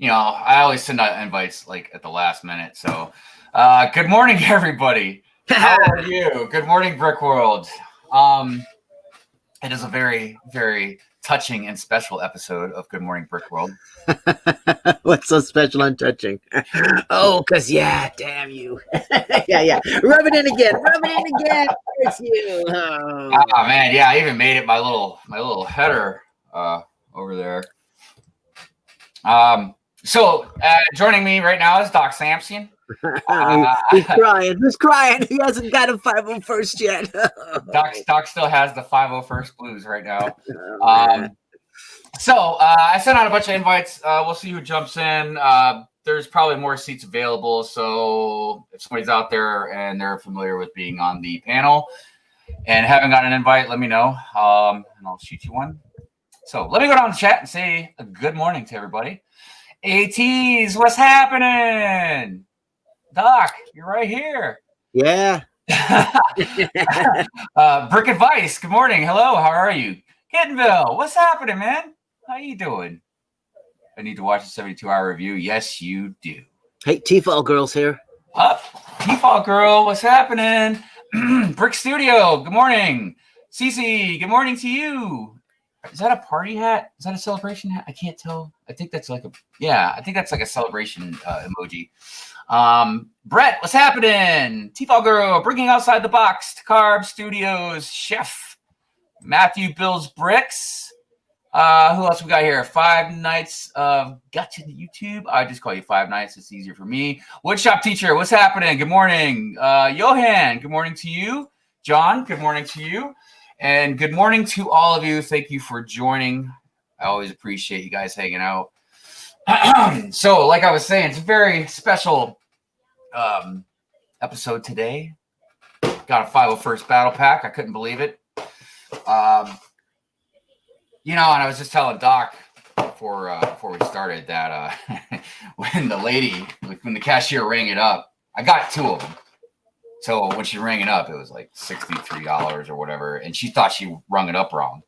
I always send out invites like at the last minute. So, good morning, everybody. How are you? Good morning, Brick World. It is a very, very touching and special episode of Good Morning Brick World. What's so special and touching? Oh, because, damn you. yeah. Rub it in again. It's you. Oh, man. Yeah, I even made it my little header over there. So joining me right now is Doc Sampson. He's crying. Who's crying? He hasn't got a 501st yet. Doc still has the 501st blues right now. So I sent out a bunch of invites. We'll see who jumps in. There's probably more seats available. So if somebody's out there and they're familiar with being on the panel and haven't got an invite, let me know. And I'll shoot you one. So let me go down the chat and say a good morning to everybody. ATs, what's happening? Doc, you're right here. Yeah. Brick Advice, good morning. Hello, how are you? Kittenville, what's happening, man? How you doing? I need to watch a 72-hour review. Yes, you do. Hey, T-Fall Girl's here. Up, T-Fall Girl, what's happening? Brick Studio, good morning. Cece, good morning to you. Is that a party hat? Is that a celebration hat? I can't tell. I think that's like a celebration emoji. Brett, what's happening? T-Fall Girl, bringing outside the box to Carb Studios, Chef Matthew builds bricks. Who else we got here? Five Nights of Gotcha to YouTube. I just call you Five Nights. It's easier for me. Woodshop Teacher, what's happening? Good morning. Johan, good morning to you. John, good morning to you. And good morning to all of you. Thank you for joining. I always appreciate you guys hanging out. So, like I was saying, it's a very special episode today. Got a 501st Battle Pack. I couldn't believe it. And I was just telling Doc before we started that when the cashier rang it up, I got two of them. So when she rang it up, it was like $63 or whatever, and she thought she rung it up wrong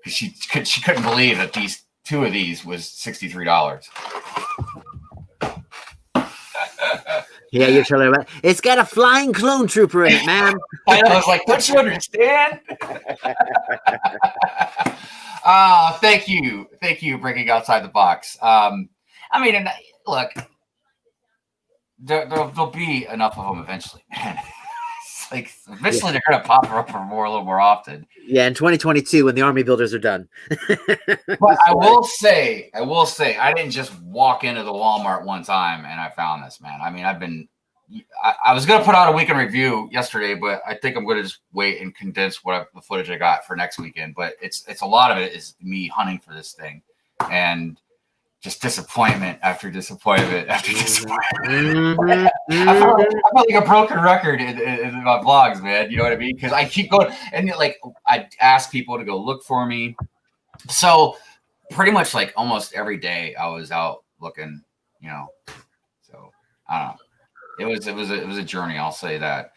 because she couldn't believe that these two of these was $63. Yeah, you're telling her about it. It's got a flying clone trooper in it, man. I know. I was like, don't you understand? Thank you, breaking outside the box. Look. There'll be enough of them eventually, man. It's like eventually they're gonna pop up a little more often. Yeah, in 2022 when the army builders are done. But I will say, I didn't just walk into the Walmart one time and I found this, man. I mean, I was gonna put out a weekend review yesterday, but I think I'm gonna just wait and condense the footage I got for next weekend. But it's a lot of it is me hunting for this thing, and just disappointment after disappointment after disappointment. I feel like a broken record in my vlogs, man. You know what I mean? Because I keep going, and like I ask people to go look for me. So pretty much like almost every day I was out looking. So I don't know. It was a journey. I'll say that.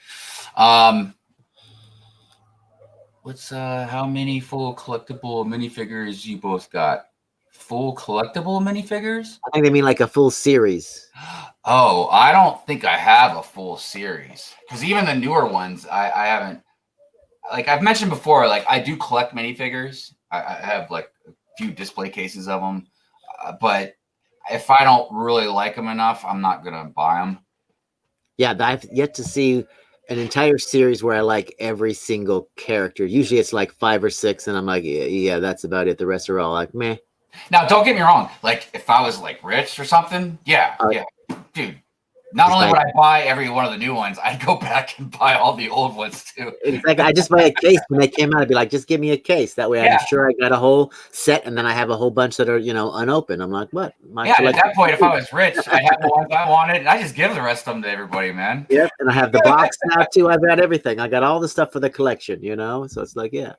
What's how many full collectible minifigures you both got? Full collectible minifigures? I think they mean like a full series. Oh, I don't think I have a full series because even the newer ones, I haven't. Like I've mentioned before, like I do collect minifigures. I have like a few display cases of them, but if I don't really like them enough, I'm not gonna buy them. Yeah, I've yet to see an entire series where I like every single character. Usually it's like 5 or 6, and I'm like, yeah, that's about it. The rest are all like, meh. Now, don't get me wrong. Like, if I was like rich or something, yeah, dude. Not only would I buy every one of the new ones, I'd go back and buy all the old ones too. It's like I just buy a case when they came out. I'd be like, just give me a case. That way, I'm sure I got a whole set, and then I have a whole bunch that are unopened. I'm like, what? At that point, if I was rich, I'd have the ones I wanted, and I just give the rest of them to everybody, man. Yep, and I have the box now too. I've got everything. I got all the stuff for the collection, So it's like, yeah.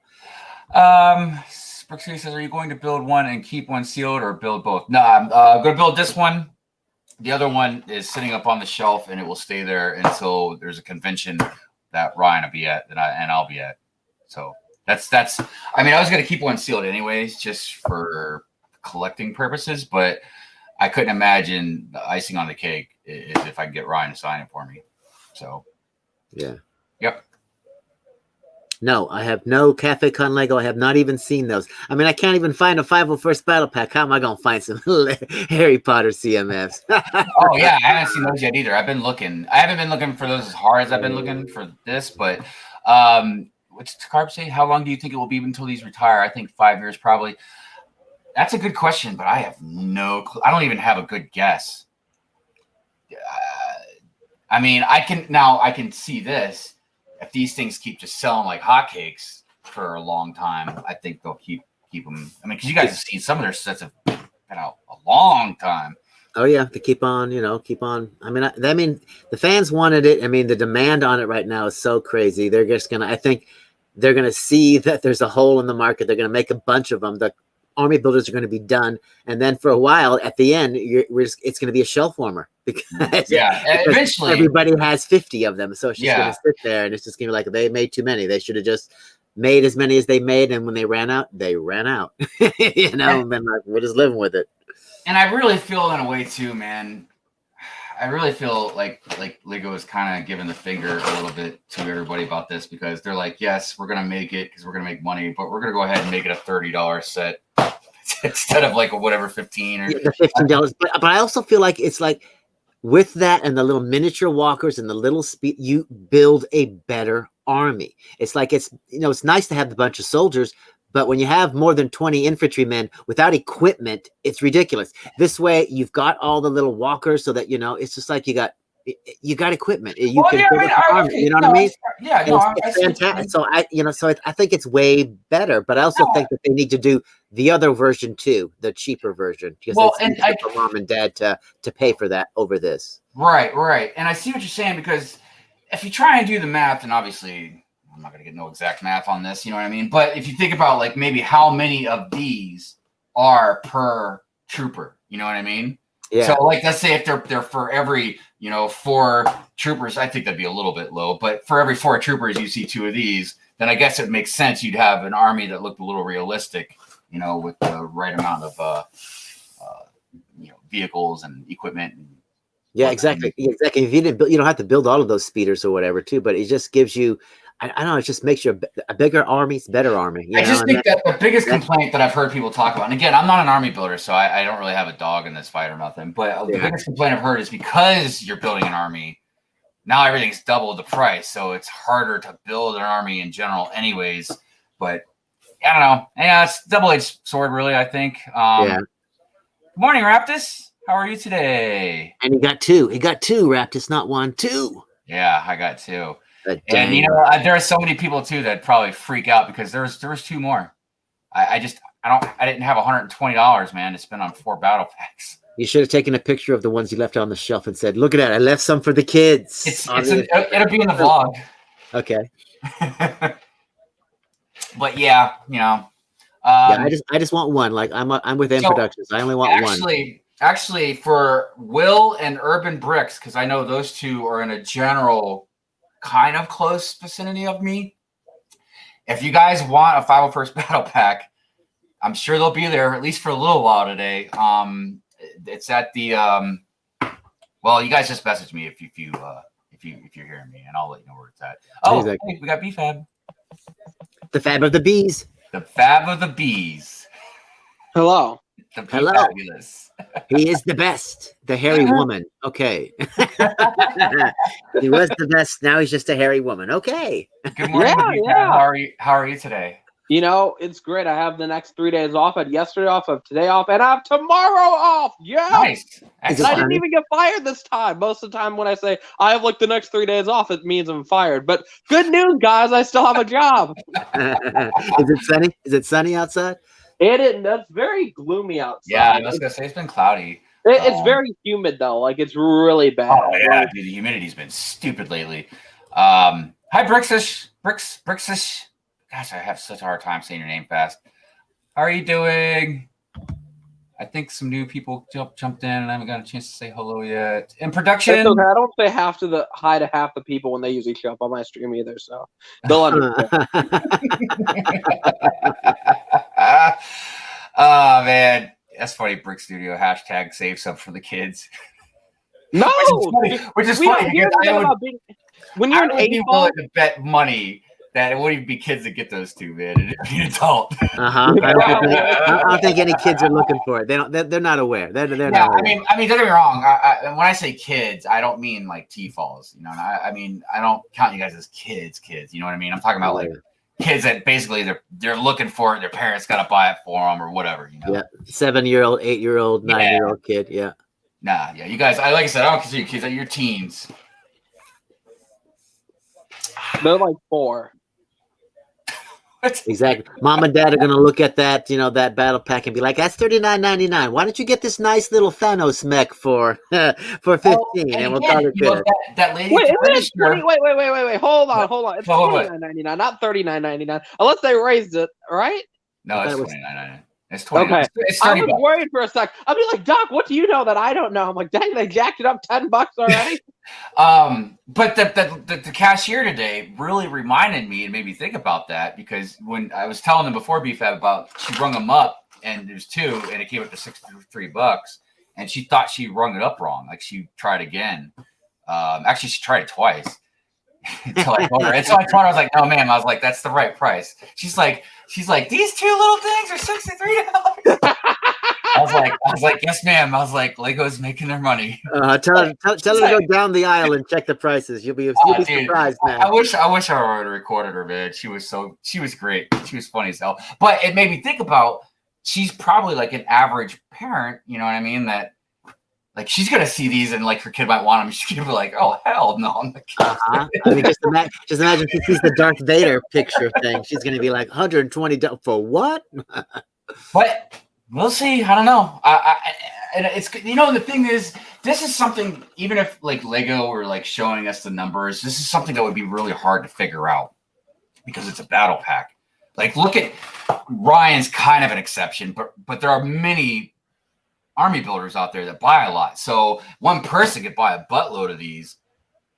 Brooksy says, are you going to build one and keep one sealed or build both? No, I'm going to build this one. The other one is sitting up on the shelf, and it will stay there until there's a convention that Ryan will be at and I'll be at. So that's. I mean, I was going to keep one sealed anyways, just for collecting purposes. But I couldn't imagine the icing on the cake is if I could get Ryan to sign it for me. So, yeah. Yep. No, I have no Cafe Con Lego. I have not even seen those. I mean, I can't even find a 501st Battle Pack. How am I going to find some Harry Potter CMFs? Oh yeah, I haven't seen those yet either. I've been looking. I haven't been looking for those as hard as I've been looking for this, but what's Carb say? How long do you think it will be until these retire? I think 5 years probably. That's a good question, but I have no clue. I don't even have a good guess. I mean, I can see this. If these things keep just selling like hotcakes for a long time, I think they'll keep them. I mean, because you guys have seen some of their sets have been out a long time. Oh yeah, to keep on. I mean, the fans wanted it. I mean, the demand on it right now is so crazy. They're just gonna. I think they're gonna see that there's a hole in the market. They're gonna make a bunch of them. The army builders are going to be done, and then for a while, at the end, it's going to be a shelf warmer because eventually everybody has 50 of them, so it's just going to sit there, and it's just going to be like they made too many. They should have just made as many as they made, and when they ran out, they ran out. And then like we're just living with it. And I really feel in a way too, man. I really feel like Lego is kind of giving the finger a little bit to everybody about this because they're like, yes, we're going to make it because we're going to make money, but we're going to go ahead and make it a $30 set instead of like a whatever 15 or the $15. But I also feel like it's like with that and the little miniature walkers and the little speed, you build a better army. It's like it's nice to have the bunch of soldiers, but when you have more than 20 infantrymen without equipment, it's ridiculous. This way, you've got all the little walkers, so that it's just like you got equipment. You can build an army. You know what I mean? Yeah, it's fantastic. So I think it's way better. But I also think that they need to do the other version too, the cheaper version, because it's easier for mom and dad to pay for that over this. Right. And I see what you're saying because if you try and do the math, and obviously I'm not going to get no exact math on this, you know what I mean? But if you think about like maybe how many of these are per trooper, you know what I mean? Yeah. So like, let's say if they're for every, 4 troopers, I think that'd be a little bit low, but for every 4 troopers, you see 2 of these, then I guess it makes sense. You'd have an army that looked a little realistic, with the right amount of, vehicles and equipment. Yeah, exactly. Exactly. If you didn't build, you don't have to build all of those speeders or whatever too, but it just gives you, I don't know, it just makes you a bigger army, it's a better army. I just think that the biggest complaint that I've heard people talk about, and again, I'm not an army builder, so I don't really have a dog in this fight or nothing, but the biggest complaint I've heard is because you're building an army, now everything's double the price, so it's harder to build an army in general anyways, but I don't know. Yeah, it's a double-edged sword, really, I think. Good morning, Raptus. How are you today? And he got 2. He got 2, Raptus, not 1, 2. Yeah, I got 2. And there are so many people too that probably freak out because there was 2 more. I didn't have $120, man, to spend on 4 battle packs. You should have taken a picture of the ones you left on the shelf and said, "Look at that! I left some for the kids." It'll be in the vlog. Okay. But yeah, I just want 1. Like I'm with M Productions. I only want 1. Actually, for Will and Urban Bricks, because I know those 2 are in a general kind of close vicinity of me. If you guys want a 501st Battle Pack, I'm sure they'll be there at least for a little while today. It's at the well, you guys just message me if you're hearing me, and I'll let you know where it's at. Oh, exactly. Hey, we got BFAB. The Fab of the Bees. The Fab of the Bees. Hello. Hello. Fabulous. He is the best. The hairy woman. Okay. He was the best. Now he's just a hairy woman. Okay. Good morning. How are you today? It's great. I have the next 3 days off. I had yesterday off, I have today off, and I have tomorrow off. Yeah. Nice. And I didn't even get fired this time. Most of the time when I say I have like the next 3 days off, it means I'm fired. But good news, guys, I still have a job. Is it sunny? Is it sunny outside? It's very gloomy outside. Yeah, I was gonna say it's been cloudy. It's very humid though. Like it's really bad. Oh yeah, dude, the humidity's been stupid lately. Hi, Brixish. Brixish. Gosh, I have such a hard time saying your name fast. How are you doing? I think some new people jumped in, and I haven't got a chance to say hello yet. In production, it's okay. I don't say hi to half the people when they usually show up on my stream either, so they'll understand. Oh man, That's funny. Brick Studio hashtag save some for the kids. No, Which is we funny don't hear because anything about being. When you're I an would be 8 ball, willing to bet money that it wouldn't be kids that get those two, man. It'd be an adult. Uh-huh. I don't think any kids are looking for it. They don't. They're not aware. They're Yeah, not aware. I mean, don't get me wrong. When I say kids, I don't mean like T-falls. You know, and I mean, I don't count you guys as kids. You know what I mean? I'm talking about like kids that basically they're looking for it. Their parents got to buy it for them or whatever. You know? Yeah, 7-year-old, 8-year-old, 9-year-old kid. Yeah. Nah, yeah, you guys. Like I said, I don't consider you kids. You're teens. they're like 4. Exactly. Mom and dad are gonna look at that, that battle pack and be like, "That's $39.99. Why don't you get this nice little Thanos mech for 15?" And we'll call it good. That lady. Wait, at the register- wait. Hold on. It's $29.99, not $39.99. Unless they raised it, right? No, it's That was- $29.99. It's $20. Okay. It's I $30. was worried for a sec. I'd be like, Doc, what do you know that I don't know? I'm like, dang, they jacked it up $10 already. But the cashier today really reminded me and made me think about that, because when I was telling them before BFAB about, she rung them up and there's 2 and it came up to $63, and she thought she rung it up wrong. Like she tried again. Actually, she tried it twice. Until I told her. And so I told her, I was like, "No, ma'am." I was like, "That's the right price." She's like, "These 2 little things are $63." I was like, "Yes, ma'am." I was like, "Lego's making their money." Tell her to go down the aisle and check the prices. You'll be Dude, surprised, man. I wish I would have recorded her, man. She was great. She was funny as hell. But it made me think about, she's probably like an average parent, you know what I mean? That like she's gonna see these and like her kid might want them. She's gonna be like, "Oh hell no!" I'm like, I mean, just imagine she sees the Darth Vader picture thing. She's gonna be like, $120 for what? But we'll see. I don't know. And it's, the thing is, this is something, even if like Lego were like showing us the numbers, this is something that would be really hard to figure out because it's a battle pack. Like, look at Ryan's kind of an exception, but there are many army builders out there that buy a lot. So one person could buy a buttload of these,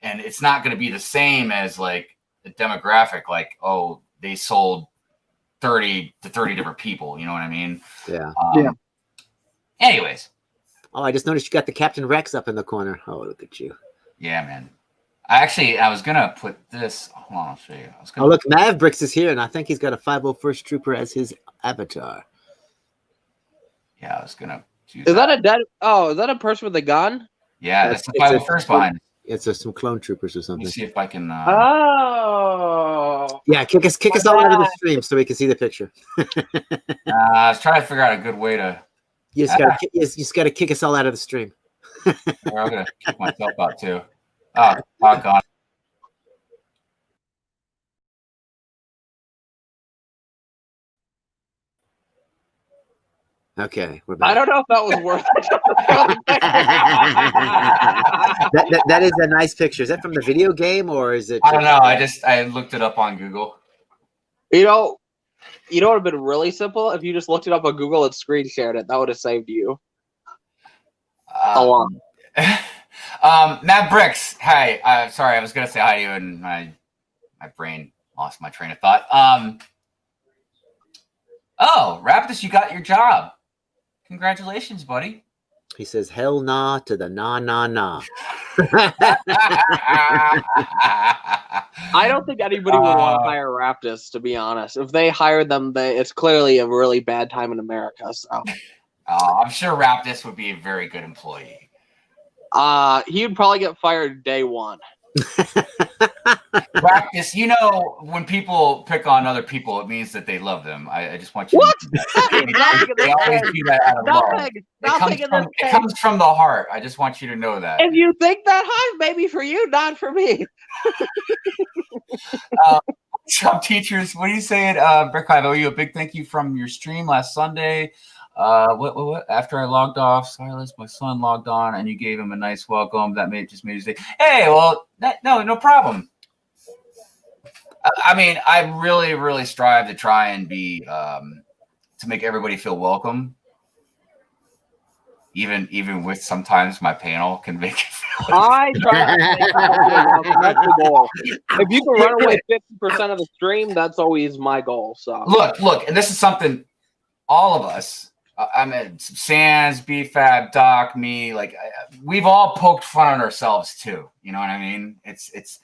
and it's not going to be the same as like the demographic. Like, oh, they sold 30 to 30 different people. You know what I mean? Yeah. Anyways. Oh, I just noticed you got the Captain Rex up in the corner. Oh, look at you. Yeah, man. I was going to put this. Hold on, I'll show you. Oh, look, Mavericks is here, and I think he's got a 501st Trooper as his avatar. Yeah, I was going to. Is that a person with a gun? Yeah, that's the 501st behind. It's some clone troopers or Let something. me see if I can. Oh. Yeah, kick us all out of the stream so we can see the picture. I was trying to figure out a good way to. You just gotta kick us all out of the stream. I'm gonna kick myself out too. Oh, doggone. Okay, we're back. I don't know if that was worth it. that is a nice picture. Is that from the video game or is it? I don't know. I looked it up on Google. You know what would have been really simple if you just looked it up on Google and screen shared it. That would have saved you a lot. Matt Bricks. Hi. Sorry, I was gonna say hi to you, and my brain lost my train of thought. Oh, Raptus, you got your job. Congratulations, buddy. He says, "Hell nah to the nah." I don't think anybody would want to hire Raptus, to be honest. If they hired them, it's clearly a really bad time in America. So, I'm sure Raptus would be a very good employee. He would probably get fired day one. Raptus, when people pick on other people, it means that they love them. I just want you. What? They always do that out of love. It comes from the heart. I just want you to know that. If you think that high, maybe for you, not for me. What's up, teachers? What are you saying? Brick, I owe you a big thank you from your stream last Sunday. What? After I logged off, Silas, my son logged on, and you gave him a nice welcome. That just made his day. Hey, well, no problem. I mean, I really, really strive to try and be to make everybody feel welcome. Even with sometimes my panel can make it feel. I try. That's the goal. If you can run away 50% of the stream, that's always my goal. So look, and this is something all of us I mean, Sans, BFAB, Doc, me, like we've all poked fun at ourselves too. You know what I mean? It's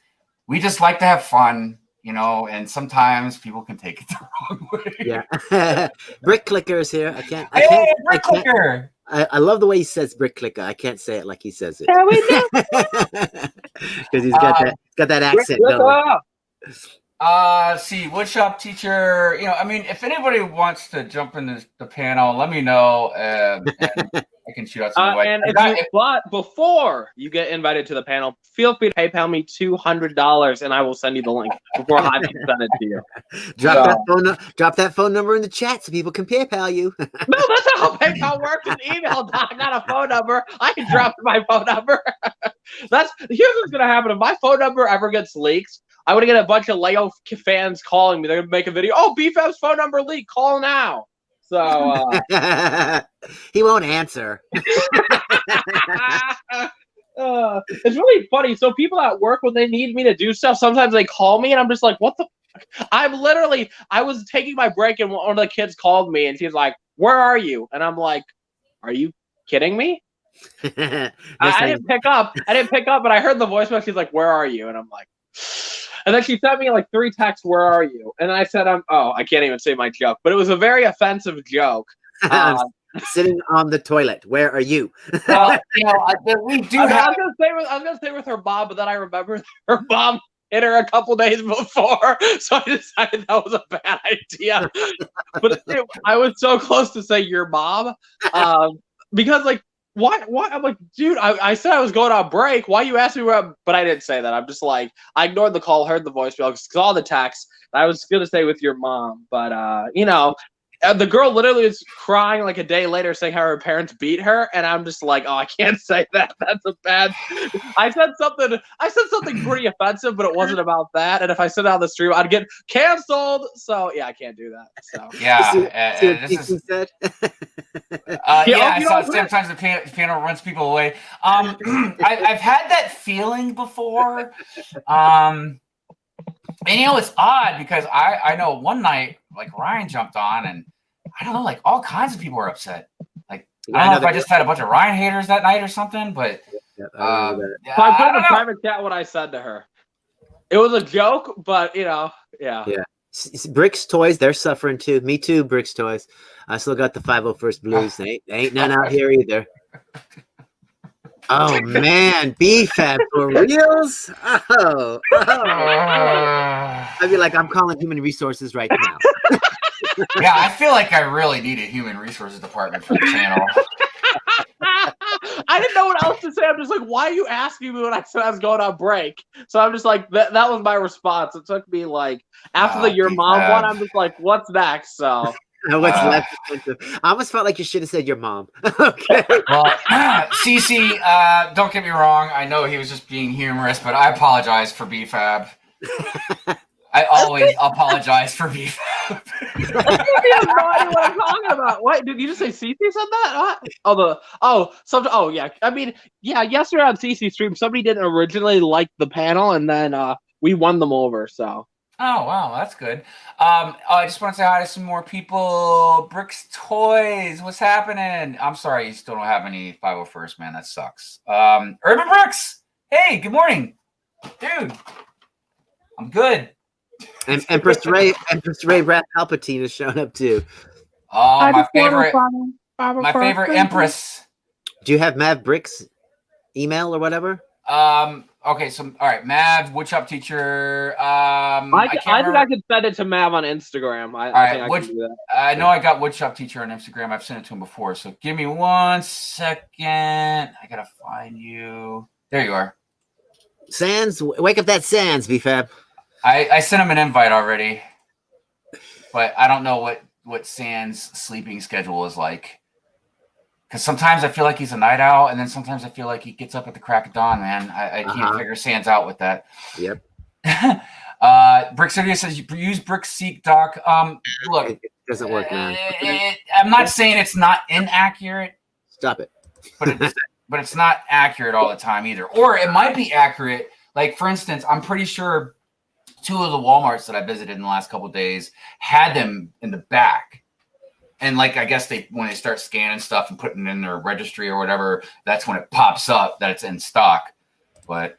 we just like to have fun, you know, and sometimes people can take it the wrong way. Yeah. Brick Clicker is here. Hey, Brick Clicker. I love the way he says Brick Clicker. I can't say it like he says it. Yeah, we do. Because he's got that accent. See, woodshop teacher, you know, I mean, if anybody wants to jump into the panel, let me know, and I can shoot out some but before you get invited to the panel, feel free to PayPal me $200 and I will send you the link before I can send it to you. Drop that phone number in the chat so people can PayPal you. No, that's not how PayPal works. It's email, Doc, not a phone number. I can drop my phone number. Here's what's gonna happen if my phone number ever gets leaked. I'm gonna get a bunch of Lego fans calling me. They're gonna make a video. Oh, BFAB's phone number leaked. Call now. So he won't answer. It's really funny. So people at work, when they need me to do stuff, sometimes they call me, and I'm just like, "What the?" I was taking my break, and one of the kids called me, and she's like, "Where are you?" And I'm like, "Are you kidding me?" I didn't pick up. But I heard the voicemail. She's like, "Where are you?" And I'm like. And then she sent me like 3 texts, "Where are you?" And I said, I can't even say my joke, but it was a very offensive joke. Sitting on the toilet. Where are you? Well, you know, we do. I was gonna say with her mom, but then I remembered her mom hit her a couple days before, so I decided that was a bad idea. But I was so close to say your mom, because like. What? I'm like, dude, I said I was going on break. Why you asked me where? But I didn't say that. I'm just like, I ignored the call, heard the voicemail, saw the text. I was going to say with your mom, but, you know, the girl literally was crying like a day later saying how her parents beat her. And I'm just like, oh, I can't say that. That's a bad. I said something pretty offensive, but it wasn't about that. And if I said it on the stream, I'd get canceled. So yeah, I can't do that. So yeah, this is said. I saw sometimes the panel runs people away. I've had that feeling before. And you know, it's odd because I know one night, like Ryan jumped on and I don't know, like all kinds of people were upset. Like, I don't know if I just had a bunch of Ryan haters that night or something, but I put in the private chat what I said to her. It was a joke, but you know, yeah. Bricks Toys, they're suffering too. Me too, Bricks Toys. I still got the 501st Blues. Ain't none out here either. Oh man, BFAB for reals? Oh. I'd be like, I'm calling human resources right now. Yeah, I feel like I really need a human resources department for the channel. I didn't know what else to say. I'm just like, why are you asking me when I said I was going on break? So I'm just like, that was my response. It took me like after the your mom one, I'm just like, what's next? So what's left? I almost felt like you should have said your mom. Okay. Well, CC, don't get me wrong. I know he was just being humorous, but I apologize for BFAB. I always apologize for BFAB. I have no idea what I'm talking about. What did you just say? CC said that? Yeah. I mean, yeah. Yesterday on CC stream, somebody didn't originally like the panel, and then we won them over. So. Oh wow, that's good. I just want to say hi to some more people. Bricks Toys, what's happening? I'm sorry, you still don't have any 501st, man. That sucks. Urban Bricks, hey, good morning, dude. I'm good. And Empress Ray Rat Palpatine has shown up too. Oh, my favorite Empress. Do you have Mav Bricks email or whatever? Okay, so all right, Mav, woodshop teacher. I think I could send it to Mav on Instagram. I think I can do that. I know I got woodshop teacher on Instagram. I've sent it to him before. So give me 1 second. I gotta find you. There you are. Sans, wake up that Sans, BFAB. I sent him an invite already, but I don't know what Sans' sleeping schedule is like. Because sometimes I feel like he's a night owl, and then sometimes I feel like he gets up at the crack of dawn, man. I can't figure Sans out with that. Yep. Brick Studio says, you use BrickSeek, Doc. Look. It doesn't work, man. I'm not saying it's not inaccurate. Stop it. But it's not accurate all the time either. Or it might be accurate. Like, for instance, I'm pretty sure 2 of the Walmarts that I visited in the last couple of days had them in the back. And like, I guess when they start scanning stuff and putting it in their registry or whatever, that's when it pops up that it's in stock. But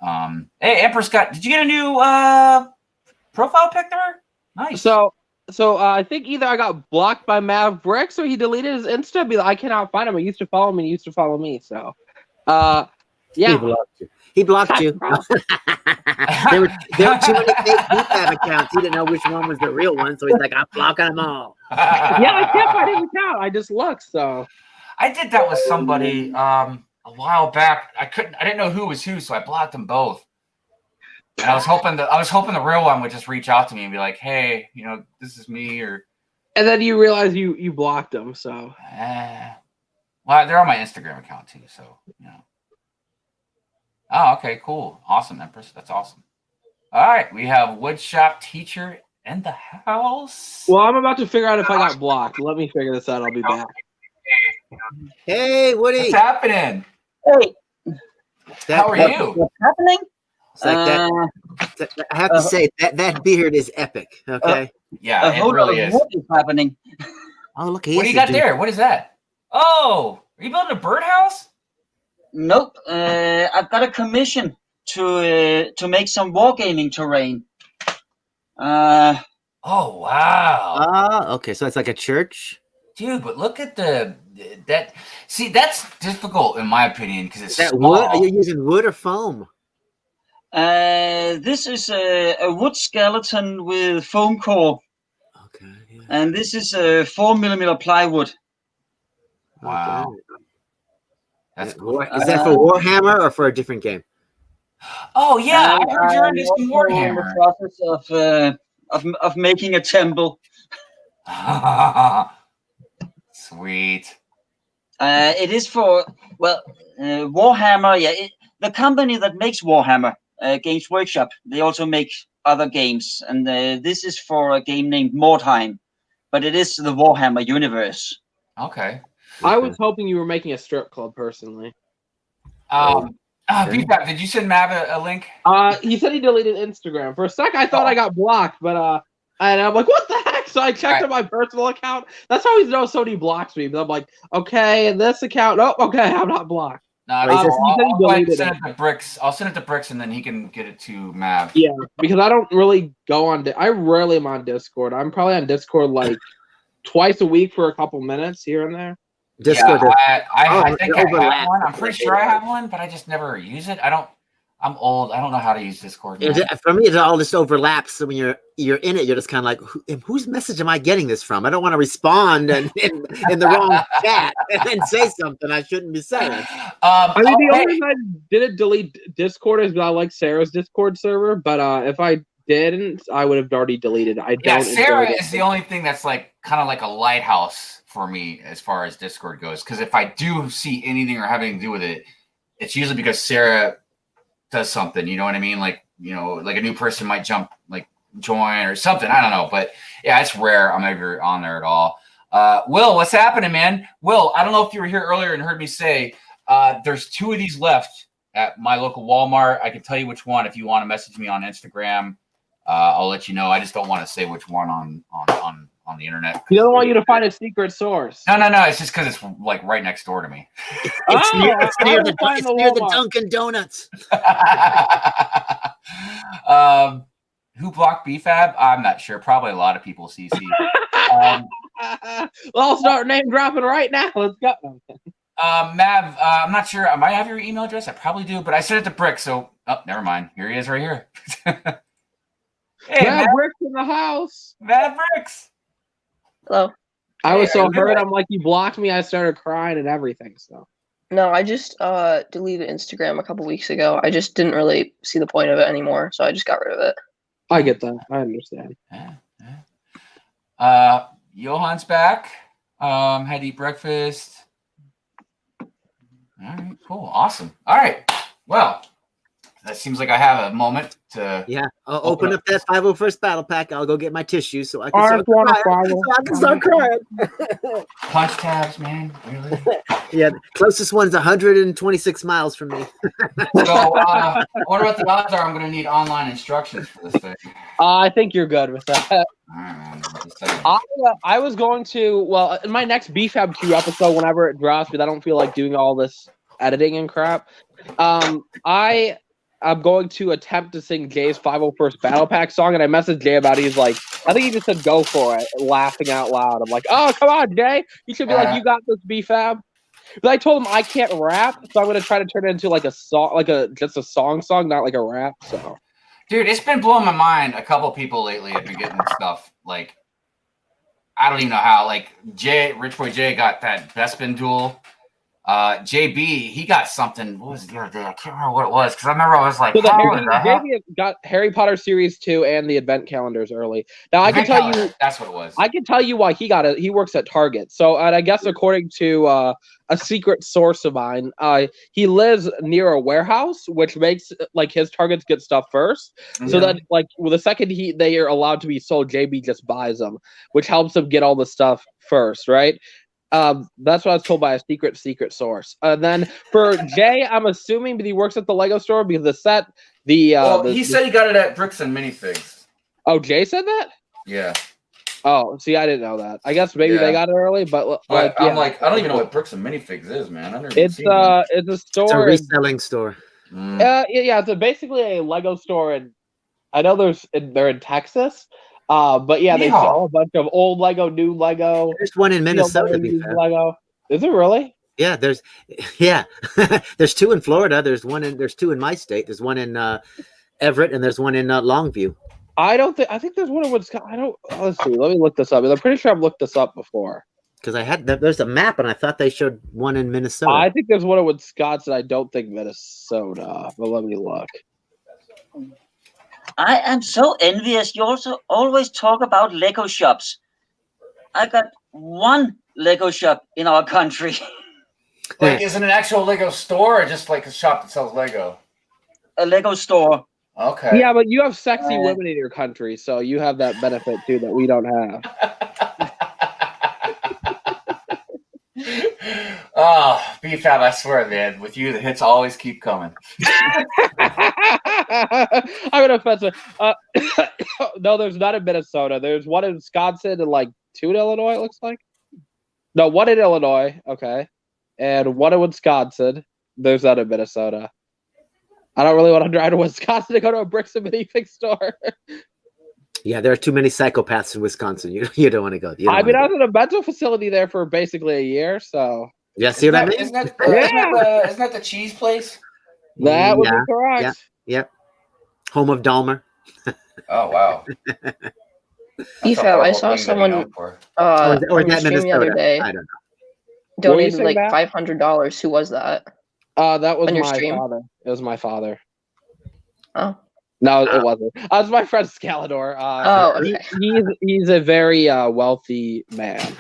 hey, Empress did you get a new profile picture? Nice. So I think either I got blocked by Mavericks or he deleted his Insta. I cannot find him. He used to follow me. He used to follow me. So, yeah. He blocked you. there were too many fake BFAB accounts. He didn't know which one was the real one, so he's like, I'm blocking them all. Yeah, I can't find his account. I just looked. So I did that with somebody a while back. I didn't know who was who, so I blocked them both. And I was hoping the real one would just reach out to me and be like, "Hey, this is me," or. And then you realize you blocked them. So. Well, they're on my Instagram account too, so. Oh, okay, cool, awesome, Empress. That's awesome. All right, we have woodshop teacher in the house. Well, I'm about to figure out if I got blocked. Let me figure this out. I'll be back. Hey, Woody. What's happening? Hey, How are you? what's happening? It's like that. I have to say that beard is epic. Okay. Yeah, it Hold really on, is. what is happening? Oh, look. What do you got there? What is that? Oh, are you building a birdhouse? Nope. I've got a commission to make some wargaming terrain. Oh wow. Okay. So it's like a church. Dude, but look at that. See, that's difficult in my opinion because it's Is that small. wood? Are you using wood or foam? This is a wood skeleton with foam core, Okay. Yeah. and this is a 4mm plywood. Wow. Okay. That's cool. Is that for Warhammer or for a different game? Oh yeah, I heard you're I'm into some also in Warhammer. the process of making a temple. Sweet. It is for Warhammer. Yeah, the company that makes Warhammer, Games Workshop, they also make other games, and this is for a game named Mordheim, but it is the Warhammer universe. Okay. I was hoping you were making a strip club, personally. BFAB, did you send Mav a link? He said he deleted Instagram. For a sec, I thought I got blocked, but and I'm like, what the heck? So I checked on my personal account. That's how he knows somebody blocks me. But I'm like, okay, and this account, oh, okay, I'm not blocked. No, he said he deleted send it to Bricks. I'll send it to Bricks, and then he can get it to Mav. Yeah, because I don't really go on. I rarely am on Discord. I'm probably on Discord like twice a week for a couple minutes here and there. Discord. Yeah, I think I overlap. have one. I'm pretty sure I have one, but I just never use it. I'm old. I don't know how to use Discord. For me, it all just overlaps. So when you're in it, you're just kind of like, whose message am I getting this from? I don't want to respond in the wrong chat and then say something I shouldn't be saying. I mean, the only reason I didn't delete Discord is because I like Sarah's Discord server. But if I didn't, I would have already deleted it. I don't. Yeah, Sarah enjoy is the only thing that's like kind of like a lighthouse for me as far as Discord goes. Because if I do see anything or have anything to do with it, it's usually because Sarah does something. You know what I mean? Like, like a new person might join or something. I don't know. But yeah, it's rare I'm ever on there at all. Will, what's happening, man? Will, I don't know if you were here earlier and heard me say there's 2 of these left at my local Walmart. I can tell you which one if you want to message me on Instagram. I'll let you know. I just don't want to say which one on the internet. He doesn't want you to find a secret source. No. It's just because it's like right next door to me. It's near the Dunkin' Donuts. Who blocked BFAB? I'm not sure. Probably a lot of people. CC. I'll start name dropping right now. Let's go. Mav, I'm not sure. I might have your email address. I probably do, but I sent it to Brick. So, never mind. Here he is, right here. Hey, Mav Bricks in the house. Mav Bricks. Hello. I was so hurt. I'm like, you blocked me. I started crying and everything. So No, I just deleted Instagram a couple weeks ago. I just didn't really see the point of it anymore, so I just got rid of it. I get that. I understand. Yeah. Johan's back. Had to eat breakfast. All right, cool, awesome. All right, well, that seems like I have a moment to. Yeah, I'll open up that 501st battle pack. I'll go get my tissue so I can start crying. Punch tabs, man. Really? Yeah, the closest one's 126 miles from me. So, I wonder what the odds are. I'm going to need online instructions for this thing. I think you're good with that. All right, man. I was going to, well, in my next BFAB 2 episode, whenever it drops, because I don't feel like doing all this editing and crap, I am going to attempt to sing Jay's 501st Battle Pack song, and I messaged Jay about it. He's like, I think he just said go for it, laughing out loud. I'm like, oh, come on, Jay. You should be like, you got this, BFAB. But I told him I can't rap, so I'm going to try to turn it into like a song, just a song, not like a rap. So, dude, it's been blowing my mind. A couple people lately have been getting stuff like, I don't even know how. Like Rich Boy Jay got that Bespin duel. JB, he got something. What was it the other day? I can't remember what it was because I remember I was like, so JB got Harry Potter Series 2 and the Advent Calendars early. Now I can tell you that's what it was. I can tell you why he got it. He works at Target. So, and I guess according to a secret source of mine, he lives near a warehouse, which makes like his Targets get stuff first. So that like the second they are allowed to be sold, JB just buys them, which helps him get all the stuff first, right? That's what I was told by a secret source. And then for Jay, I'm assuming that he works at the Lego store because the set, he said he got it at Bricks and Minifigs. Oh, Jay said that? Yeah. Oh, see, I didn't know that. I guess maybe they got it early, but like, I'm like, I don't even know what Bricks and Minifigs is, man. It's a store. It's a reselling store. Yeah, it's basically a Lego store, and I know they're in Texas. But yeah, they sell a bunch of old Lego, new Lego. There's one in Minnesota. Lego. Is it really? Yeah, there's 2 in Florida. There's 2 in my state. There's one in Everett, and there's one in Longview. I think there's one in Wisconsin. Let's see. Let me look this up. I'm pretty sure I've looked this up before. Because there's a map, and I thought they showed one in Minnesota. I think there's one in Wisconsin. I don't think Minnesota. But let me look. I am so envious. You also always talk about Lego shops. I got one Lego shop in our country. Like, is it an actual Lego store or just like a shop that sells Lego? A Lego store. Okay. Yeah, but you have sexy women in your country, so you have that benefit too that we don't have. Oh, BFAB, I swear, man. With you, the hits always keep coming. I'm an offensive. No, there's not in Minnesota. There's one in Wisconsin and like 2 in Illinois, it looks like. No, 1 in Illinois, okay. And 1 in Wisconsin. There's not in Minnesota. I don't really want to drive to Wisconsin to go to a Bricks and Minifig store. Yeah, there are too many psychopaths in Wisconsin. You don't want to go. I was in a mental facility there for basically a year, so. Yeah, see what I mean? Isn't that the cheese place? That would be correct. Yep. Home of Dahmer. Oh, wow. BFAB, I saw someone or on that your stream the other Minnesota. day I don't know. donated like $500. Who was that? That was on your my stream? father. It was my father. Oh. No, it wasn't. It was my friend Scalador. Okay. He's a very wealthy man.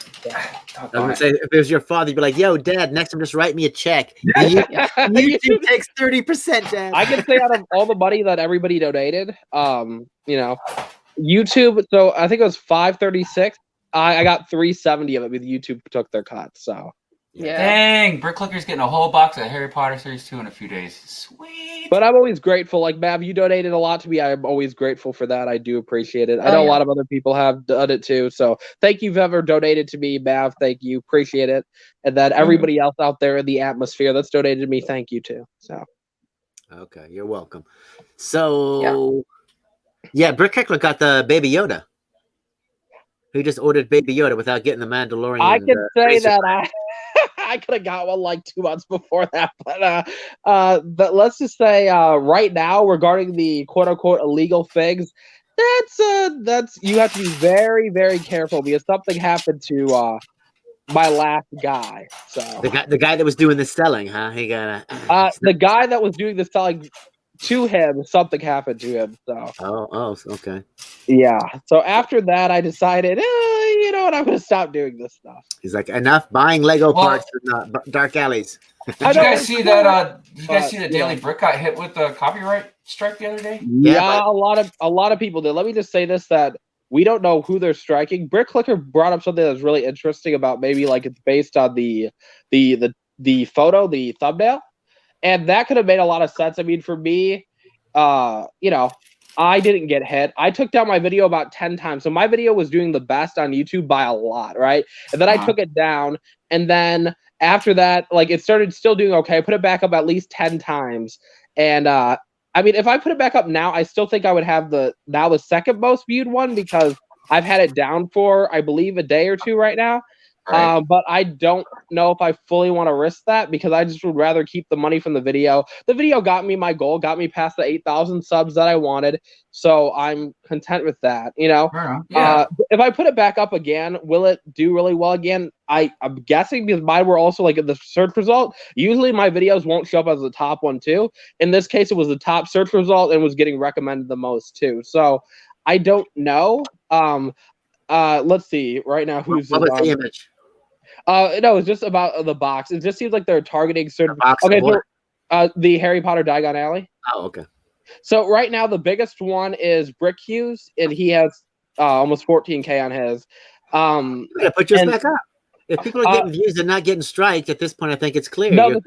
I was gonna say, if it was your father, you'd be like, "Yo, Dad, next time just write me a check." YouTube takes 30%, Dad. I can say out of all the money that everybody donated, YouTube. So I think it was $536. I got $370 of it because YouTube took their cut. So. Yeah. Dang, Bricklicker's getting a whole box of Harry Potter Series 2 in a few days. Sweet. But I'm always grateful. Like, Mav, you donated a lot to me. I'm always grateful for that. I do appreciate it. I know a lot of other people have done it too. So thank you if you've ever donated to me, Mav. Thank you. Appreciate it. And then everybody else out there in the atmosphere that's donated to me, thank you too. So. Okay, you're welcome. So, yeah, Brick Heckler got the Baby Yoda. He just ordered Baby Yoda without getting the Mandalorian. I can say that I could have got one like 2 months before that, but let's just say right now regarding the quote unquote illegal figs, that's you have to be very, very careful because something happened to my last guy. So the guy that was doing the selling, huh? He got the guy that was doing the selling to him, something happened to him. So okay. Yeah. So after that, I decided, you know what, I'm going to stop doing this stuff. He's like, enough buying Lego parts in dark alleys. Did you guys see that? Did you guys see that Daily Brick got hit with a copyright strike the other day? Yeah, a lot of people did. Let me just say this: that we don't know who they're striking. Brick Clicker brought up something that's really interesting about maybe like it's based on the photo, the thumbnail, and that could have made a lot of sense. I mean, for me, I didn't get hit. I took down my video about 10 times. So my video was doing the best on YouTube by a lot, right? And then I took it down. And then after that, like it started still doing okay. I put it back up at least 10 times. And I mean, if I put it back up now, I still think I would have the second most viewed one because I've had it down for, I believe, a day or two right now. Right. But I don't know if I fully want to risk that because I just would rather keep the money from the video. The video got me my goal, got me past the 8,000 subs that I wanted. So I'm content with that, you know? Yeah. If I put it back up again, will it do really well again? I'm guessing because mine were also like in the search result. Usually my videos won't show up as the top one too. In this case, it was the top search result and was getting recommended the most too. So I don't know. Let's see right now who's What was the image? No, it's just about the box. It just seems like they're targeting certain. Box Okay, of what? so, the Harry Potter Diagon Alley. Oh, okay. So right now the biggest one is Brick Hughes, and he has almost 14K on his. You gotta put yours and- back up. If people are getting views and not getting striked, at this point, I think it's clear. No, You're the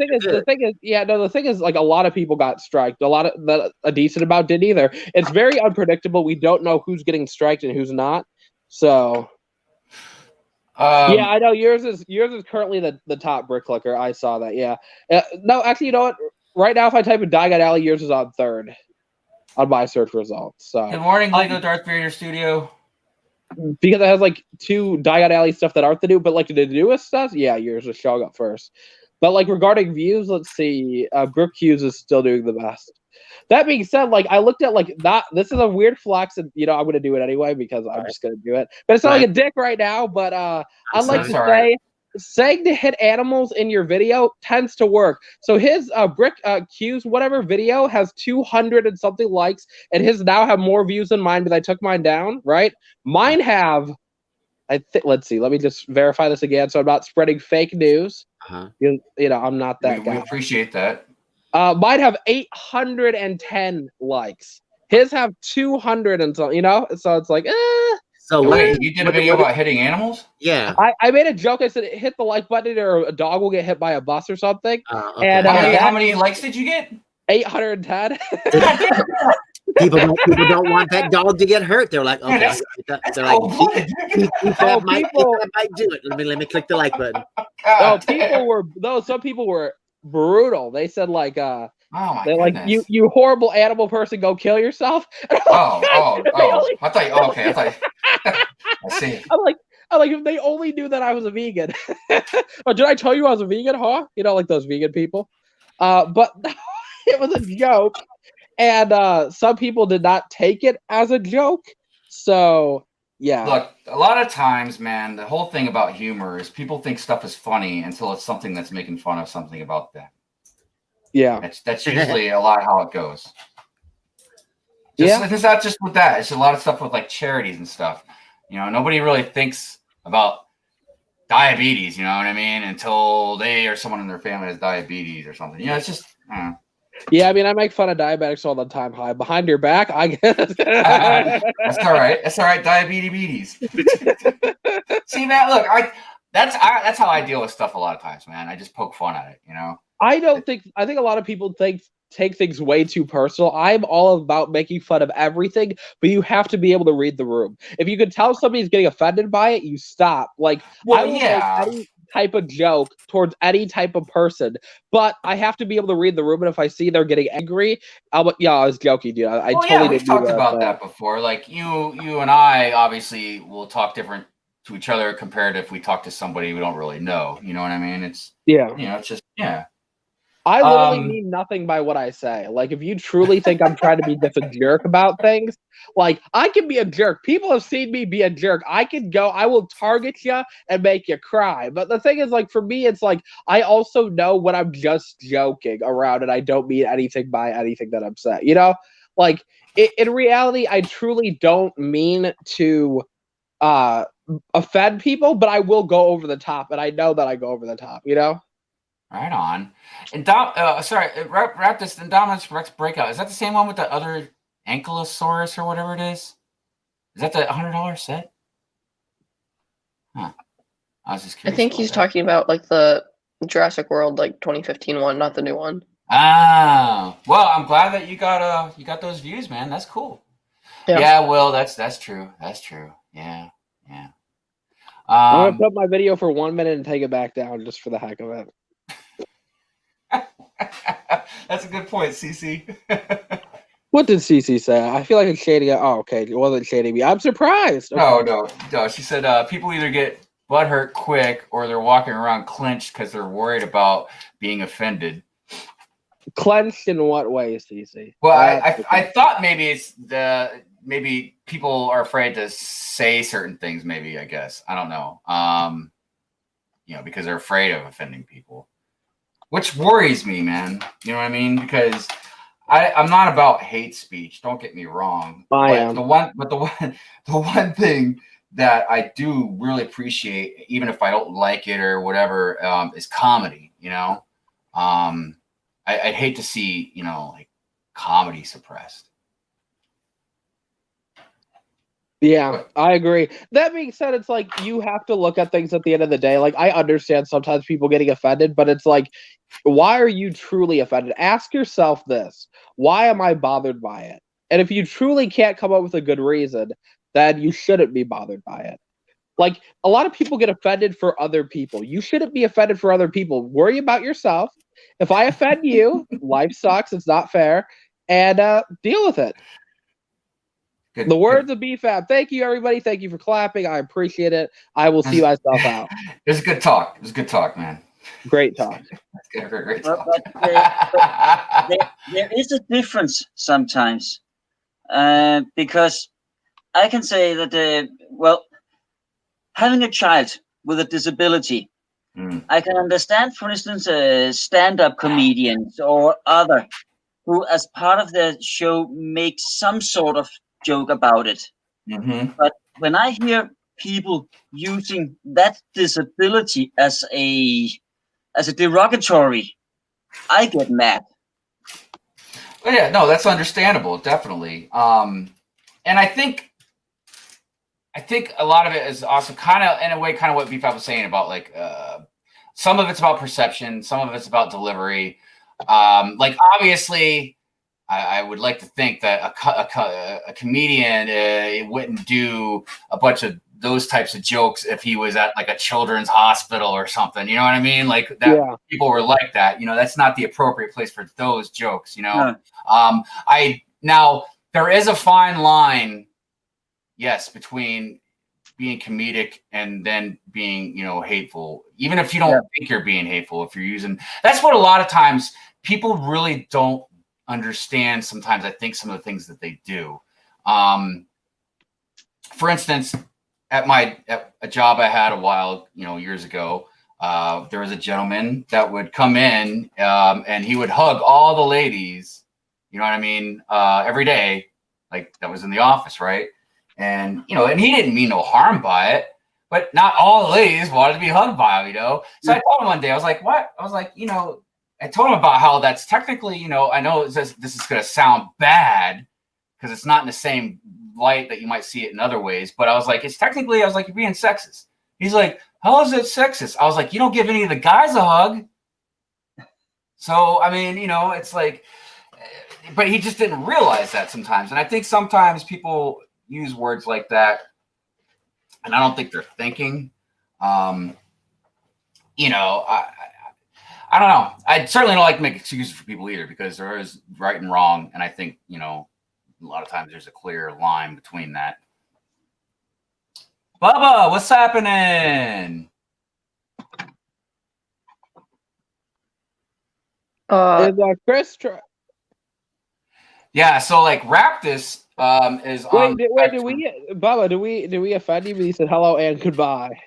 thing good. is, like a lot of people got striked. A decent amount didn't either. It's very unpredictable. We don't know who's getting striked and who's not. So. Yeah, I know yours is currently the top brick clicker. I saw that. Yeah. No, actually, you know what? Right now, if I type in Diagon Alley, yours is on third on my search results. So Good morning, Lego Darth Vader Studio. because it has like 2 Diagon Alley stuff that aren't the new, but like the newest stuff, yeah, yours is showing up first. But like regarding views, let's see, Brooke Hughes is still doing the best. That being said, like I looked at like that. This is a weird flex, and you know I'm gonna do it anyway because I'm just gonna do it. But it's not like a dick right now. But I'd like to say, saying to hit animals in your video tends to work. So his Brick Hughes whatever video has 200 and something likes, and his now have more views than mine because I took mine down. Right? Mine have. Let's see. Let me just verify this again, so I'm not spreading fake news. You know, I'm not that We guy. appreciate that. Mine have 810 likes. His have 200 and so, you know? So it's like, So Wait, you did a video about hitting animals? Yeah. I made a joke. I said, hit the like button or a dog will get hit by a bus or something. Okay. And How many likes did you get? 810. people don't want that dog to get hurt. They're like, okay, they're like, Oh, I might do it. Let me click the like button. Some people were brutal. They said like Oh my they're like goodness. you horrible animal person, go kill yourself. Oh. I thought I see. I'm like if they only knew that I was a vegan. Oh, did I tell you I was a vegan, huh? You know, like those vegan people. But it was a joke, and some people did not take it as a joke. So yeah. Look, a lot of times, man, the whole thing about humor is people think stuff is funny until it's something that's making fun of something about them. Yeah. That's usually a lot how it goes. It's not just with that. It's a lot of stuff with like charities and stuff. You know, nobody really thinks about diabetes, you know what I mean, until they or someone in their family has diabetes or something. You know, it's just Yeah, I mean, I make fun of diabetics all the time. Hi, behind your back, I guess. That's all right. That's all right. Diabetes. See, man, look, that's how I deal with stuff a lot of times, man. I just poke fun at it, you know. I think a lot of people take things way too personal. I'm all about making fun of everything, but you have to be able to read the room. If you can tell somebody's getting offended by it, you stop. Like, I will make any type of joke towards any type of person, but I have to be able to read the room. And if I see they're getting angry, I was joking, dude. I totally we've talked about that before. Like you and I obviously will talk different to each other compared to if we talk to somebody we don't really know. You know what I mean? It's it's just I literally mean nothing by what I say. Like, if you truly think I'm trying to be just a jerk about things, like, I can be a jerk. People have seen me be a jerk. I will target you and make you cry. But the thing is, like, for me, it's like, I also know when I'm just joking around and I don't mean anything by anything that I'm saying. You know? Like, in reality, I truly don't mean to offend people, but I will go over the top, and I know that I go over the top, you know? Right on. And Raptus and Dominus Rex Breakout. Is that the same one with the other Ankylosaurus or whatever it is? Is that the $100 set? Huh. I was just curious. I think he's talking about like the Jurassic World like 2015 one, not the new one. Ah, well, I'm glad that you got those views, man. That's cool. Yeah. Yeah, well, that's true. That's true. Yeah, yeah. I'm gonna put my video for 1 minute and take it back down just for the heck of it. That's a good point, CC. What did CC say? I feel like it's shading. Oh, okay. It wasn't shading me. I'm surprised. Okay. No. She said people either get butthurt quick or they're walking around clenched because they're worried about being offended. Clenched in what way, CC? Well, I thought maybe it's maybe people are afraid to say certain things. Maybe I guess I don't know. Because they're afraid of offending people, which worries me, man. You know what I mean? Because I'm not about hate speech. Don't get me wrong. I am. The one thing that I do really appreciate, even if I don't like it or whatever, is comedy. I'd hate to see like comedy suppressed. Yeah, I agree. That being said, it's like you have to look at things at the end of the day. Like I understand sometimes people getting offended, but it's like, why are you truly offended? Ask yourself this: why am I bothered by it? And if you truly can't come up with a good reason, then you shouldn't be bothered by it. Like a lot of people get offended for other people. You shouldn't be offended for other people. Worry about yourself. If I offend you, life sucks. It's not fair, and deal with it. Good, The words of BFAB. Thank you, everybody. Thank you for clapping. I appreciate it. I will see myself out. It was a good talk. It was a good talk, man. Great talk. That's good. Great But, talk. there is a difference sometimes, because I can say that, having a child with a disability, I can understand, for instance, stand-up comedians or other who, as part of their show, make some sort of joke about it. Mm-hmm. But when I hear people using that disability as a derogatory, I get mad. Well, yeah, no, that's understandable, definitely. And I think a lot of it is also kind of, in a way, kind of what BFAB was saying about like some of it's about perception, some of it's about delivery. Like obviously, I would like to think that a comedian wouldn't do a bunch of those types of jokes if he was at like a children's hospital or something. You know what I mean? Like that. Yeah. People were like that. That's not the appropriate place for those jokes. No. Now there is a fine line, yes, between being comedic and then being, hateful. Even if you don't think you're being hateful, if you're using, that's what a lot of times people really don't understand. Sometimes I think some of the things that they do. For instance, at a job I had a while, years ago, there was a gentleman that would come in and he would hug all the ladies, you know what I mean, every day, like that was in the office, right? And and he didn't mean no harm by it, but not all the ladies wanted to be hugged by him, So I told him one day, I was like, what? I was like, I told him about how that's technically, I know this is going to sound bad because it's not in the same light that you might see it in other ways. But I was like, you're being sexist. He's like, how is it sexist? I was like, you don't give any of the guys a hug. So, I mean, it's like, but he just didn't realize that sometimes. And I think sometimes people use words like that and I don't think they're thinking, I don't know. I certainly don't like to make excuses for people either because there is right and wrong. And I think, a lot of times there's a clear line between that. Bubba, what's happening? Chris. Yeah, so like Raptus is on. Wait, Bubba, do we offend him? He said hello and goodbye.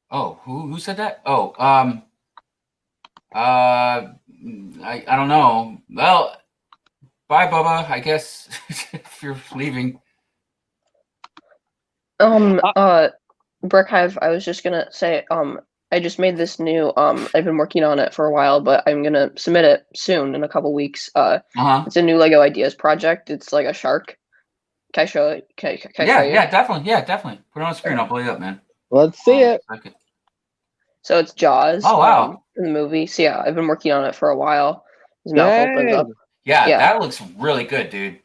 Oh, who said that? Oh, I don't know. Well, bye, Bubba. I guess if you're leaving. Brickhive, I was just gonna say, I just made this new. I've been working on it for a while, but I'm gonna submit it soon in a couple weeks. It's a new Lego Ideas project. It's like a shark. Can I show it? Can I show you? Yeah, definitely. Put it on the screen. I'll pull it up, man. Let's see it. So it's Jaws. Oh wow! In the movie. So yeah, I've been working on it for a while. His mouth opens up. Yeah, that looks really good, dude.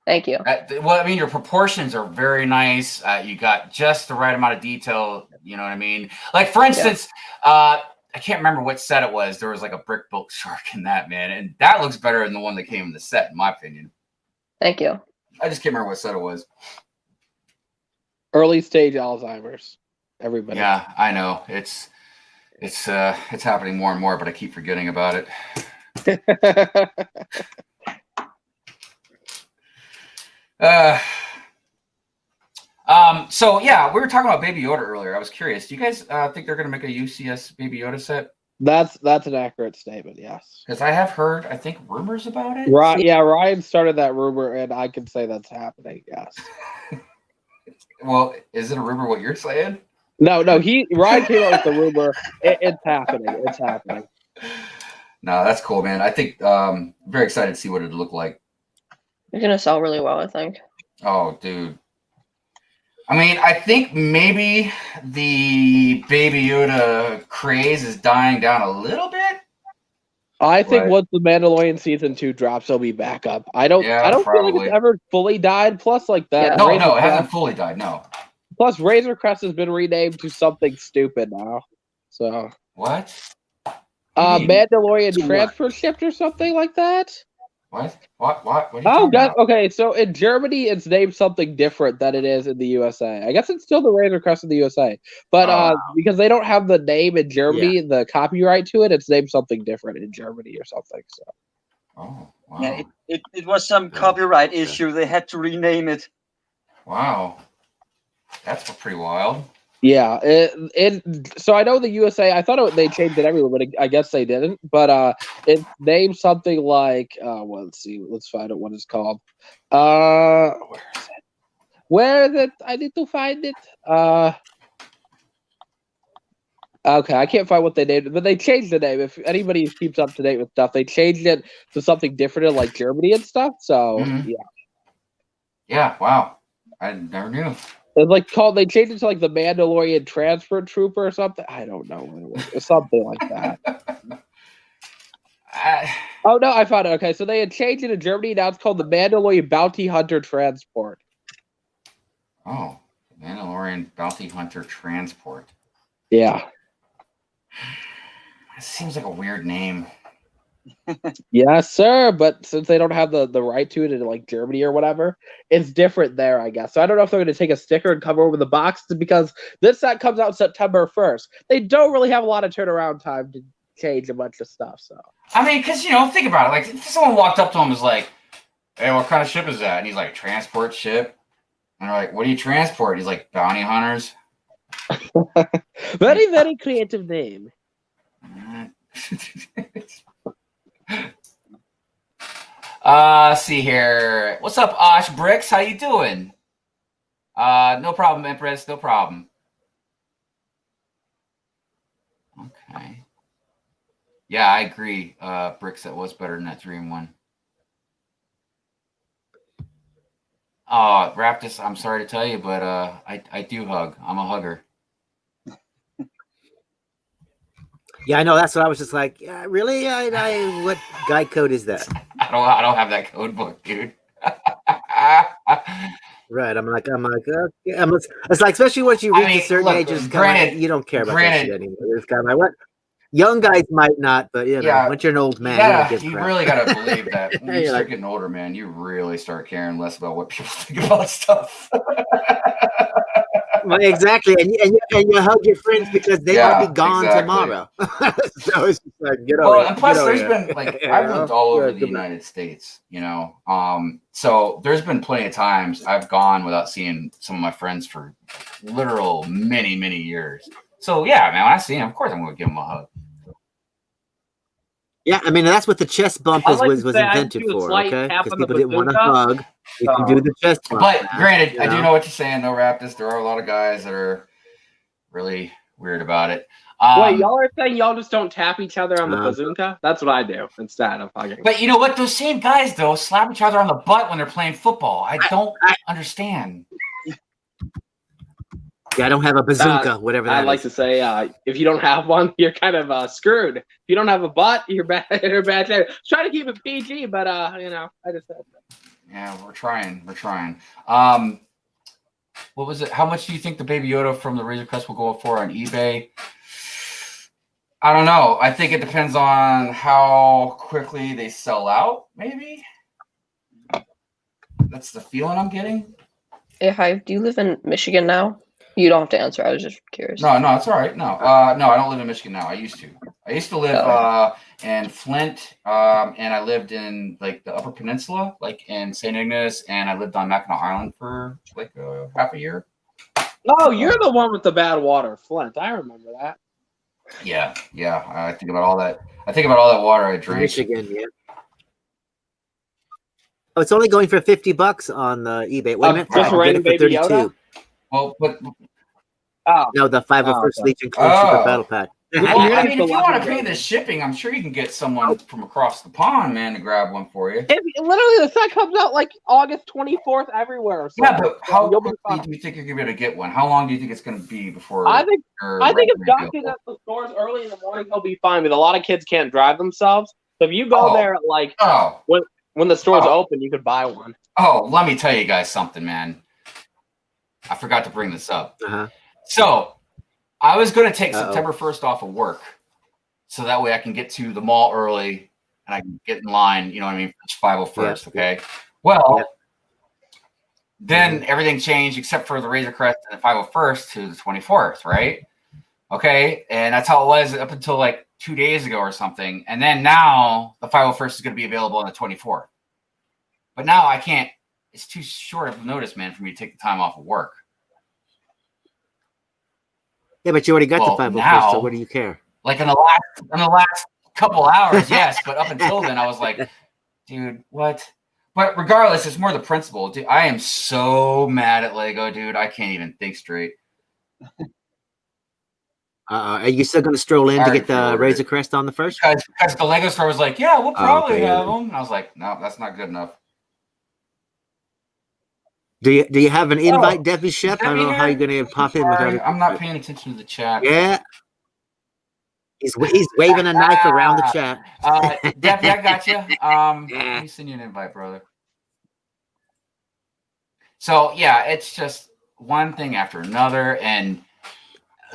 Thank you. Well, I mean, your proportions are very nice. You got just the right amount of detail. You know what I mean? Like, for instance, I can't remember what set it was. There was like a brick built shark in that, man. And that looks better than the one that came in the set, in my opinion. Thank you. I just can't remember what set it was. Early stage Alzheimer's. Everybody. Yeah, I know. It's happening more and more, but I keep forgetting about it. So yeah, we were talking about Baby Yoda earlier. I was curious. Do you guys think they're going to make a UCS Baby Yoda set? That's an accurate statement. Yes. Because I have heard, I think, rumors about it. Right. Yeah, Ryan started that rumor, and I can say that's happening. Yes. Well, is it a rumor what you're saying? No. Ryan came out with the rumor. It's happening. It's happening. No, that's cool, man. I think very excited to see what it'd look like. It's gonna sell really well, I think. Oh, dude. I mean, I think maybe the Baby Yoda craze is dying down a little bit. I think Right. once the Mandalorian season 2 drops, he'll be back up. I don't feel like probably. it's ever fully died. Plus, like that. Yeah. No, Razor it hasn't Crest- fully died. No. Plus, Razor Crest has been renamed to something stupid now. So, What? What do you mean? Mandalorian To what? transfer shipped or something like that. What? What are you Oh, talking God. about? Okay, so in Germany, it's named something different than it is in the USA. I guess it's still the Razor Crest in the USA, but Oh. because they don't have the name in Germany, the copyright to it, it's named something different in Germany or something. So, Oh, wow. Yeah, it was some copyright issue. They had to rename it. Wow. That's pretty wild. yeah, so I know the USA. I thought they changed it everywhere, but I guess they didn't. But it's named something like. Well, let's see. Let's find out what it's called. Where is it? Where is it? I need to find it. Okay, I can't find what they named it, but they changed the name. If anybody keeps up to date with stuff, they changed it to something different in like Germany and stuff. So Mhm. yeah, Yeah, wow. I never knew. it's like called. They changed it to like the Mandalorian Transfer Trooper or something. I don't know what it was. It's something like that. Oh no, I found it. Okay, so they had changed it in Germany. Now it's called the Mandalorian Bounty Hunter Transport. Oh, Mandalorian Bounty Hunter Transport. Yeah. It seems like a weird name. Yes, sir. But since they don't have the right to it in like Germany or whatever, it's different there, I guess. So I don't know if they're going to take a sticker and cover over the box because this set comes out September 1st. They don't really have a lot of turnaround time to change a bunch of stuff. So I mean, because, think about it. Like, if someone walked up to him and was like, hey, what kind of ship is that? And he's like, transport ship. And they're like, what do you transport? He's like, bounty hunters. very, very creative name. See here. What's up, Osh Bricks? How you doing? No problem, Empress. No problem. Okay. Yeah, I agree. Bricks, that was better than that 3-in-1. Oh, Raptus, I'm sorry to tell you, but I do hug. I'm a hugger. Yeah, I know. That's what I was just like. Yeah, really? What guy code is that? I don't have that code book, dude. Right. I'm like, okay. It's like, especially once you reach a certain age, it's granted, you don't care about that shit anymore. It's kind of like, what? Young guys might not, but once you're an old man, you really gotta believe that when you start getting older, man, you really start caring less about what people think about stuff. Well, exactly, and you hug your friends because they will be gone tomorrow. So it's just like, get over. Well, and plus, there's been like I've lived all over the United States, so there's been plenty of times I've gone without seeing some of my friends for literal many, many years. So yeah, man, when I see him, of course I'm gonna give him a hug. Yeah, I mean that's what the chest bump was invented for, okay? Because people didn't want to hug. You can do the chest bump. But granted, I do know what you're saying, though, Raptus. There are a lot of guys that are really weird about it. Wait, y'all are saying y'all just don't tap each other on the bazooka? That's what I do instead of hugging. But you know what? Those same guys, though, slap each other on the butt when they're playing football. I don't understand. Yeah, I don't have a bazooka, whatever that is. I like to say, if you don't have one, you're kind of screwed. If you don't have a butt, you're bad. You're bad. Try to keep it PG, but I just said that. Yeah, we're trying. What was it? How much do you think the Baby Yoda from the Razor Crest will go up for on eBay? I don't know. I think it depends on how quickly they sell out, maybe. That's the feeling I'm getting. Hey, Hive, do you live in Michigan now? You don't have to answer. I was just curious. No, it's all right. No, no, I don't live in Michigan now. I used to live in Flint, and I lived in like the Upper Peninsula, like in St. Ignace, and I lived on Mackinac Island for like half a year. Oh, you're the one with the bad water, Flint. I remember that. Yeah. I think about all that. I think about all that water I drank. Michigan, yeah. Oh, it's only going for $50 on eBay. Wait a minute, just I can get it for Baby 32. Yoda? Well, but No, the 501st okay. Legion Clone Trooper Battle Pack. well, You're I gonna mean, get if you the want to lucky pay the shipping, I'm sure you can get someone from across the pond, man, to grab one for you. Literally, the set comes out like August 24th everywhere. Or Yeah, something. but how You'll be quickly fine. do you think you're gonna be able to get one? How long do you think it's gonna be before? I think you're if ready Doc to is go? at the stores early in the morning, he'll be fine. But a lot of kids can't drive themselves. So if you go Oh. there at like Oh, when the store's Oh. open, you could buy one. let me tell you guys something, man. I forgot to bring this up. Uh-huh. So I was gonna take Uh-oh. September 1st off of work, so that way I can get to the mall early and I can get in line. You know what I mean? For 501st. Yeah. Okay. Well. Yeah. Then everything changed except for the Razor Crest and the 501st to the 24th, right? Okay, and that's how it was up until like 2 days ago or something. And then now the 501st is going to be available on the 24th. But now I can't. It's too short of notice, man, for me to take the time off of work. Yeah, but you already got Well, the 501st, now- so what do you care? Like in the last couple hours, yes, but up until then, I was like, dude, what? But regardless, it's more the principle. Dude, I am so mad at Lego, dude. I can't even think straight. Are you still going to stroll in I to already get the pre-ordered Razor it. Crest on the first? Because the Lego store was like, yeah, we'll probably okay, have yeah. them. And I was like, no, that's not good enough. Do you have an invite, Debbie Shep? I don't know Debbie how here? you're going to pop in Sorry, without. I'm not paying attention to the chat. Yeah. He's waving a knife around the chat. Debbie, I got you. Let me send you an invite, brother. So yeah, it's just one thing after another, and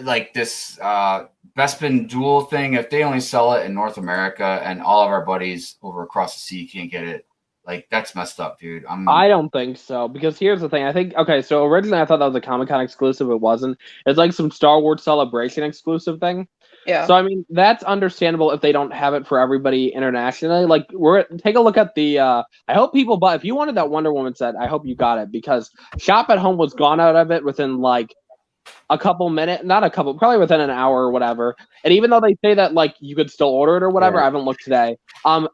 like this Bespin Duel thing. If they only sell it in North America, and all of our buddies over across the sea can't get it, like that's messed up, dude. I don't think so, because here's the thing. I think so originally I thought that was a Comic-Con exclusive. It wasn't. It's like some Star Wars Celebration exclusive thing. Yeah. So I mean, that's understandable if they don't have it for everybody internationally. Like, take a look at the. I hope people buy. If you wanted that Wonder Woman set, I hope you got it, because Shop at Home was gone out of it within like a couple minutes, not a couple, probably within an hour or whatever. And even though they say that like you could still order it or whatever, I haven't looked today.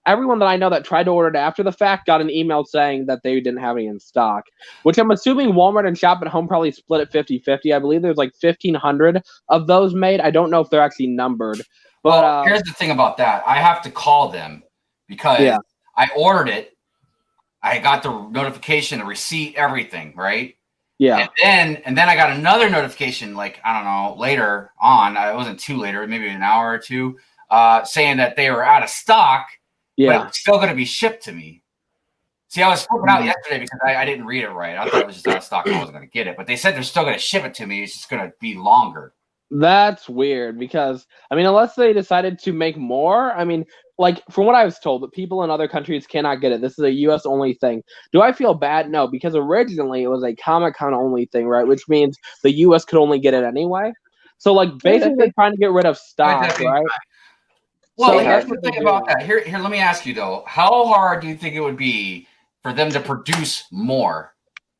Everyone that I know that tried to order it after the fact got an email saying that they didn't have any in stock, which I'm assuming Walmart and Shop at Home probably split it 50-50. I believe there's like 1,500 of those made. I don't know if they're actually numbered. But well, here's the thing about that. I have to call them because I ordered it. I got the notification, the receipt, everything, right? Yeah. And then I got another notification, like, I don't know, later on. It wasn't too later, maybe an hour or two, saying that they were out of stock, but it's still going to be shipped to me. See, I was flipping out yesterday because I didn't read it right. I thought it was just out of stock and I wasn't going to get it. But they said they're still going to ship it to me. It's just going to be longer. That's weird because, I mean, unless they decided to make more, I mean, like, from what I was told, that people in other countries cannot get it. This is a U.S. only thing. Do I feel bad? No, because originally it was a Comic-Con only thing, right? Which means the U.S. could only get it anyway. So, like, basically they're trying to get rid of stock, right? Well, So here's the thing about that. Here, let me ask you, though. How hard do you think it would be for them to produce more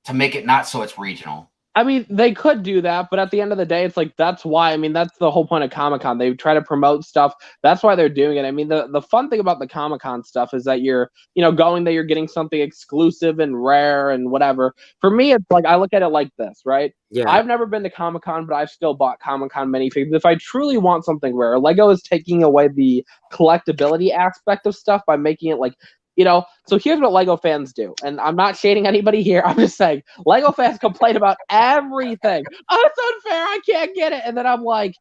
to make it not so it's regional? I mean, they could do that, but at the end of the day, it's like, that's why, I mean, that's the whole point of Comic-Con. They try to promote stuff. That's why they're doing it. I mean, the fun thing about the Comic-Con stuff is that you're, going there, you're getting something exclusive and rare and whatever. For me, it's like, I look at it like this, right? Yeah. I've never been to Comic-Con, but I've still bought Comic-Con minifigures. If I truly want something rare, Lego is taking away the collectability aspect of stuff by making it like, so here's what Lego fans do. And I'm not shading anybody here. I'm just saying, Lego fans complain about everything. Oh, it's unfair. I can't get it. And then I'm like,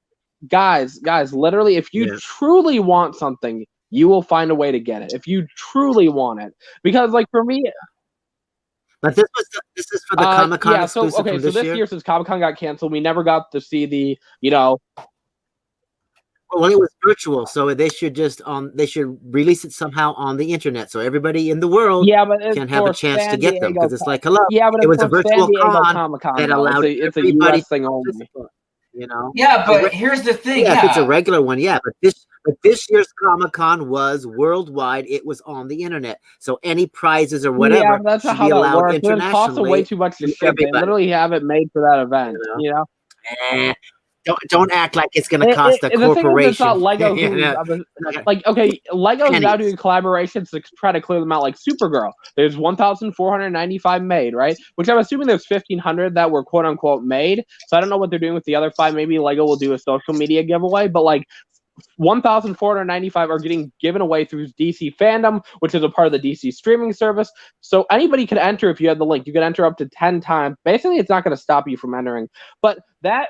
guys, literally, if you truly want something, you will find a way to get it. If you truly want it. Because, like, for me, But this is for the Comic-Con yeah, so exclusive okay, from so this year? year since Comic-Con got canceled, we never got to see the, you know. Well, it was virtual, so they should just they should release it somehow on the internet, so everybody in the world But it's can have a for chance to San get them. Because Diego. it's like, hello, Yeah, but it it's was a for San virtual Diego con Comic-Con, that though. allowed It's a everybody US thing to only. participate, you know? Yeah, but here's the thing. Yeah, Yeah, if it's a regular one, yeah. But this year's Comic-Con was worldwide. It was on the internet, so any prizes or whatever Yeah, but that's should not how be that allowed works. It costs way internationally. too much to to ship. They everybody. literally have it made for that event. You know? Don't act like it's going to cost a The thing is, corporation. it's not Lego. You know? Like, okay, Lego's now Pennies. doing collaborations to try to clear them out, like Supergirl. There's 1,495 made, right? Which I'm assuming there's 1,500 that were quote unquote made. So I don't know what they're doing with the other 5. Maybe Lego will do a social media giveaway, but like 1,495 are getting given away through DC Fandom, which is a part of the DC streaming service. So anybody can enter if you have the link. You can enter up to 10 times. Basically, it's not going to stop you from entering. But that.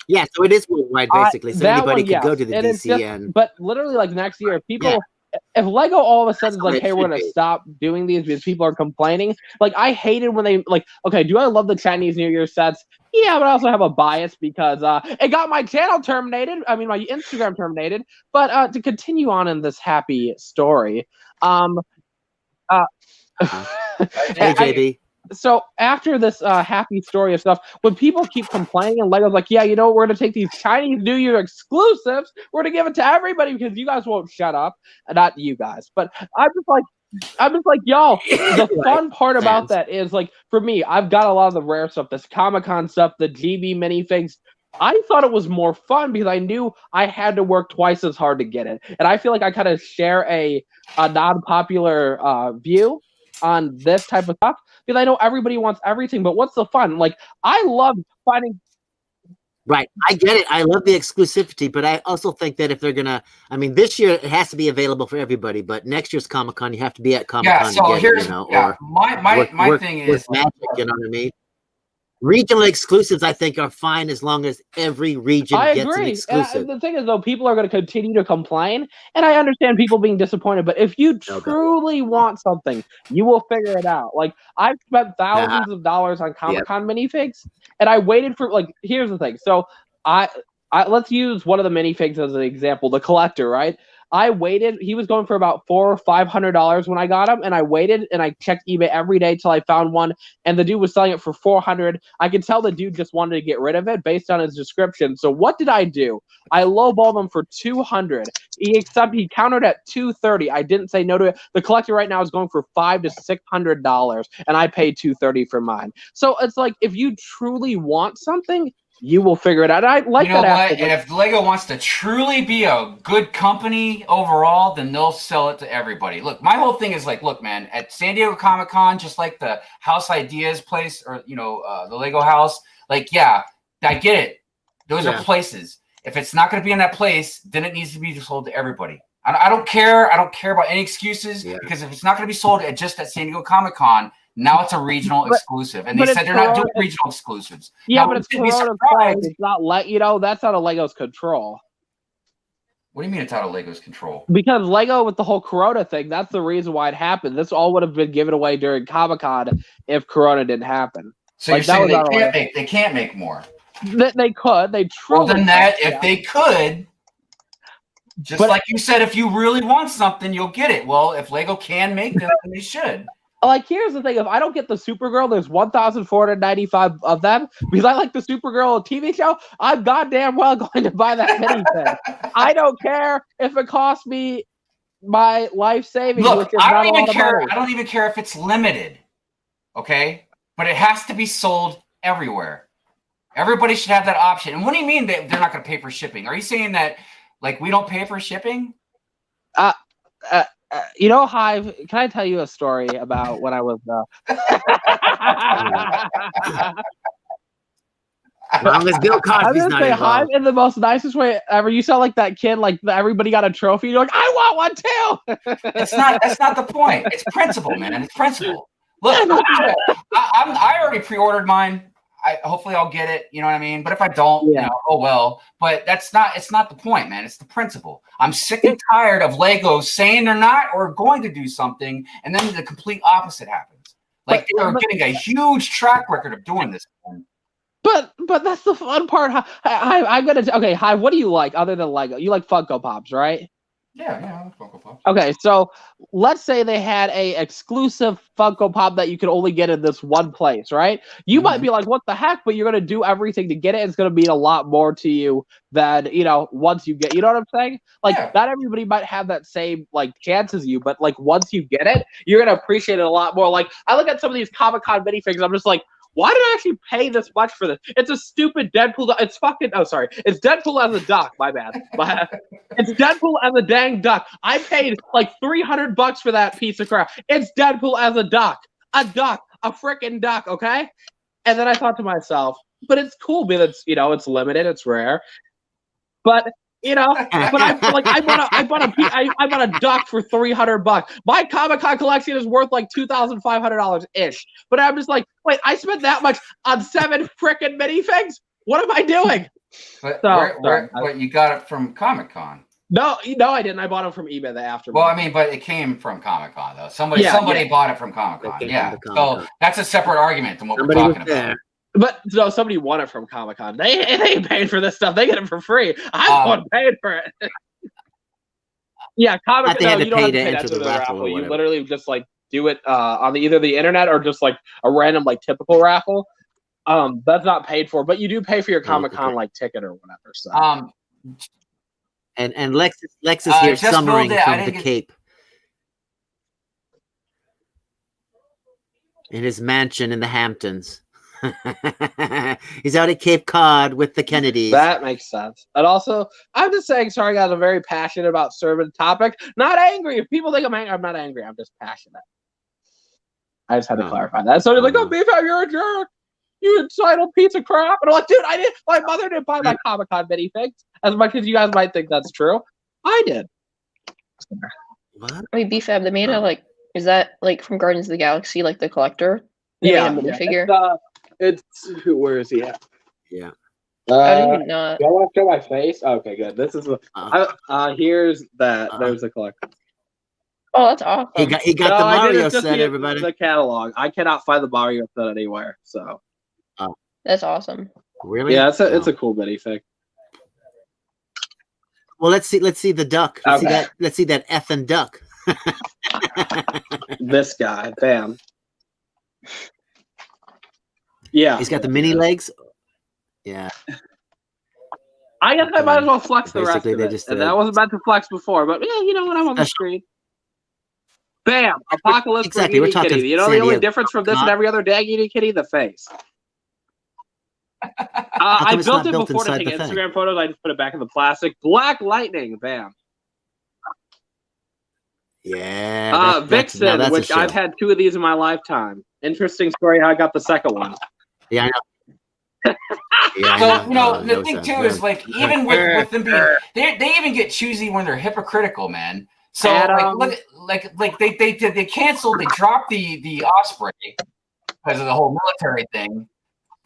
Yeah, so it is worldwide, basically. So anybody could go to the DC and. But literally, like next year, if Lego all of a sudden is like, hey, we're going to stop doing these because people are complaining. Like, I hated when they, like, okay, do I love the Chinese New Year sets? Yeah, but I also have a bias because it got my channel terminated. I mean, my Instagram terminated. But to continue on in this happy story, Hey, JB. So after this happy story of stuff, when people keep complaining and Lego's like, yeah, you know what, we're going to take these Chinese New Year exclusives, we're going to give it to everybody because you guys won't shut up. Not you guys, but I'm just like, yo, the fun part about that is, like, for me, I've got a lot of the rare stuff, this Comic-Con stuff, the GB minifigs. I thought it was more fun because I knew I had to work twice as hard to get it. And I feel like I kind of share a non-popular view on this type of stuff because I know everybody wants everything, but what's the fun? Like, I love finding. Right, I get it. I love the exclusivity, but I also think that if they're gonna, I mean, this year it has to be available for everybody, but next year's Comic-Con, you have to be at Comic-Con to get it, you know. Or my thing is magic, you know what I mean? Regional exclusives, I think, are fine as long as every region gets an exclusive. The thing is, though, people are going to continue to complain, and I understand people being disappointed. But if you truly want something, you will figure it out. Like, I've spent thousands of dollars on Comic-Con minifigs, and I waited for, like, here's the thing. So I let's use one of the minifigs as an example, the Collector, right? I waited. He was going for about $400 or $500 when I got him, and I waited and I checked eBay every day till I found one. And the dude was selling it for $400. I could tell the dude just wanted to get rid of it based on his description. So what did I do? I lowballed him for $200. He countered at $230. I didn't say no to it. The Collector right now is going for $500 to $600, and I paid $230 for mine. So it's like, if you truly want something, you will figure it out. I like that. What? And if Lego wants to truly be a good company overall, then they'll sell it to everybody. Look, my whole thing is like, look, man, at San Diego Comic-Con, just like the House Ideas place or, the Lego House, like, yeah, I get it. Those are places. If it's not going to be in that place, then it needs to be sold to everybody. I don't care. I don't care about any excuses because if it's not going to be sold just at San Diego Comic-Con, now it's a regional exclusive, and they said they're not doing regional exclusives. Yeah, now, but it's Corona. It's not that's out of Lego's control. What do you mean it's out of Lego's control? Because Lego with the whole Corona thing, that's the reason why it happened. This all would have been given away during Comic-Con if Corona didn't happen. So you're saying they can't make more? They could. They truly. Well, then if they could. Like you said, if you really want something, you'll get it. Well, if Lego can make them, then they should. Like, here's the thing. If I don't get the Supergirl, there's 1,495 of them. Because I like the Supergirl TV show, I'm goddamn well going to buy that minifig. I don't care if it costs me my life savings. Look, I don't even care. I don't even care if it's limited. Okay? But it has to be sold everywhere. Everybody should have that option. And what do you mean that they're not going to pay for shipping? Are you saying that, like, we don't pay for shipping? Hive, can I tell you a story about when I was as long as Bill Cosby's not involved. Hive in the most nicest way ever. You sound like that kid, like everybody got a trophy. You're like, I want one too. That's not the point. It's principle, man. It's principle. Look, I already pre-ordered mine. Hopefully I'll get it, you know what I mean? But if I don't, oh well. But it's not the point, man. It's the principle. I'm sick and tired of Lego saying they're not or going to do something, and then the complete opposite happens. Like they were getting a huge track record of doing this. But that's the fun part. I'm gonna okay. Hi, what do you like other than Lego? You like Funko Pops, right? Yeah, I like Funko Pops. Okay, so let's say they had a exclusive Funko Pop that you could only get in this one place, right? You might be like, "What the heck?" But you're gonna do everything to get it. It's gonna mean a lot more to you than once you get. You know what I'm saying? Like, not everybody might have that same like chance as you, but like once you get it, you're gonna appreciate it a lot more. Like, I look at some of these Comic-Con minifigs, I'm just like, why did I actually pay this much for this? It's a stupid Deadpool. It's fucking. Oh, sorry. It's Deadpool as a duck. My bad. It's Deadpool as a dang duck. I paid like $300 for that piece of crap. It's Deadpool as a duck. A freaking duck. Okay. And then I thought to myself, but it's cool because it's limited. It's rare. But I bought a duck for $300. My Comic-Con collection is worth like $2,500 ish. But I'm just like, wait, I spent that much on 7 frickin' minifigs? What am I doing? But but you got it from Comic-Con. No, I didn't. I bought them from eBay the after. Well, I mean, but it came from Comic-Con though. Somebody bought it from Comic-Con. Yeah. So that's a separate argument than what we're talking about. But no, somebody won it from Comic-Con. They ain't paid for this stuff. They get it for free. I'm the one paying for it. Yeah, Comic-Con. You don't have to pay that to the raffle. You literally just like do it on either the internet or just like a random like typical raffle. That's not paid for, but you do pay for your Comic-Con like ticket or whatever. So. And Lex is here summering from the Cape. In his mansion in the Hamptons. He's out at Cape Cod with the Kennedys. That makes sense. And also, I'm just saying, sorry guys, I'm very passionate about certain topic. Not angry. If people think I'm angry, I'm not angry. I'm just passionate. I just had to clarify that. So they're like, "Oh, BFAB, you're a jerk. You entitled piece of crap." And I'm like, dude, I didn't. My mother didn't buy my Comic-Con minifigs. As much as you guys might think that's true, I did. What? Wait, BFAB, they made a like. Is that like from Guardians of the Galaxy, like the collector? They made a minifigure. It's where is he at? Yeah. I didn't even know. Do I want to show my face? Okay, good. This is here's that. There's the collector. Oh, that's awesome. He got the Mario set, everybody. The catalog. I cannot find the Mario set anywhere. So. That's awesome. Really? Yeah, it's a cool minifig. Well, let's see the duck. Let's see that effing duck. This guy, bam. Yeah, he's got the mini legs. Yeah. I guess I might as well flex the rest of it. And that wasn't meant to flex before, but yeah, you know what? I'm on the screen. Bam! Apocalypse for Eating Kitty. You know the only difference from this and every other dang Eating Kitty? The face. I built it before to take Instagram photos. I just put it back in the plastic. Black Lightning. Bam. Yeah. Vixen, which I've had 2 of these in my lifetime. Interesting story how I got the second one. Yeah, I know. So the thing too is like even with them being they even get choosy when they're hypocritical, man. So they canceled, they dropped the Osprey because of the whole military thing.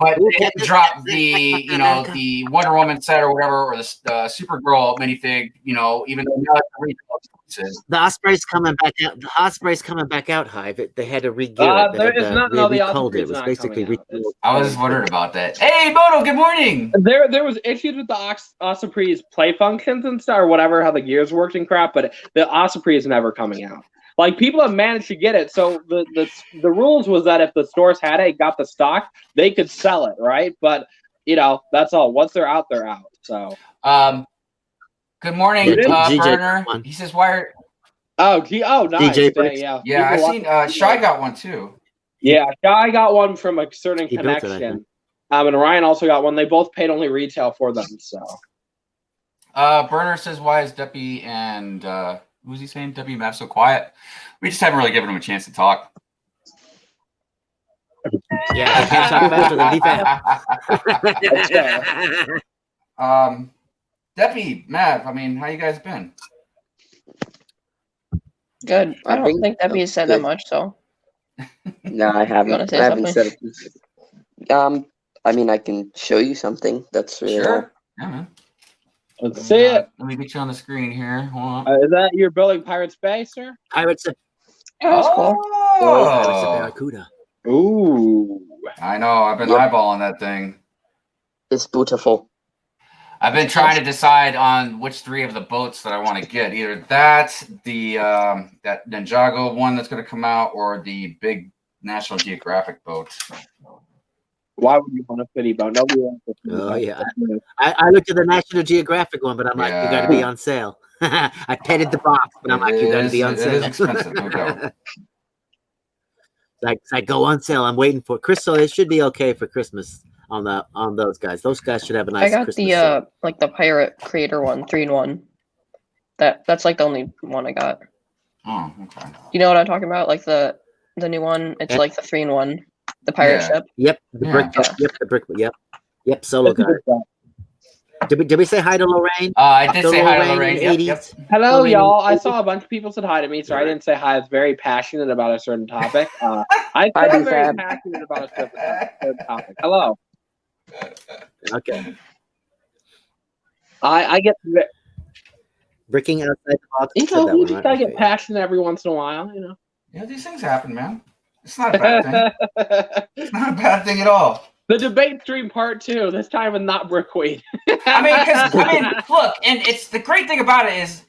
But they didn't drop the the Wonder Woman set or whatever, or the Supergirl minifig, even though now the Osprey's coming back out. The Osprey's coming back out, Hive. They had to re-gear it. They recalled it. It was basically re-geared. I was wondering about that. Hey, Moto, good morning. There was issues with the Osprey's play functions and stuff, or whatever, how the gears worked and crap, but the Osprey is never coming out. Like, people have managed to get it. So the rules was that if the stores had it, got the stock, they could sell it, right? But that's all. Once they're out, they're out. So good morning, Burner. He says, "Why are?" Oh, nice. DJ, yeah. I seen Shy got one too. Yeah, Shy got one from a certain connection. And Ryan also got one. They both paid only retail for them. So. Burner says, "Why is Duppy and who's he saying? Duppy and Matt so quiet? We just haven't really given them a chance to talk." Yeah, I can't talk faster than defense. Deppy, Mav, I mean, how you guys been? Good. I don't think Deppy has said that much, so. No, I haven't. I haven't said it. I mean, I can show you something. That's sure. Yeah, man. Let's see it. Let me get you on the screen here. Hold on. Is that you're building Pirates Bay, sir? Pirates. That's cool. Pirates of Barracuda. Ooh. I know. I've been eyeballing that thing. It's beautiful. I've been trying to decide on which 3 of the boats that I want to get. Either that, the that Ninjago one that's going to come out, or the big National Geographic boat. Why would you want a city boat? Nobody wants a city boat. Yeah. I looked at the National Geographic one, but I'm like, you got to be on sale. I petted the box, but I'm like, you got to be on sale. It is expensive, no doubt. I go on sale. I'm waiting for Crystal. It should be okay for Christmas on those guys. Those guys should have a nice. I got Christmas the sale. like the pirate creator one, 3-in-1. That's like the only one I got. Oh, okay. You know what I'm talking about? Like the new one. It's like the 3-in-1, the pirate ship. Yep, the brick. Yep, the brick. Yep. Solo guy. Did we say hi to Lorraine? I did say hi to Lorrain. Yep. Hello, Lorraine, y'all. I saw a bunch of people said hi to me, so I didn't say hi. I was very passionate about a certain topic. I'm very passionate about a certain topic. Hello. Okay. I get Bricking outside the box. you know, you just gotta get passionate every once in a while, you know. Yeah, these things happen, man. It's not a bad thing. It's not a bad thing at all. The debate stream part 2. This time with not Brickweed. I mean, look, and it's the great thing about it is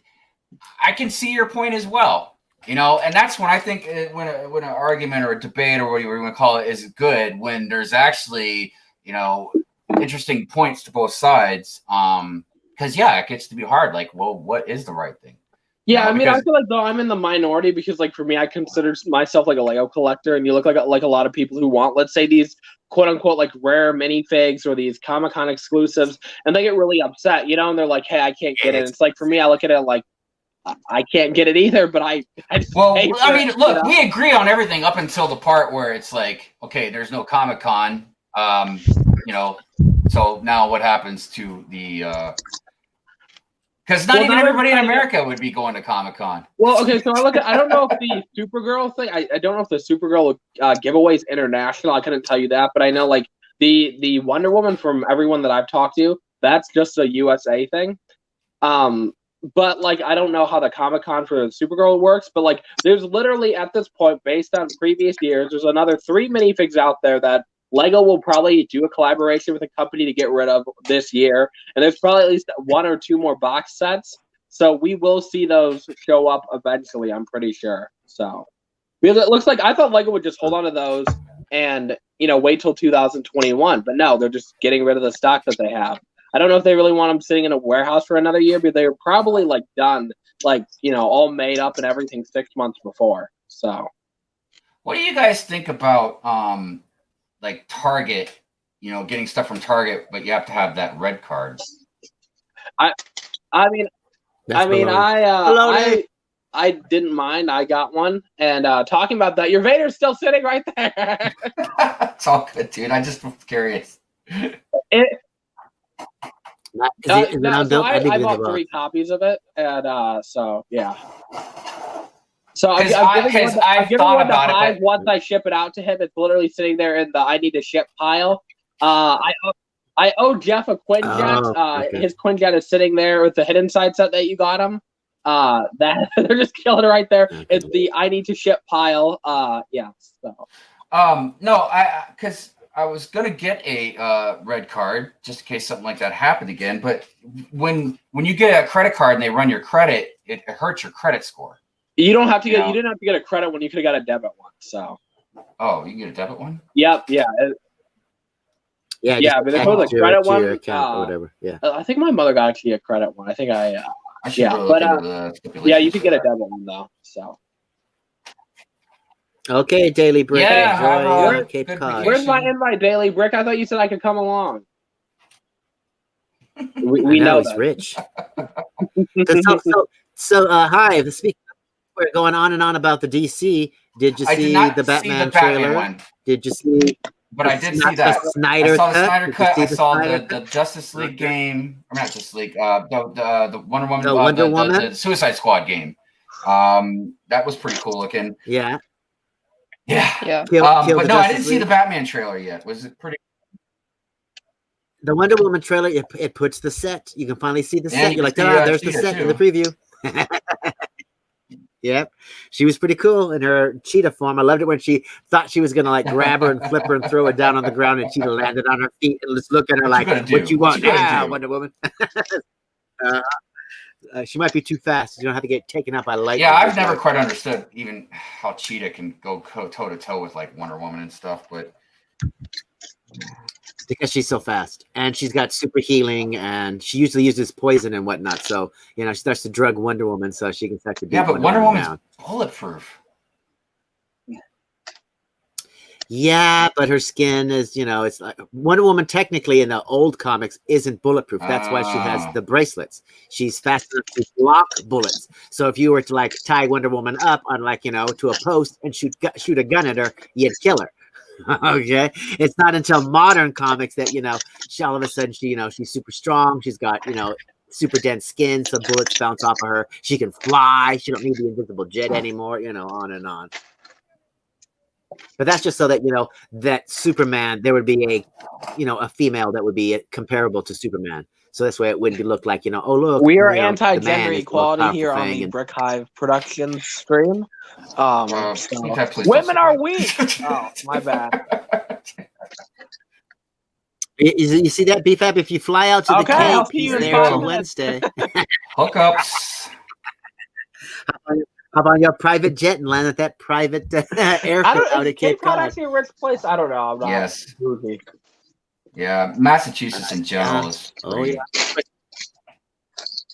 I can see your point as well, you know, and that's when I think when an argument or a debate or whatever you want to call it is good, when there's actually, you know, interesting points to both sides. Because it gets to be hard. Like, well, what is the right thing? Yeah, I mean, I feel like though I'm in the minority because, like, for me, I consider myself like a Lego collector, and you look like a lot of people who want, let's say, these quote unquote like rare minifigs or these Comic-Con exclusives, and they get really upset, you know, and they're like, "Hey, I can't get it." It's like for me, I look at it like I can't get it either, but I just look, we agree on everything up until the part where it's like, okay, there's no Comic-Con, you know, so now what happens to the because not even everybody in America would be going to Comic-Con. Well, okay, so I don't know if the Supergirl thing, I don't know if the Supergirl giveaway is international. I couldn't tell you that, but I know like the Wonder Woman, from everyone that I've talked to, that's just a USA thing. But like I don't know how the Comic-Con for Supergirl works, but like there's literally at this point, based on previous years, there's another 3 minifigs out there that Lego will probably do a collaboration with a company to get rid of this year, and there's probably at least 1 or 2 more box sets. So we will see those show up eventually, I'm pretty sure. So because it looks like I thought Lego would just hold on to those and, you know, wait till 2021, but no, they're just getting rid of the stock that they have. I don't know if they really want them sitting in a warehouse for another year, but they're probably like done, like, you know, all made up and everything 6 months before. So what do you guys think about like Target, you know, getting stuff from Target, but you have to have that red card? I didn't mind. I got one. And talking about that, your Vader's still sitting right there. It's all good, dude. I just was curious. I bought 3 copies of it, and so yeah. So I've given one to Hive once I ship it out to him. It's literally sitting there in the I need to ship pile. I owe Jeff a Quinjet. His Quinjet is sitting there with the hidden side set that you got him. That they're just killing it right there. It's the I need to ship pile. Yeah. So. No, because I was gonna get a red card just in case something like that happened again. But when you get a credit card and they run your credit, it hurts your credit score. You don't have to get. You didn't have to get a credit one. You could have got a debit one. So. Oh, you can get a debit one. Yep. Yeah. Yeah. But they put the credit one. Account or whatever. Yeah. I think my mother got actually a credit one. I think I. You could get a debit one though. So. Okay, Daily Brick. Yeah. Enjoy Cape Cod. Where's my invite, Daily Brick? I thought you said I could come along. We know he's rich. So, Hive, speaking of, we're going on and on about the DC. Did you see the Batman trailer? One. Did you see? But I did see that. Snyder I saw the Snyder cut. I saw the the Justice League game. Or not Justice League. The Wonder Woman. The Suicide Squad game. That was pretty cool looking. Yeah. Yeah. But no, I didn't see the Batman trailer yet. Was it pretty? The Wonder Woman trailer, it puts the set. You can finally see the set. You're like, there's the set in the preview. Yep. She was pretty cool in her cheetah form. I loved it when she thought she was going to like grab her and flip her and throw her down on the ground, and cheetah landed on her feet and just look at her like, what you want? Wonder Woman. She might be too fast. You don't have to get taken out by lightning. Yeah, I've never quite understood even how Cheetah can go toe to toe with like Wonder Woman and stuff, but because she's so fast and she's got super healing and she usually uses poison and whatnot. So, she starts to drug Wonder Woman so she can start to beat Wonder Woman's bulletproof. Yeah, but her skin is, it's like Wonder Woman technically in the old comics isn't bulletproof. That's why she has the bracelets. She's fast enough to block bullets. So if you were to like tie Wonder Woman up on to a post and shoot a gun at her, you'd kill her. Okay, it's not until modern comics that she all of a sudden she's super strong. She's got super dense skin, so bullets bounce off of her. She can fly. She don't need the invisible jet anymore. On and on. But that's just so that that Superman, there would be a female that would be comparable to Superman. So this way it wouldn't look like oh look, we are anti-gender equality here on the Brick Hive production stream. Women are weak. Oh, my bad. You see that, BFAB? If you fly out to the Cape, he's there till Wednesday. Hookups. How about your private jet and land at that private airport out at Cape Cod? Actually a rich place. I don't know. I'm not yes. Yeah, Massachusetts in general is. Oh yeah.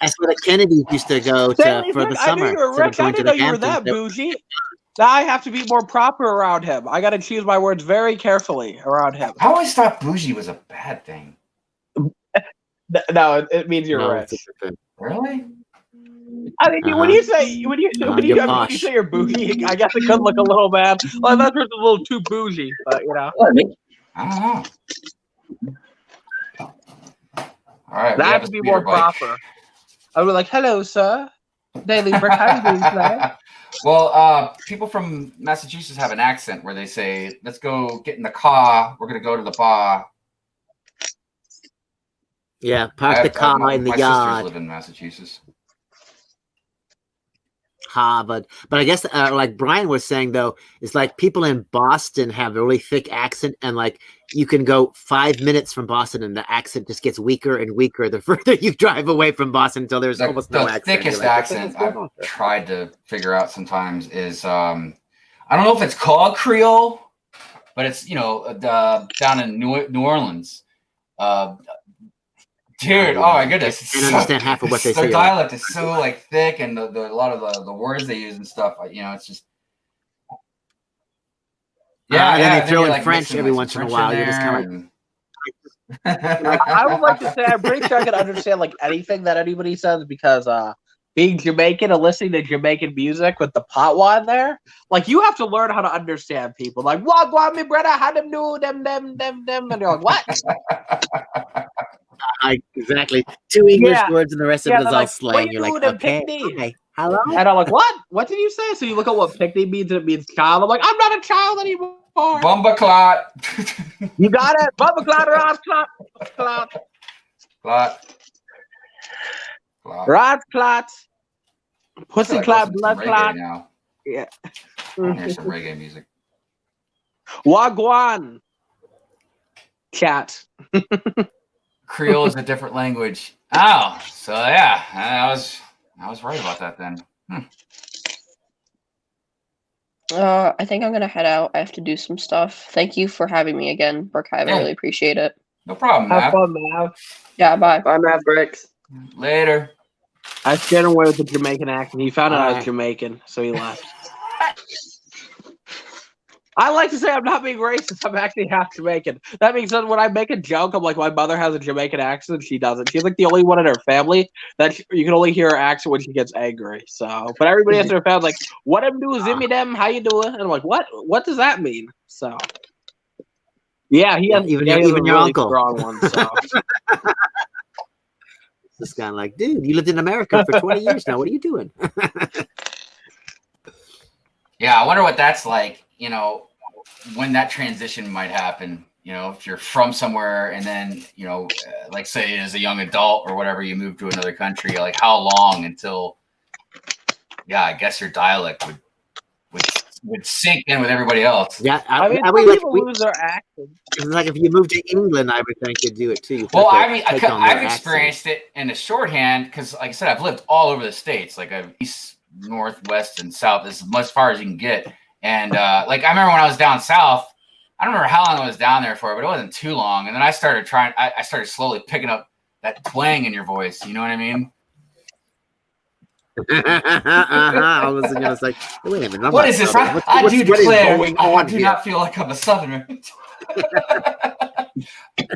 That's where the Kennedys used to go for the summer. I knew you were rich. I didn't know you were that bougie. Now I have to be more proper around him. I got to choose my words very carefully around him. I always thought bougie was a bad thing. No, it means you're rich. Really? I think when you say you're bougie, I guess it could look a little bad. Well, that's just a little too bougie, but I don't know. All right, that has to be more proper. I was like, "Hello, sir, Daily Brick. How you doing today?" Well, people from Massachusetts have an accent where they say, "Let's go get in the car. We're gonna go to the bar." Yeah, park the car in the yard. My sisters live in Massachusetts. Harvard, but I guess like Brian was saying though, it's like people in Boston have a really thick accent, and like you can go 5 minutes from Boston and the accent just gets weaker and weaker the further you drive away from Boston until there's almost no accent. The thickest accent I've tried to figure out sometimes is I don't know if it's called Creole, but it's down in New Orleans. Dude, oh my goodness! I can't understand half of what they say. The dialect is so like thick, and a lot of the words they use and stuff. It's just and then they throw in French every once in a while. You're just kind of like. I would like to say I'm pretty sure I can understand like anything that anybody says because being Jamaican and listening to Jamaican music with the potwa there, like you have to learn how to understand people. Like, "Wagwan, me brother, how them do them," and you're like, "What?" Exactly. 2 English words and the rest of it is all slang. You're like, okay, hello? And I'm like, what? What did you say? So you look at what picnic means and it means child. I'm like, I'm not a child anymore. Bumba clot. You got it. Bumba clot, Rod clot. Rod clot. Pussy clot, blood clot. Now. Yeah. Here's some reggae music. Wagwan. Cat. Creole is a different language. Oh, so yeah, I was right about that then. I think I'm gonna head out. I have to do some stuff. Thank you for having me again, Burkhive. I really appreciate it. No problem, Have fun, Mav. Yeah, bye. Bye, Mavericks. Later. I scared him away with the Jamaican accent. He found out I was Jamaican, so he left. I like to say I'm not being racist. I'm actually half Jamaican. That means that when I make a joke, I'm like, my mother has a Jamaican accent. She doesn't. She's like the only one in her family that you can only hear her accent when she gets angry. So, but everybody else in her family like, "What them do, Zimmy them? How you doing?" And I'm like, "What? What does that mean?" So, yeah, he has even your really uncle. Strong one, so. This guy like, dude, you lived in America for 20 years now. What are you doing? Yeah, I wonder what that's like. When that transition might happen, if you're from somewhere and then, like say as a young adult or whatever, you move to another country, like how long until yeah, I guess your dialect would sink in with everybody else. Yeah, I mean, I mean, some people lose their accent. like if you moved to England, I would think you'd do it too. Well, I mean, I've experienced it in the shorthand because, like I said, I've lived all over the states. Like I've east, north, west, and south. As much far as you can get. And like I remember when I was down south, I don't remember how long I was down there for, but it wasn't too long. And then I started I started slowly picking up that twang in your voice. You know what I mean? I was like, wait a minute. What is this? I do declare I do not feel like I'm a Southerner.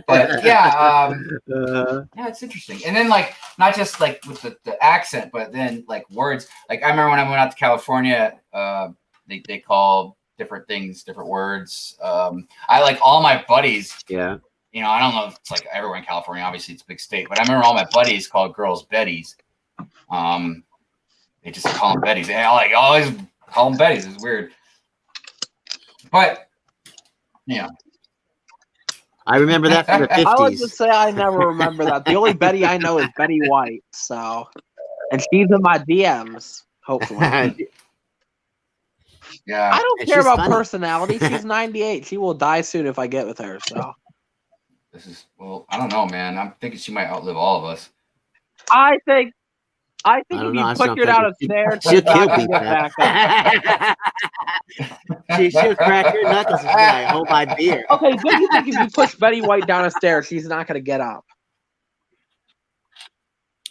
But yeah, yeah, it's interesting. And then like not just like with the accent, but then like words. Like I remember when I went out to California, they call different things, different words. I like all my buddies. Yeah. You know, I don't know if it's like everywhere in California. Obviously, it's a big state, but I remember all my buddies called girls Betties. They just call them Betties. They like always call them Betties. It's weird, but yeah. I remember that from the 50s. I would just say I never remember that. The only Betty I know is Betty White. So, and she's in my DMs. Hopefully. Yeah. I don't care about funny. Personality. She's 98. She will die soon if I get with her. So. Well, I don't know, man. I'm thinking she might outlive all of us. I think I if don't you know, put her down a stair, she'll kill people. She'll crack your knuckles and say, I hope I beer. Okay, what do you think if you push Betty White down a stair, she's not going to get up?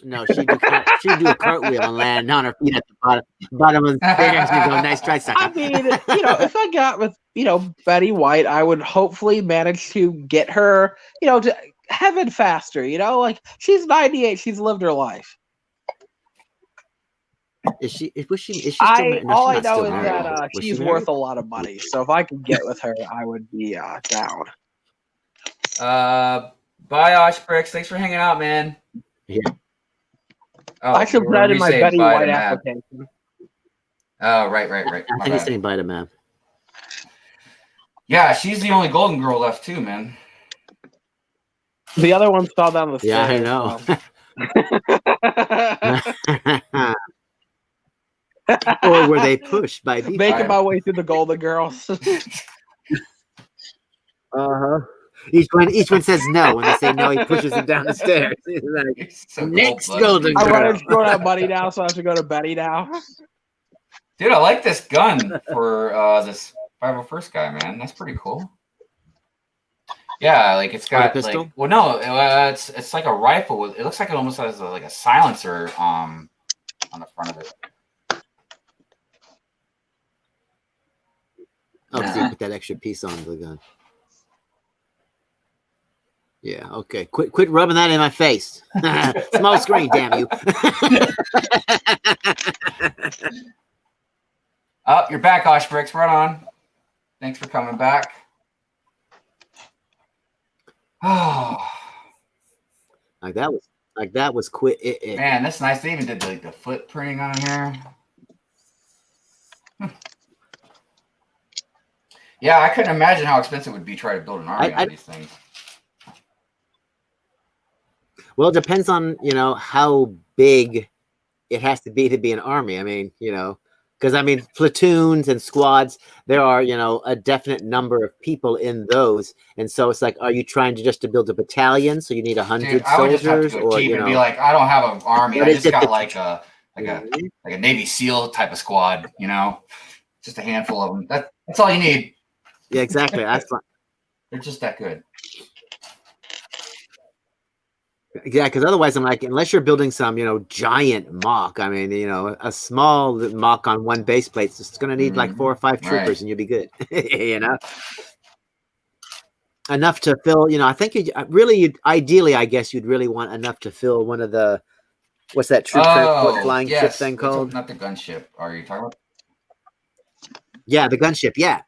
No, she'd do a cartwheel and land on her feet at the bottom of the stairs and go, nice try, sucker. I mean, if I got with, Betty White, I would hopefully manage to get her, to heaven faster, like she's 98, she's lived her life. Is she still All I know is married. that Was she's she worth a lot of money. So if I could get with her, I would be down. Bye, Oshbricks. Thanks for hanging out, man. Yeah. Oh, I should put that in my Betty White application. Oh, right. I think he's saying bye to Mav. Yeah, she's the only golden girl left too, man. The other one fell down the stairs. Yeah, I know. Or were they pushed by people? Making my way through the Golden Girls. Each one says no. When they say no, he pushes them down the stairs. He's like, So next cold, golden I'm girl. running short on money now, so I have to go to Betty now. Dude, I like this gun for this 501st guy, man. That's pretty cool. Yeah, like it's got pistol? like, well, no, it's like a rifle. It looks like it almost has like a silencer on the front of it. Oh, so you put that extra piece on the gun. Yeah, okay. Quit rubbing that in my face. Small screen, damn you. Oh, you're back, Oshbricks. Right on. Thanks for coming back. Oh, Like that was quick. man, that's nice. They even did the foot printing on here. Yeah, I couldn't imagine how expensive it would be trying to build an army on these things. Well, it depends on, how big it has to be an army. I mean, because platoons and squads, there are, a definite number of people in those. And so it's like, are you trying to build a battalion? So you need 100 I would just have soldiers, to go or, deep and be like, I don't have an army. But I it's just got just- like a Navy SEAL type of squad, just a handful of them. That's all you need. Yeah, exactly. That's fine. They're just that good. Yeah, because otherwise I'm like, unless you're building some, giant mock, a small mock on one base plate, it's just going to need like 4 or 5 troopers, Right. and you'll be good. Enough to fill, I think ideally, I guess you'd really want enough to fill one of the, what's that troop transport flying ship thing called? Not the gunship. Are you talking about? Yeah, the gunship. Yeah.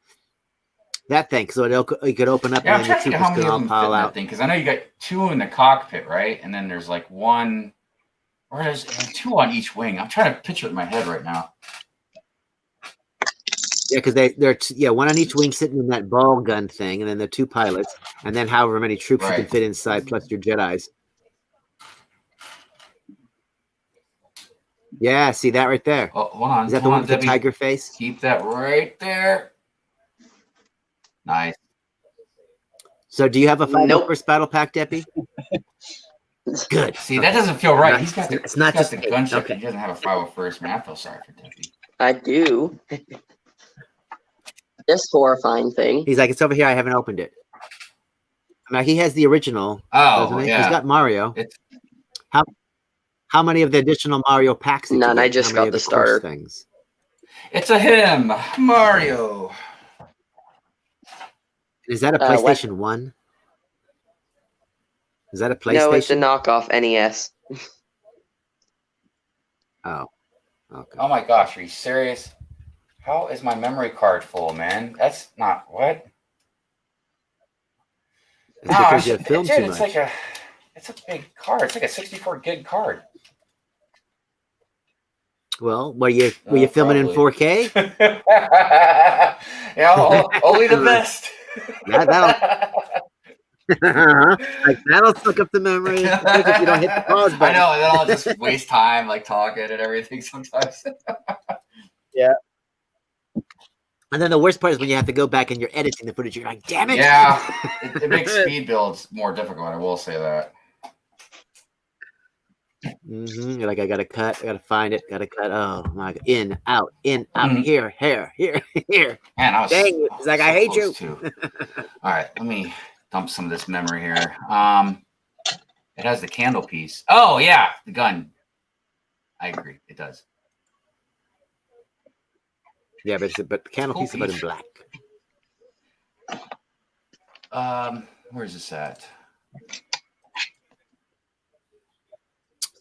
That thing, so it could open up Yeah, I'm and then trying the to think of troopers how many could of all them fit pile in that out. thing, because I know you got 2 in the cockpit, right? And then there's like 1, or there's 2 on each wing. I'm trying to picture it in my head right now. Yeah, because they're one on each wing sitting in that ball gun thing, and then the 2 pilots, and then however many troops you can Right. fit inside, plus your Jedis. Yeah, see that right there? Oh, hold on. Is that the hold one on, with the Debbie. tiger face? Keep that right there. Nice. So do you have a 501st Nope. battle pack, Deppy? Good. See, that doesn't feel right. Not- He's got the, it's not just the eight. gunship. Okay. He doesn't have a 501st, man. I feel sorry for Debbie. I do. This horrifying thing. He's like, it's over here. I haven't opened it. Now he has the original. Oh, doesn't he? yeah. He's got Mario. It's How many of the additional Mario packs? Did you None. get? I just How many got of the course starter. things. it's a him, Mario. Is that a What? PlayStation 1? Is that a PlayStation? No, it's a knockoff NES. Oh, okay. Oh my gosh, are you serious? How is my memory card full, man? That's not what. It's because you have dude, filmed too it's much. like it's a big card. It's like a 64 gig card. Well, were you filming in Probably. 4K? Yeah, only the best. That'll suck up the memory if you don't hit the pause I button. know, and then I'll just waste time like talking and everything sometimes. And then the worst part is when you have to go back and you're editing the footage. You're like, damn it! Yeah, it makes speed builds more difficult. I will say that. You're like, I gotta cut, I gotta find it, gotta cut. Oh my god! In, out, Mhm. here. Man, I was. Dang it. It's like, I hate you. close too. All right, let me dump some of this memory here. It has the candle piece. Oh yeah, the gun. I agree, it does. Yeah, but the candle Cool piece is but in piece. black. Where's this at?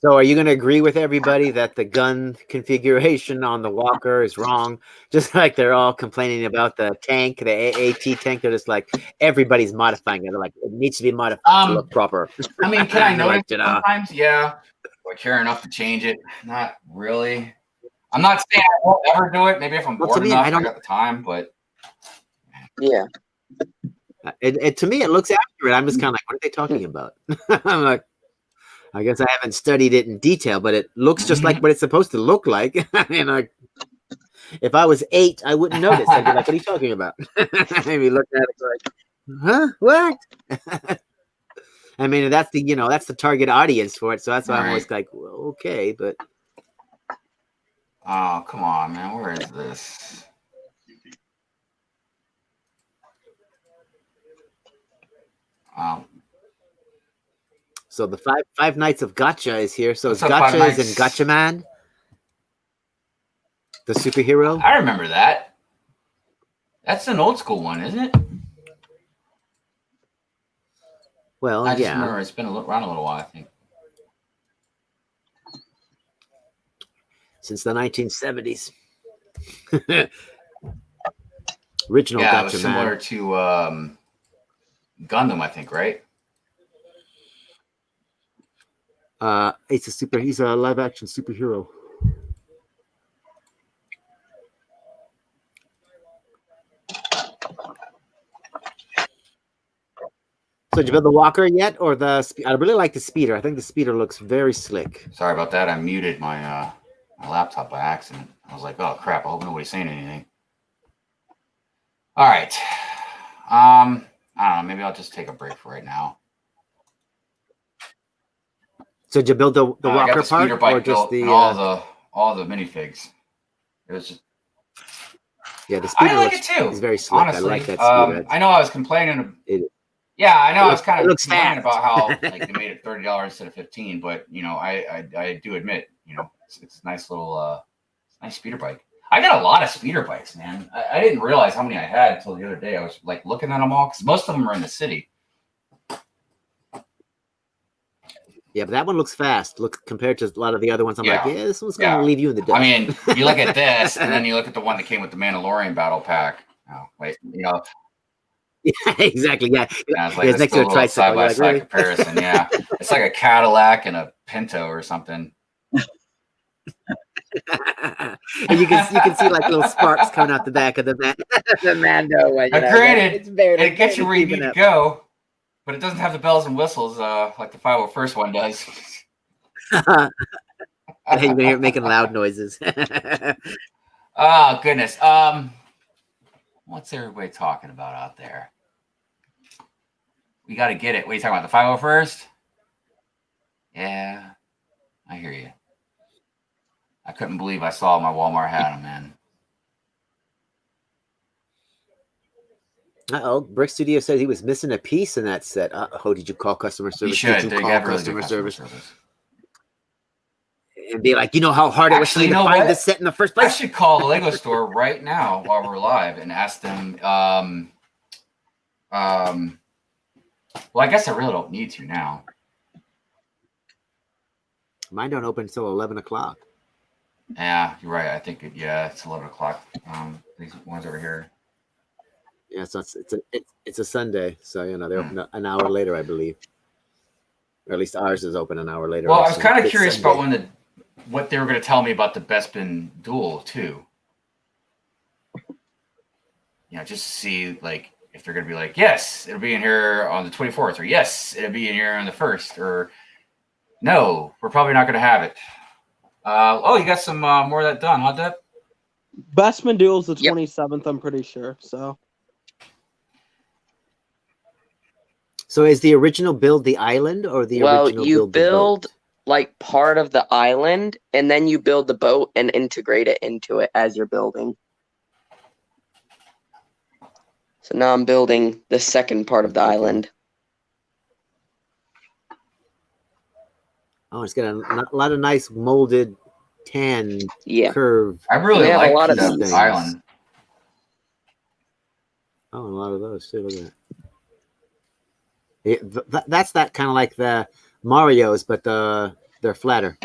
So, are you going to agree with everybody that the gun configuration on the Walker is wrong? Just like they're all complaining about the tank, the AAT tank. They're just like, everybody's modifying it. They're like, it needs to be modified to look proper. I mean, can I They're notice like, it sometimes? Yeah. Do I care enough to change it? Not really. I'm not saying I won't ever do it. Maybe if I'm Well, to bored me, enough, I I don't- got the time, but Yeah. To me, it looks accurate. I'm just kind of like, what are they talking about? I'm like, I guess I haven't studied it in detail, but it looks just like what it's supposed to look like. And if I was 8, I wouldn't notice. I'd be like, what are you talking about? Maybe look at it like, huh? What? I mean, that's the target audience for it. So that's why I'm always like, well, okay, but oh, come on, man. Where is this? so the five Nights of Gotcha is here. So What's it's up, Five Gotcha is in Nights? Gotcha Man, the superhero. I remember that. That's an old school one, isn't it? Well, I just yeah. remember it's been around a little while, I think. Since the 1970s. Original Yeah, it Gotcha was Man. similar to Gundam, I think, right? He's a live action superhero. So did you build the Walker yet, or I really like the speeder. I think the speeder looks very slick. Sorry about that. I muted my my laptop by accident. I was like, oh crap, I hope nobody's saying anything. All right. I don't know, maybe I'll just take a break for right now. So did you build the I got Walker the speeder part, bike or just built the and all the minifigs. It was just yeah, the speeder I like looks, it too. is very slick. Honestly, I like that speeder. I know I was complaining. It- Yeah, I know. I was looks- kind it of looks complaining fast. about how like they made it $30 instead of $15, but I do admit, it's a nice little nice speeder bike. I got a lot of speeder bikes, man. I didn't realize how many I had until the other day. I was like looking at them all because most of them are in the city. Yeah, but that one looks fast. Look, compared to a lot of the other ones, I'm like, Yeah. yeah, this one's gonna Yeah. leave you in the dust. I mean, you look at this, and then you look at the one that came with the Mandalorian battle pack. Oh, wait, yeah, exactly. Yeah, yeah, it's like Yeah, this it's next to a little tricycle. You're like, side-by-side really? comparison. Yeah, it's like a Cadillac and a Pinto or something. and you can see like little sparks coming out the back of the Mando. When, Granted, it's barely, It gets you where you need keeping to up. go, but it doesn't have the bells and whistles like the 501st one does. You're gonna hear it making loud noises. Oh goodness. What's everybody talking about out there? We got to get it. What are you talking about? The 501st? Yeah, I hear you. I couldn't believe I saw my Walmart hat on, man. Uh-oh, Brick Studio said he was missing a piece in that set. Uh-oh, did you call customer service? You should. Did They you call have really customer good service? And be like, you know how hard it was for me to find this set in the first place? I should call the Lego store right now while we're live and ask them. Well, I guess I really don't need to now. Mine don't open until 11 o'clock. Yeah, you're right. I think it's 11 o'clock. These ones over here. Yeah, so it's a Sunday, so they're open an hour later, I believe. Or at least ours is open an hour later. Well, I was kind of curious about what they were going to tell me about the Bespin Duel too. Just to see like if they're going to be like, yes, it'll be in here on the 24th, or yes, it'll be in here on the 1st, or no, we're probably not going to have it. You got some more of that done, huh, Deb? Bestman Duel's the 27th, I'm pretty sure. So is the original build the island or the original you build build like part of the island and then you build the boat and integrate it into it as you're building. So now I'm building the second part of the island. Oh, it's got a lot of nice molded tan curve. I really like a lot of the island. Oh, a lot of those too. Look at that. That's that kind of like the Mario's, but they're flatter.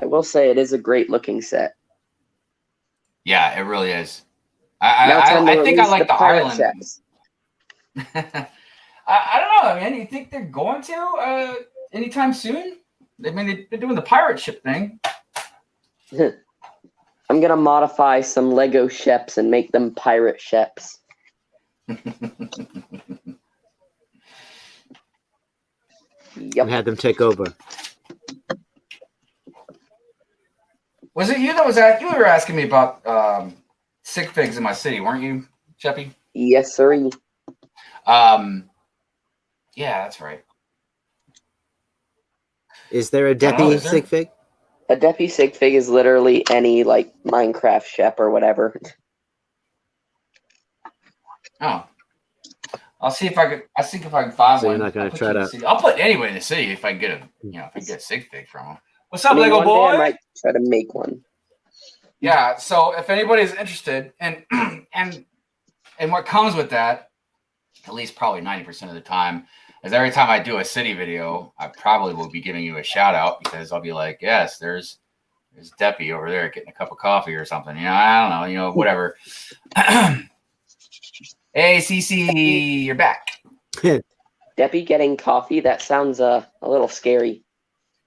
I will say it is a great looking set. Yeah, it really is. I think I like the island. I don't know, man. You think they're going to anytime soon? I mean, they're doing the pirate ship thing. I'm gonna modify some Lego ships and make them pirate ships. Yep. Had them take over. Was it you that was at? You were asking me about sig figs in my city, weren't you, Sheppy? Yes, sir. Yeah, that's right. Is there a Deppy sig fig? A Deppy sig fig is literally any like Minecraft ship or whatever. Oh, I'll see if I can find so one. You're not gonna try to. I'll put anyone in the city if I can get if I can get a sig fig from them. What's up, Lego one boy? day I might try to make one. Yeah. So if anybody's interested, and what comes with that, at least probably 90% of the time, is every time I do a city video, I probably will be giving you a shout out because I'll be like, yes, there's Deppy over there getting a cup of coffee or something. I don't know, whatever. Hey, CC, you're back. Deppy getting coffee? That sounds a little scary.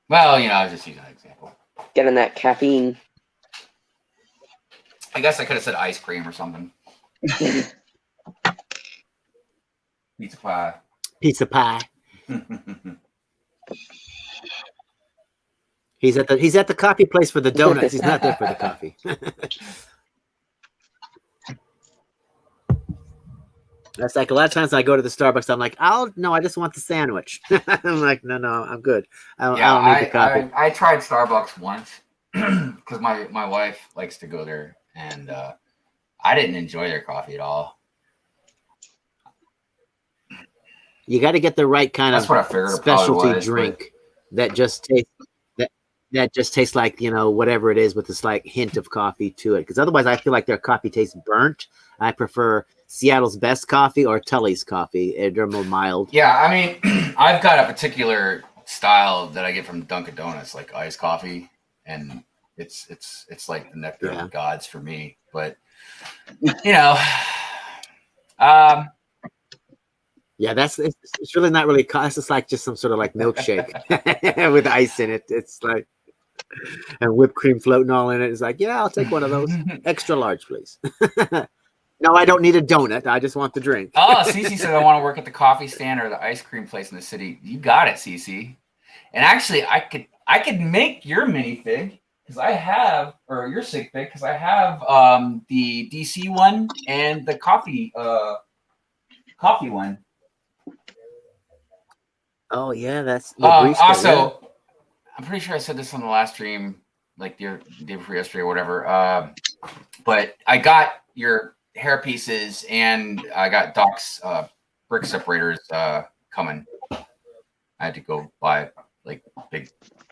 Well, I was just using an example. Getting that caffeine. I guess I could have said ice cream or something. Pizza pie. Pizza pie. He's at the coffee place for the donuts. He's not there for the coffee. That's like a lot of times I go to the Starbucks. I'm like, I just want the sandwich. I'm like, no, I'm good. I don't need the coffee. I tried Starbucks once because my wife likes to go there, and I didn't enjoy their coffee at all. You got to get the right kind of specialty drink that just tastes that just tastes like whatever it is with this like hint of coffee to it. Because otherwise, I feel like their coffee tastes burnt. I prefer Seattle's Best coffee or Tully's coffee. They're more mild. Yeah, I mean, I've got a particular style that I get from Dunkin' Donuts, like iced coffee, and it's like the nectar of the gods for me. But yeah, it's really not really. It's just like some sort of like milkshake with ice in it. It's like and whipped cream floating all in it. It's like, I'll take one of those extra large, please. No, I don't need a donut. I just want the drink. Oh, Cece said I want to work at the coffee stand or the ice cream place in the city. You got it, Cece. And actually, I could make your minifig because I have, or your sig fig because I have the DC one and the coffee one. Oh yeah, that's also. Yeah. I'm pretty sure I said this on the last stream, like the day before yesterday or whatever. But I got your hair pieces and I got Doc's brick separators coming. I had to go buy like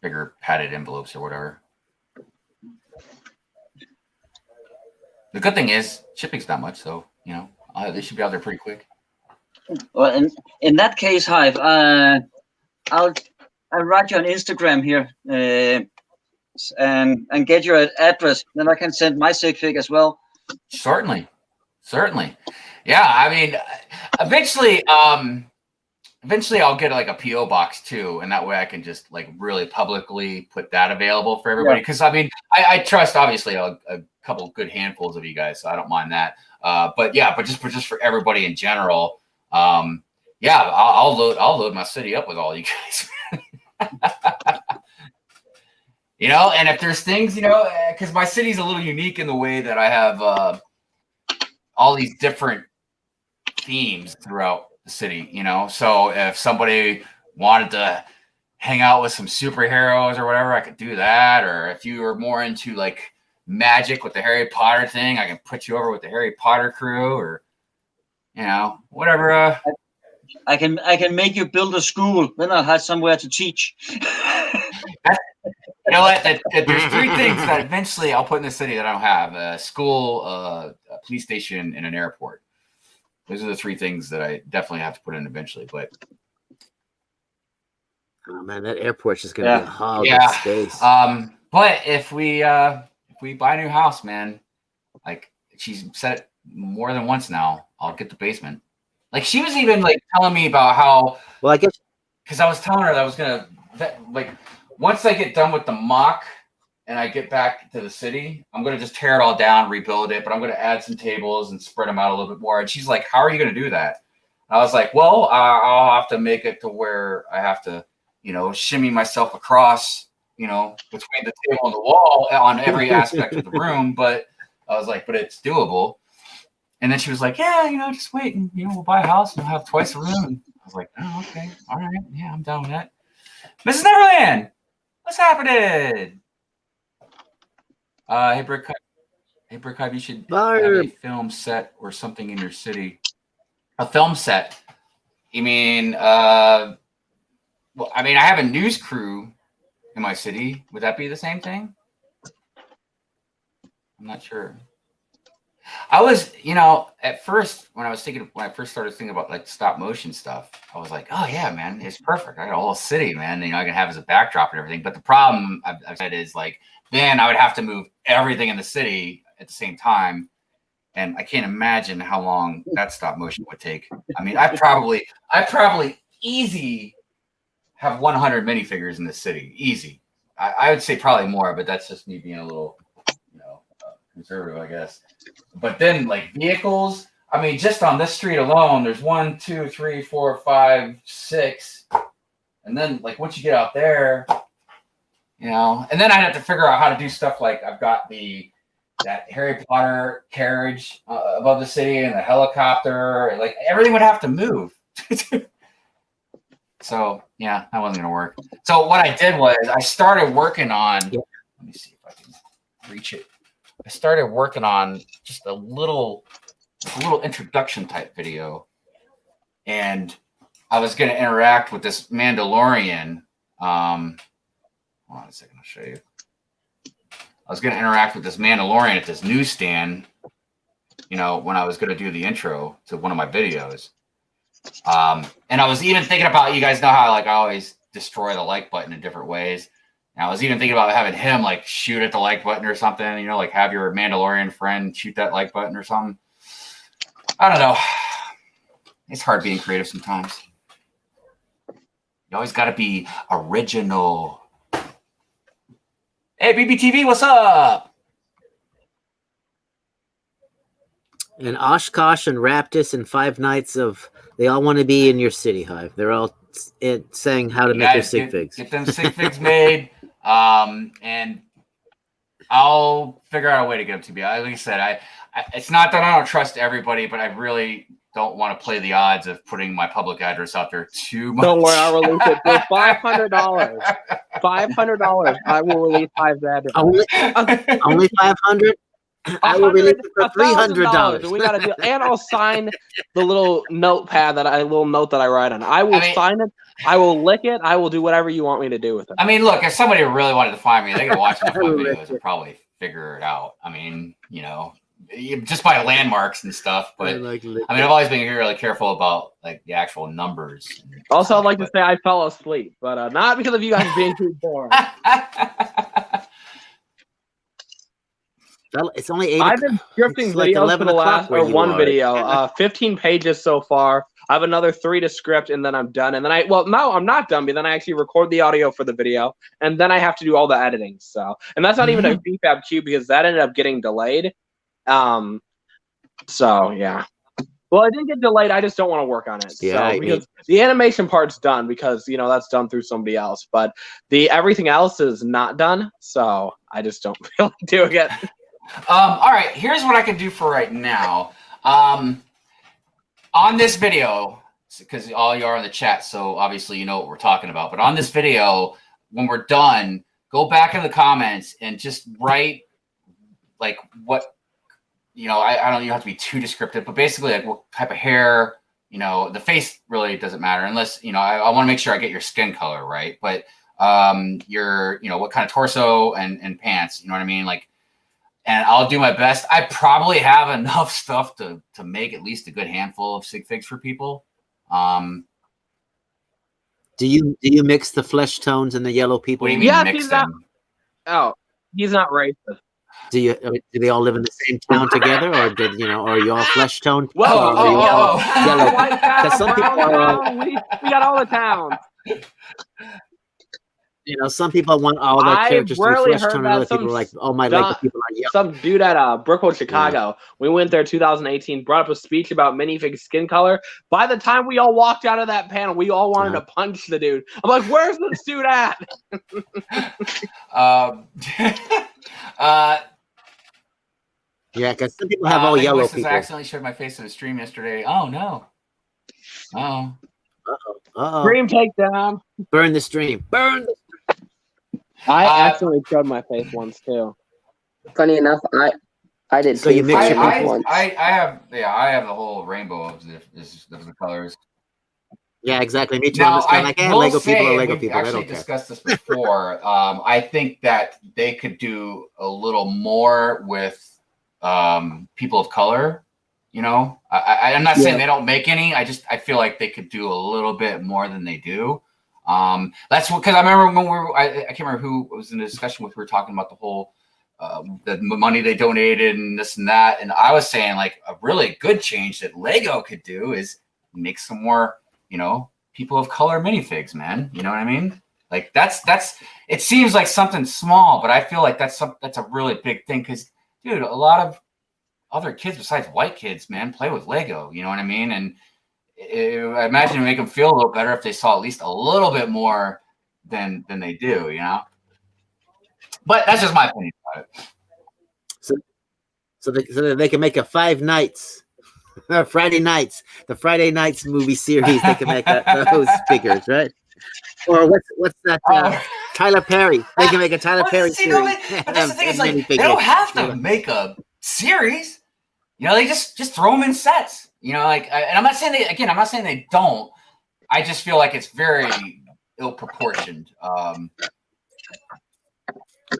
bigger padded envelopes or whatever. The good thing is shipping's not much, so you know they should be out there pretty quick. Well, in that case, Hive, I'll write you on Instagram here and get your address. Then I can send my sig fig as well. Certainly. Yeah, I mean, eventually I'll get like a PO box too, and that way I can just like really publicly put that available for everybody. Because I mean, I trust obviously a couple good handfuls of you guys, so I don't mind that. But just for everybody in general, I'll load my city up with all you guys. You know, and if there's things, you know, because my city's a little unique in the way that I have all these different themes throughout the city, you know. So if somebody wanted to hang out with some superheroes or whatever, I could do that. Or if you were more into like magic with the Harry Potter thing, I can put you over with the Harry Potter crew, or you know, whatever. I can make you build a school. Then I'll have somewhere to teach. You know what? There's three things that eventually I'll put in the city that I don't have: a school, a police station, and an airport. Those are the three things that I definitely have to put in eventually. But oh man, that airport's just gonna be a hog of space. But if we buy a new house, man, like she's said it more than once now, I'll get the basement. Like she was even like telling me about how. Well, I guess because I was telling her that I was gonna like. Once I get done with the mock and I get back to the city, I'm going to just tear it all down, rebuild it, but I'm going to add some tables and spread them out a little bit more. And she's like, how are you going to do that? And I was like, well, I'll have to make it to where I have to, you know, shimmy myself across, you know, between the table and the wall on every aspect of the room. But I was like, but it's doable. And then she was like, yeah, you know, just wait and, you know, we'll buy a house and we'll have twice a room. And I was like, oh, okay. All right. Yeah, I'm down with that. Mrs. Neverland. What's happening? Hey, Brick Hive, you should have a film set or something in your city. A film set? You mean, well, I mean, I have a news crew in my city. Would that be the same thing? I'm not sure. I was, you know, at first when I first started thinking about like stop motion stuff, I was like, oh yeah, man, it's perfect. I got a whole city, man. You know, I can have as a backdrop and everything. But the problem I've said is like, then I would have to move everything in the city at the same time. And I can't imagine how long that stop motion would take. I mean, I probably easy have 100 minifigures in the city. Easy. I would say probably more, but that's just me being a little, you know, conservative, I guess. But then like vehicles, I mean, just on this street alone, there's 1, 2, 3, 4, 5, 6. And then like once you get out there, you know, and then I'd have to figure out how to do stuff like I've got that Harry Potter carriage above the city and the helicopter, like everything would have to move. So yeah, that wasn't gonna work. So what I did was I started working on, let me see if I can reach it. I started working on just a little introduction type video, and I was going to interact with this Mandalorian. Hold on a second, I'll show you. I was going to interact with this Mandalorian at this newsstand, you know, when I was going to do the intro to one of my videos. And I was even thinking about, you guys know how like I always destroy the like button in different ways. And I was even thinking about having him like shoot at the like button or something, you know, like have your Mandalorian friend shoot that like button or something. I don't know. It's hard being creative sometimes. You always got to be original. Hey, BBTV, what's up? And Oshkosh and Raptus and Five Nights of they all want to be in your city, Hive. They're all saying how to make their sig figs. Get them sig figs made, and I'll figure out a way to get them to be. Like I said, it's not that I don't trust everybody, but I really don't want to play the odds of putting my public address out there too much. Don't worry, I'll release it for $500. $500, I will release Hive's address. Only 500. I will release it for $300. We got to do, and I'll sign the little notepad that I write on. I will sign it. I will lick it. I will do whatever you want me to do with it. I mean, look, if somebody really wanted to find me, they could watch enough of my videos and probably figure it out. I mean, you know, just by landmarks and stuff. But I mean, I've always been really careful about like the actual numbers. Also, I'd like to say I fell asleep, but not because of you guys being too boring. It's only 8. I've been scripting videos for the last one video, 15 pages so far. I have another 3 to script, and then I'm done. And then no, I'm not done. But then I actually record the audio for the video, and then I have to do all the editing. So, and that's not even a BFAB cube because that ended up getting delayed. So yeah. Well, it didn't get delayed. I just don't want to work on it. Yeah, so, because the animation part's done because that's done through somebody else, but everything else is not done. So I just don't feel like doing it. All right, here's what I can do for right now. On this video, because all you are in the chat, so obviously you know what we're talking about. But on this video, when we're done, go back in the comments and just write like what, you know, I don't, you don't have to be too descriptive, but basically like what type of hair, you know, the face really doesn't matter unless, you know, I want to make sure I get your skin color right. But your, you know, what kind of torso and pants, you know what I mean? Like, and I'll do my best. I probably have enough stuff to make at least a good handful of sig figs for people. Do you mix the flesh tones and the yellow people? What do you mean mix them? He's not racist. Do they all live in the same town together, or are you all flesh toned? Whoa! Yellow. Because some people are. We got all the towns. You know, some people want all their characters to be flesh tone, and other people are like, "Oh, my Lego people are yellow." Some dude at Brookwood, Chicago. We went there 2018, brought up a speech about minifig skin color. By the time we all walked out of that panel, we all wanted to punch the dude. I'm like, "Where's this dude at?" Yeah, because some people have all yellow people. I accidentally showed my face in a stream yesterday. Oh no! Oh. Stream takedown. Burn the stream. Burn the stream. I accidentally showed my face once too. Funny enough, I did. So you mix once. I have the whole rainbow of the colors. Yeah, exactly. Me too. Now, I'm just like, Lego people are Lego people. I don't care. Discussed this before. I think that they could do a little more with people of color. You know, I'm not saying they don't make any. I feel like they could do a little bit more than they do. That's because I remember when I can't remember who was in the discussion with. We were talking about the whole the money they donated and this and that, and I was saying like a really good change that Lego could do is make some more, you know, people of color minifigs, man. You know what I mean? Like that's it seems like something small, but I feel like that's a really big thing because, dude, a lot of other kids besides white kids, man, play with Lego. You know what I mean? And I imagine it would make them feel a little better if they saw at least a little bit more than they do. You know? But that's just my opinion about it. So they can make a Five Nights, Friday Nights, the Friday Nights movie series. They can make those figures, right? Or what's that? Tyler Perry. They can make a Tyler Perry series. But that's the thing. It's like they don't have to make a series. You know, they just throw them in sets. You know, like, and I'm not saying I'm not saying they don't. I just feel like it's very ill proportioned.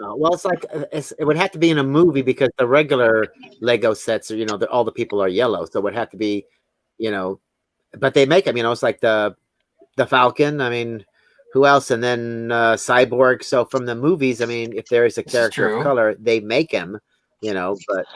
Well, it's like it would have to be in a movie because the regular Lego sets are, you know, all the people are yellow, so it would have to be, you know. But they make them, you know. It's like the Falcon. I mean, who else? And then Cyborg. So from the movies, I mean, if there is a character of color, they make him, you know. But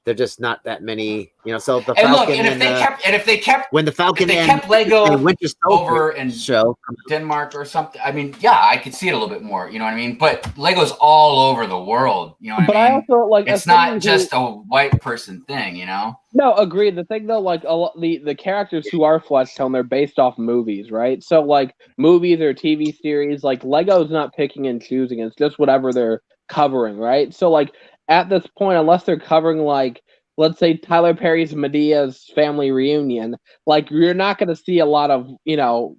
they're just not that many, so the And look, Falcon and if they kept when the Falcon kept Lego and Winter Soldier over in show Denmark or something, I mean, yeah, I could see it a little bit more, you know what I mean? But Lego's all over the world, you know what I mean? also like it's not just a white person thing, you know? No, agreed. The thing though, like the characters who are flesh tone, they're based off movies, right? So like movies or TV series, like Lego's not picking and choosing. It's just whatever they're covering, right? So like at this point, unless they're covering like, let's say Tyler Perry's Medea's Family Reunion, like you're not going to see a lot of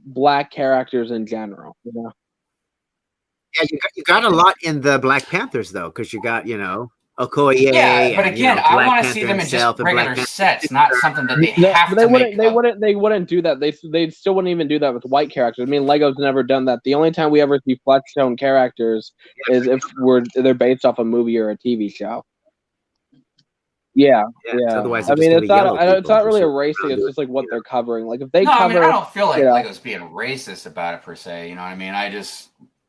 black characters in general. Yeah, you got a lot in the Black Panthers though, because you got Okoye. Yeah, but again, I want to see them in just regular sets, not something that they have to make. They wouldn't do that. They still wouldn't even do that with white characters. I mean, Lego's never done that. The only time we ever see flesh tone characters is if they're based off a movie or a TV show. Yeah. Otherwise, I mean, it's not really a race thing. It's just like what they're covering. Like if they cover, I mean, I don't feel like Lego's being racist about it per se. You know what I mean?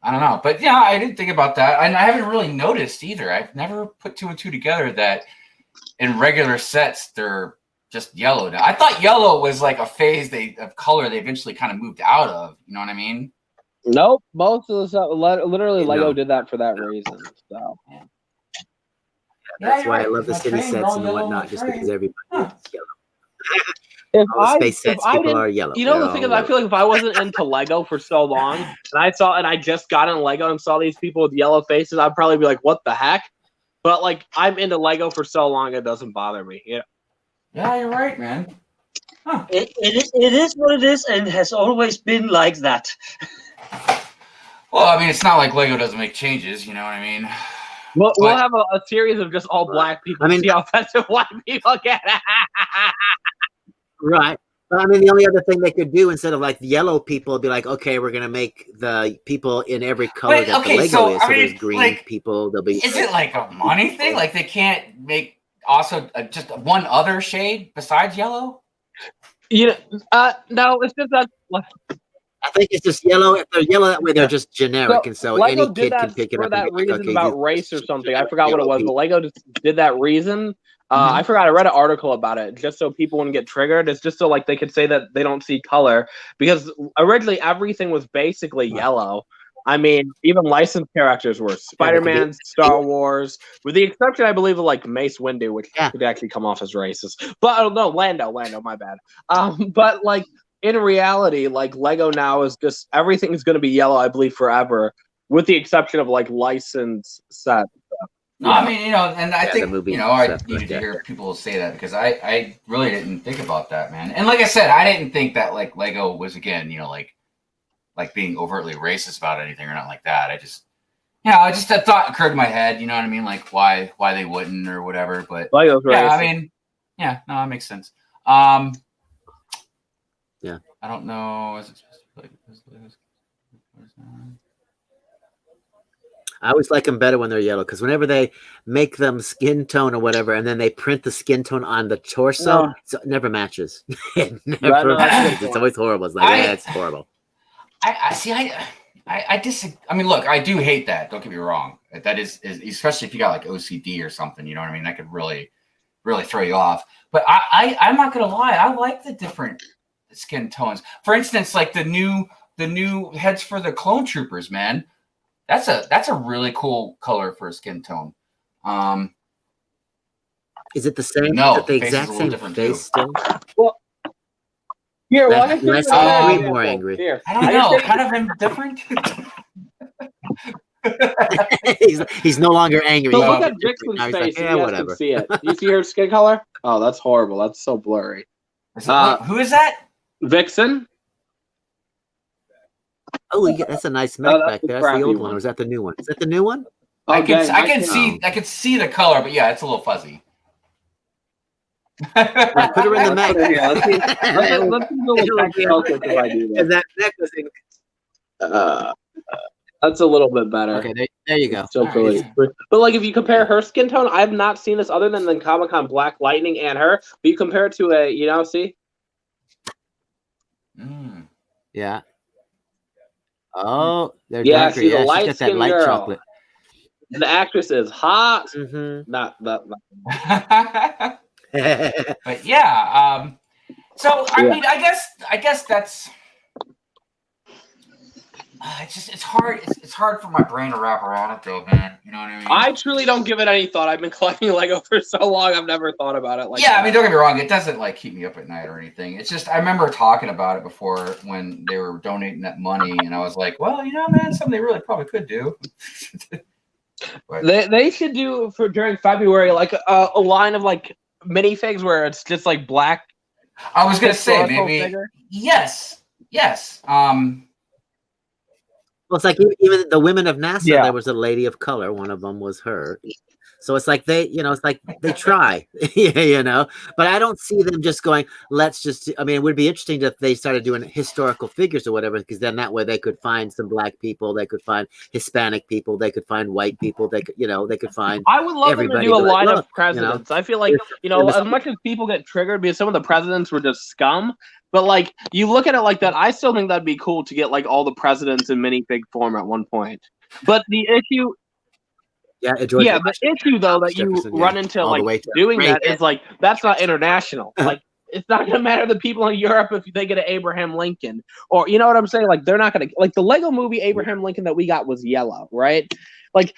I don't know, but yeah, I didn't think about that, and I haven't really noticed either. I've never put two and two together that in regular sets they're just yellow. I thought yellow was like a phase of color they eventually kind of moved out of. You know what I mean? Nope. Most of the stuff, literally, Lego did that for that reason. So yeah, that's why I love the city sets and whatnot, just because everybody is yellow. If space sets, people are yellow. The thing is, I feel like if I wasn't into Lego for so long, and I just got in Lego and saw these people with yellow faces, I'd probably be like, "What the heck?" But like, I'm into Lego for so long, it doesn't bother me. Yeah, you're right, man. Huh. It is what it is, and has always been like that. Well, I mean, it's not like Lego doesn't make changes. You know what I mean? We'll have a series of just all black people. I mean, see how offensive white people get. Right. But I mean, the only other thing they could do instead of like the yellow people would be like, okay, we're going to make the people in every color that the Lego is. So there's green people. There'll be. Is it like a money thing? Like they can't make also just one other shade besides yellow? No, it's just that. I think it's just yellow. If they're yellow that way, they're just generic, and so Lego any kid can pick it up. For that reason about race or something. I forgot what it was, but Lego just did that reason. I forgot. I read an article about it just so people wouldn't get triggered. It's just so like they could say that they don't see color because originally everything was basically yellow. I mean, even licensed characters were Spider-Man, Star Wars, with the exception, I believe, of like Mace Windu, which could actually come off as racist. But no, Lando, my bad. But like in reality, like Lego now is just everything is going to be yellow, I believe, forever, with the exception of like licensed sets. No, I mean, and I think, I needed to hear people say that because I really didn't think about that, man. And like I said, I didn't think that like Lego was, again, like being overtly racist about anything or not like that. I just, a thought occurred in my head, you know what I mean? Like why they wouldn't or whatever. But Lego's racist. I mean, no, that makes sense. Yeah. I don't know. Is it supposed to be like I always like them better when they're yellow because whenever they make them skin tone or whatever, and then they print the skin tone on the torso, it never matches. It never matches. It's always horrible. It's like, it's horrible. I disagree. I mean, look, I do hate that. Don't get me wrong. That is especially if you got like OCD or something. You know what I mean? That could really, really throw you off. But I'm not gonna lie. I like the different skin tones. For instance, like the new heads for the clone troopers, man. That's a really cool color for a skin tone. Is it the same? No, is it the exact same face still? Well, here, I'm more angry. Here. I don't know. Kind of indifferent. he's no longer angry. So look at Vixen's face. Like, whatever. Can see it. You see her skin color? Oh, that's horrible. That's so blurry. Who is that? Vixen. Oh, yeah, that's a nice mech back there. That's the old one. Or is that the new one? Is that the new one? I can see the color, but yeah, it's a little fuzzy. Put her in the mech. Let's that mech was in. That's a little bit better. Okay, there you go. Still pretty. Right. But like, if you compare her skin tone, I have not seen this other than the Comic-Con Black Lightning and her. But you compare it to a, see? Yeah. Oh, they're darker. See, the light she's got that light girl. chocolate. The actress is hot. Mm-hmm. Not. But yeah, so I mean, I guess that's. It's hard. It's hard for my brain to wrap around it, though, man. You know what I mean? I truly don't give it any thought. I've been collecting Lego for so long. I've never thought about it. I mean, don't get me wrong. It doesn't like keep me up at night or anything. It's just I remember talking about it before when they were donating that money, and I was like, well, you know, man, something they really probably could do. But, they should do for during February like a line of like minifigs where it's just like black. I was gonna say maybe figure. yes. Well, it's like even the women of NASA, there was a lady of color. One of them was her. So it's like it's like they try, but I don't see them just going, let's just, I mean, it would be interesting if they started doing historical figures or whatever, because then that way they could find some black people, they could find Hispanic people, they could find white people, they could find I would love them to do a line of presidents. I feel like, as much as people get triggered because some of the presidents were just scum, but like you look at it like that, I still think that'd be cool to get like all the presidents in minifig form at one point. But the issue the issue though that you run into like doing that is like that's not international. Like it's not gonna matter the people in Europe if they get an Abraham Lincoln, or you know what I'm saying? Like they're not gonna like the Lego movie Abraham Lincoln that we got was yellow, right? Like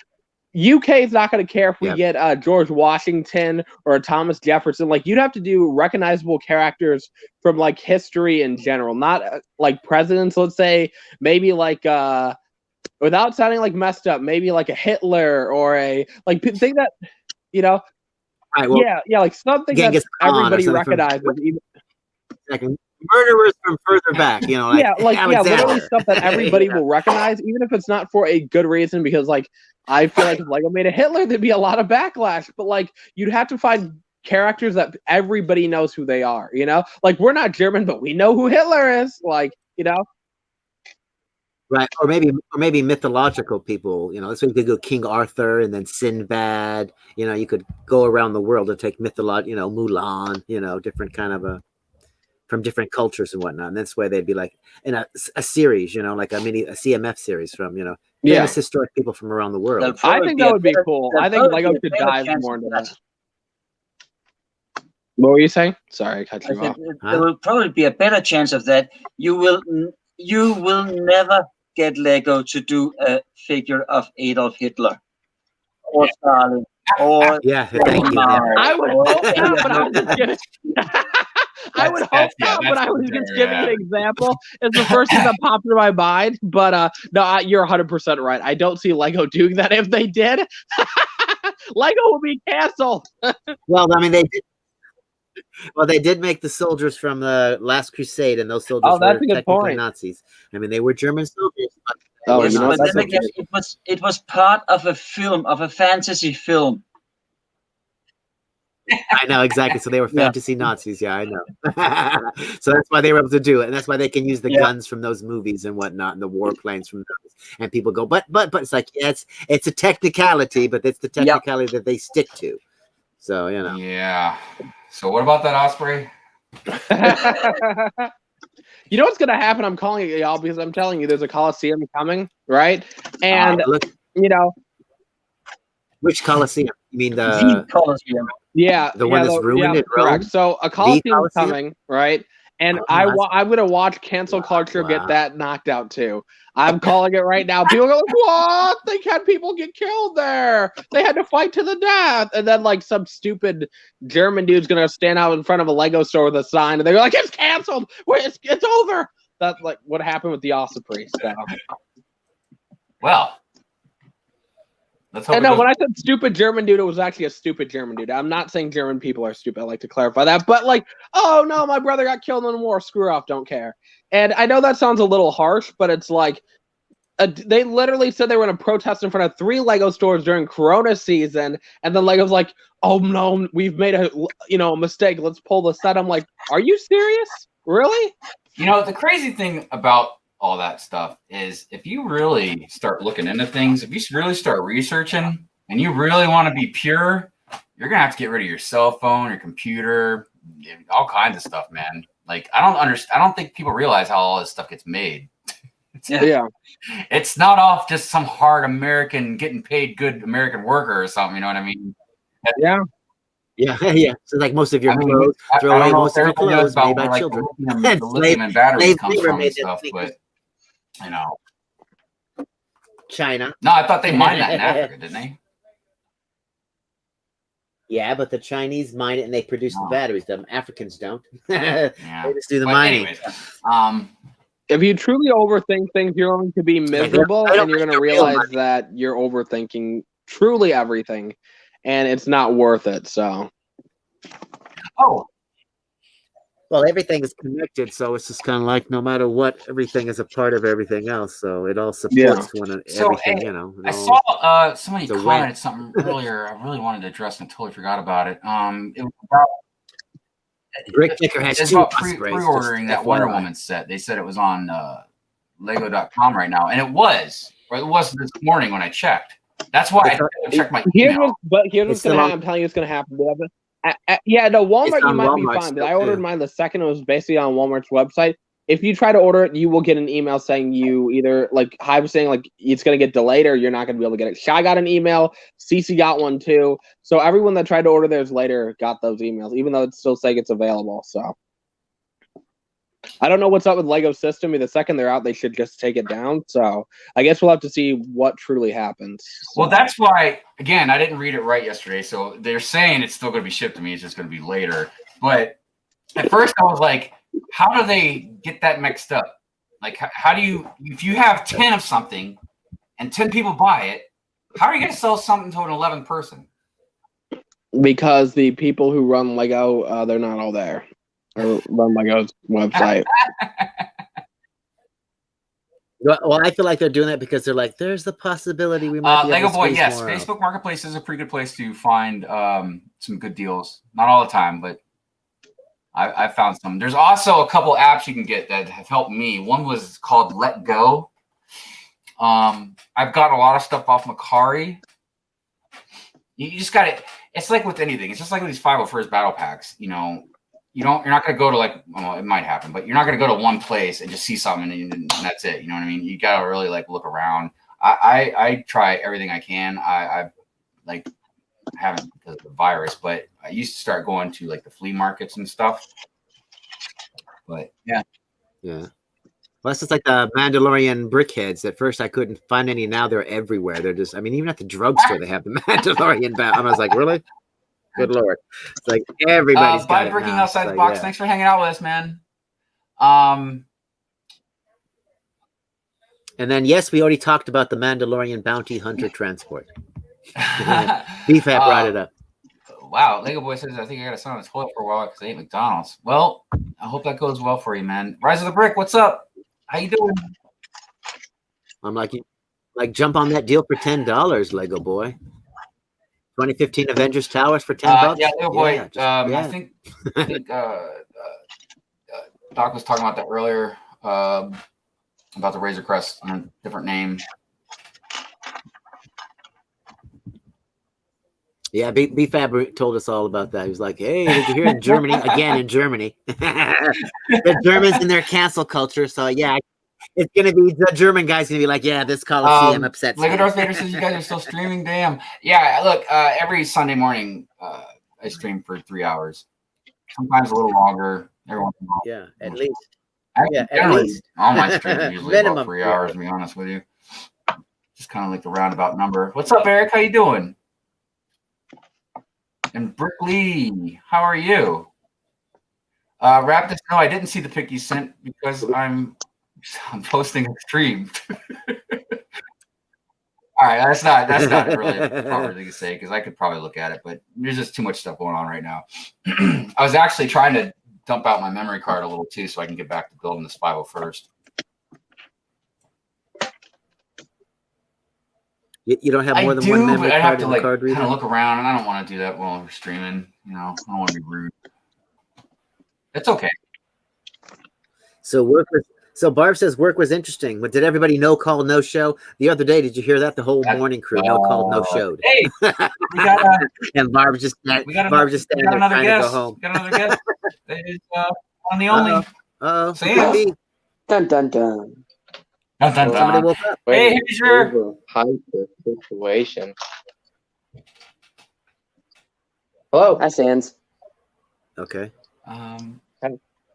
UK is not gonna care if we get George Washington or Thomas Jefferson. Like you'd have to do recognizable characters from like history in general, not like presidents. Let's say maybe like without sounding like messed up, maybe like a Hitler or a like think that Right, well, like something that everybody recognizes. Like murderers from further back, literally stuff that everybody will recognize, even if it's not for a good reason. Because like I feel like if Lego made a Hitler, there'd be a lot of backlash. But like you'd have to find characters that everybody knows who they are. Like we're not German, but we know who Hitler is. Like Right, or maybe mythological people. That's why you could go King Arthur and then Sinbad. You could go around the world and take Mulan. Different kind of from different cultures and whatnot. And that's why they'd be like in a series. Like a CMF series from famous historic people from around the world. I think that would be cool. I think Lego could dive more into that. What were you saying? Sorry, I cut you off. There will probably be a better chance of that. You will never get Lego to do a figure of Adolf Hitler or Stalin or thank you. I would hope not, but I was just giving. I would hope not, but I was just giving an example. It's the first thing that popped in my mind. But no, you're 100% right. I don't see Lego doing that. If they did, Lego will be canceled. Well, I mean, they did. Well, they did make the soldiers from the Last Crusade, and those soldiers were technically Nazis. I mean, they were German soldiers. It was part of a film, of a fantasy film. I know, exactly. So they were fantasy Nazis. Yeah, I know. So that's why they were able to do it, and that's why they can use the guns from those movies and whatnot, and the warplanes from those. And people go, but it's like it's a technicality, but it's the technicality that they stick to. So Yeah. So what about that Osprey? You know what's gonna happen? I'm calling it, y'all, because I'm telling you, there's a Coliseum coming, right? And which Coliseum? You mean the Coliseum? Yeah, the one that's ruined it. Correct. So a Coliseum coming, right? And I'm gonna watch cancel culture get that knocked out too. I'm calling it right now. People go like, "What? They had people get killed there. They had to fight to the death." And then like some stupid German dude's gonna stand out in front of a Lego store with a sign, and they're like, "It's canceled. It's over." That's like what happened with the Osprey stuff. Well, let's hope. And no, when I said stupid German dude, it was actually a stupid German dude. I'm not saying German people are stupid. I like to clarify that. But like, oh no, my brother got killed in the war. Screw off. Don't care. And I know that sounds a little harsh, but it's like they literally said they were going to protest in front of 3 Lego stores during Corona season, and then Lego's like, "Oh no, we've made a mistake. Let's pull the set." I'm like, "Are you serious? Really?" The crazy thing about all that stuff is if you really start looking into things, if you really start researching, and you really want to be pure, you're gonna have to get rid of your cell phone, your computer, all kinds of stuff, man. Like I don't think people realize how all this stuff gets made. Yeah. It's not off just some hard American getting paid good American worker or something. You know what I mean? Yeah. Yeah, yeah. So like most of your clothes, throw away most of your clothes made by children. The lithium and batteries comes from and stuff, but you know, China. No, I thought they mined that in Africa, didn't they? Yeah, but the Chinese mine it and they produce the batteries. The Africans don't. Yeah. They just do the mining. Anyways, if you truly overthink things, you're going to be miserable, and you're going to realize that you're overthinking truly everything, and it's not worth it. So, well, everything is connected, so it's just kind of like no matter what, everything is a part of everything else. So it all supports everything. You know, I saw somebody commented something earlier. I really wanted to address and totally forgot about it. It was about. Brick Picker has it's about pre-ordering that Wonder Woman set. They said it was on Lego.com right now, and it was this morning when I checked. That's why I checked my email. Here's what's going to happen. I'm telling you what's going to happen. Walmart you might be fine, but I ordered mine the second it was basically on Walmart's website. If you try to order it, you will get an email saying you either, like I was saying, like it's going to get delayed or you're not going to be able to get it. Shy got an email. CC got one too. So everyone that tried to order theirs later got those emails, even though it's still saying it's available. So I don't know what's up with Lego System. The second they're out, they should just take it down. So I guess we'll have to see what truly happens. So. Well, that's why, again, I didn't read it right yesterday. So they're saying it's still going to be shipped to me. It's just going to be later. But at first I was like, how do they get that mixed up? Like, how do you, if you have 10 of something and 10 people buy it, how are you going to sell something to an 11th person? Because the people who run Lego, they're not all there. Or run Lego's website. Well, I feel like they're doing that because they're like, there's the possibility we might be Lego able to Boy, yes. more Facebook Marketplace is a pretty good place to find some good deals. Not all the time, but I found some. There's also a couple apps you can get that have helped me. One was called Let Go. I've got a lot of stuff off Macari. You just got it. It's like with anything. It's just like with these 501st battle packs. You know, you're not going to go to like, well, it might happen, but you're not going to go to one place and just see something and that's it. You know what I mean? You got to really like look around. I try everything I can. I like haven't because of the virus, but I used to start going to like the flea markets and stuff. But yeah. Well, that's just like the Mandalorian brickheads. At first, I couldn't find any. Now they're everywhere. They're just, I mean, even at the drugstore, they have the Mandalorian. I was like, really? Good Lord. It's like everybody's got it breaking now. outside the box. Yeah. Thanks for hanging out with us, man. And then, yes, we already talked about the Mandalorian bounty hunter transport. BFAB brought it up. Wow. Lego Boy says, I think I got to sit on the toilet for a while because I ate McDonald's. Well, I hope that goes well for you, man. Rise of the Brick, what's up? How you doing? I'm like jump on that deal for $10, Lego Boy. 2015 Avengers Towers for $10. Yeah, Lego Boy. Yeah, I think Doc was talking about that earlier about the Razor Crest, different name. Yeah, BFAB told us all about that. He was like, hey, did you hear in Germany? Again, in Germany. The Germans and their cancel culture. So, yeah, it's going to be, the German guy's going to be like, yeah, this Coliseum upsets me. Lego Darth Vader says you guys are still streaming. Damn. Yeah, look, every Sunday morning, I stream for 3 hours. Sometimes a little longer. Every once in a while. Yeah, at least. At least. All my streams are usually about 3 hours, to be honest with you. Just kind of like the roundabout number. What's up, Eric? How you doing? And Brick Lee, how are you? Raptus, no, I didn't see the pic you sent because I'm posting a stream. All right, that's not really a proper thing to say because I could probably look at it, but there's just too much stuff going on right now. I was actually trying to dump out my memory card a little too so I can get back to building this 501st. You don't have more than one memory card. I have to like kind of look around, and I don't want to do that while we're streaming. You know, I don't want to be rude. It's okay. So Barb says work was interesting. But did everybody no call, no show? The other day, did you hear that? The whole morning crew no called, no showed. Hey, we got and Barb just standing there trying to go home. Got another guest. It's on the only. Sam. Dun dun dun. Dun, dun, Somebody dun. woke up. Hey, Hoosier. Hype the situation. Hello. Hi, Sans. Okay.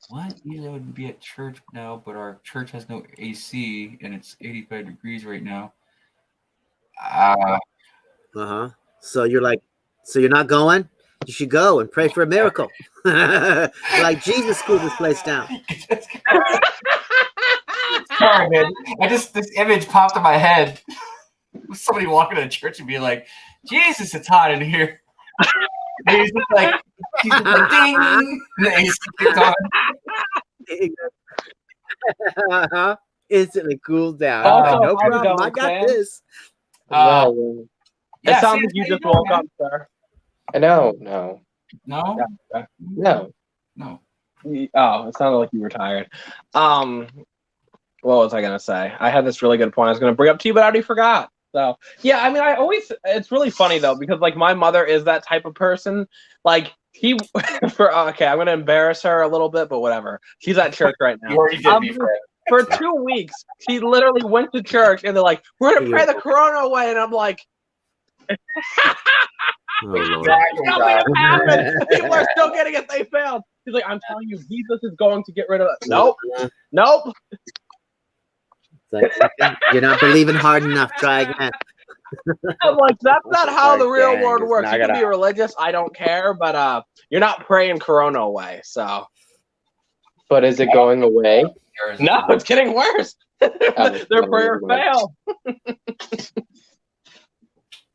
What? Usually I would be at church now, but our church has no AC and it's 85 degrees right now. So you're like, so you're not going? You should go and pray for a miracle. Like Jesus cooled this place down. Sorry, man. This image popped in my head. Somebody walking to church and be like, Jesus, it's hot in here. And he's just like ding. And the AC kicked on. Instantly cools down. Also, No how you problem. I doing, got Sam? this. It sounds like you just woke up, sir. No. No? No. No. Oh, it sounded like you were tired. What was I gonna say? I had this really good point I was gonna bring up to you, but I already forgot. So yeah, I mean, it's really funny though, because like my mother is that type of person. Like I'm gonna embarrass her a little bit, but whatever. She's at church right now. You already did me, Fred. For 2 weeks, she literally went to church and they're like, "We're gonna pray the corona away," and I'm like, Oh, Lord. nothing happened. People are still getting it. They failed. She's like, "I'm telling you, Jesus is going to get rid of it." Nope. It's like, you're not believing hard enough. Try again. I'm like, that's not how the real world it's works. not You can gonna be religious, I don't care, but you're not praying corona away. So, But is it going away? no, it's getting worse. Their prayer failed.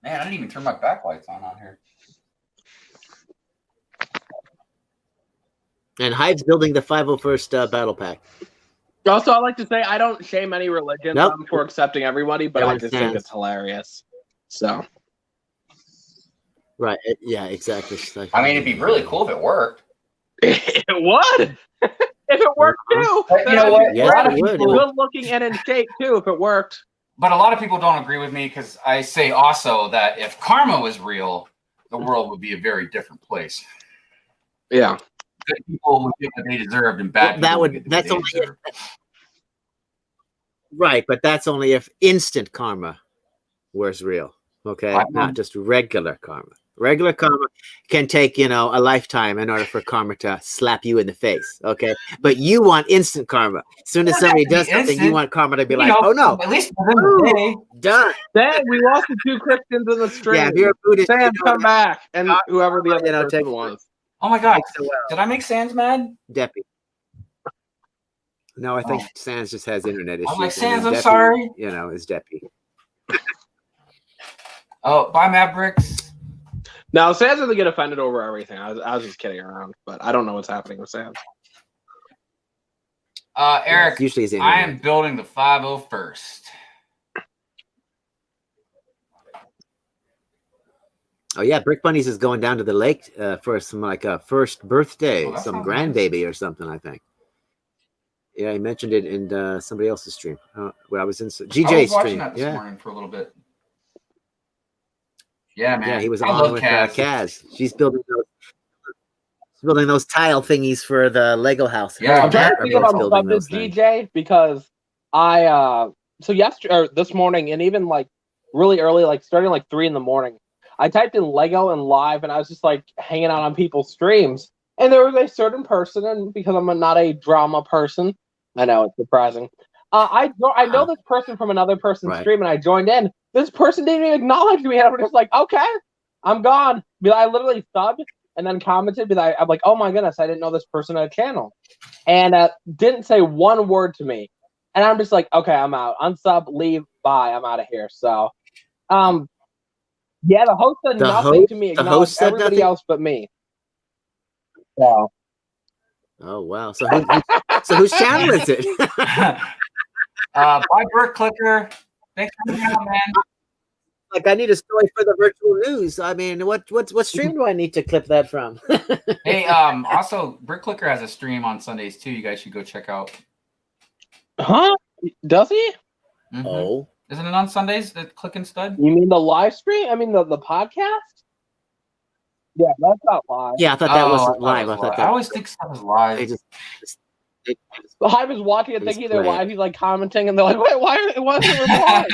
Man, I didn't even turn my backlights on here. And Hive's building the 501st battle pack. Also, I like to say I don't shame any religion Nope. for accepting everybody, but I just think it's hilarious. So, Right. Yeah, exactly. Like, I mean, it'd be really cool if it worked. it would. If it worked too. But you know what? Yeah, A lot of it would. people, Good looking and in shape too, if it worked. but a lot of people don't agree with me because I say also that if karma was real, the world would be a very different place. Yeah. Good people would get what they deserved, and bad That people would- get what that's they only- deserved. Right, but that's only if instant karma was real. Okay, I know. not just regular karma. Regular karma can take, a lifetime in order for karma to slap you in the face. Okay, but you want instant karma. As soon as Doesn't somebody have to be does something, you instant. want karma to be You like, know, "Oh no, at least within the day. done." Dang, we lost the 2 Christians in the stream. Yeah, if you're a Buddhist, Sam, come back, and God, whoever the other take person was. Oh my God! so well. Did I make Sans mad? Deppy. No, I think Sans just has internet issues. I'm like, and then Sans, I'm Deppy, sorry. Is Deppy. Oh, bye, Mavericks. No, Sans doesn't get offended over everything. I was just kidding around, but I don't know what's happening with Sans. Eric, It's usually his I internet. am building the 501st. Oh yeah, Brick Bunnies is going down to the lake for some like a first birthday, Oh, that some sounds grandbaby or something. I think. Yeah, he mentioned it in somebody else's stream. Where I was in I GJ's was watching stream. that this Yeah, morning for a little bit. Yeah, man. yeah, he was I on love with Kaz. Kaz. She's building those tile thingies for the Lego house. Yeah, I'm trying to Her think build's about building stuff those this things. GJ because so yesterday or this morning and even like really early, like starting like 3 a.m, I typed in Lego and live and I was just like hanging out on people's streams and there was a certain person, and because I'm not a drama person, I know it's surprising. I know this person from another person's Right. stream and I joined in. This person didn't even acknowledge me and I'm just like, okay, I'm gone. I literally subbed and then commented. I'm like, oh my goodness, I didn't know this person had a channel, and didn't say one word to me. And I'm just like, okay, I'm out. Unsub, leave, bye. I'm out of here. So, yeah, the host said nothing to me. the host Acknowledged said everybody nothing? else but me. So, Oh wow! So whose channel is it? Bye, Burt Clicker. Thanks for coming out, man. Like, I need a story for the virtual news. I mean, what stream do I need to clip that from? Hey, also, Brick Clicker has a stream on Sundays too. You guys should go check out. huh? Does he? Mhm. Oh, Isn't it on Sundays, the Click and Stud? You mean the live stream? I mean the podcast? Yeah, that's not live. yeah, I thought that Oh, wasn't thought it live. was I thought I that always think stuff is they live. just Hive is watching and He's thinking they're playing. live. He's like commenting, and they're like, "Wait, why wasn't it replying?"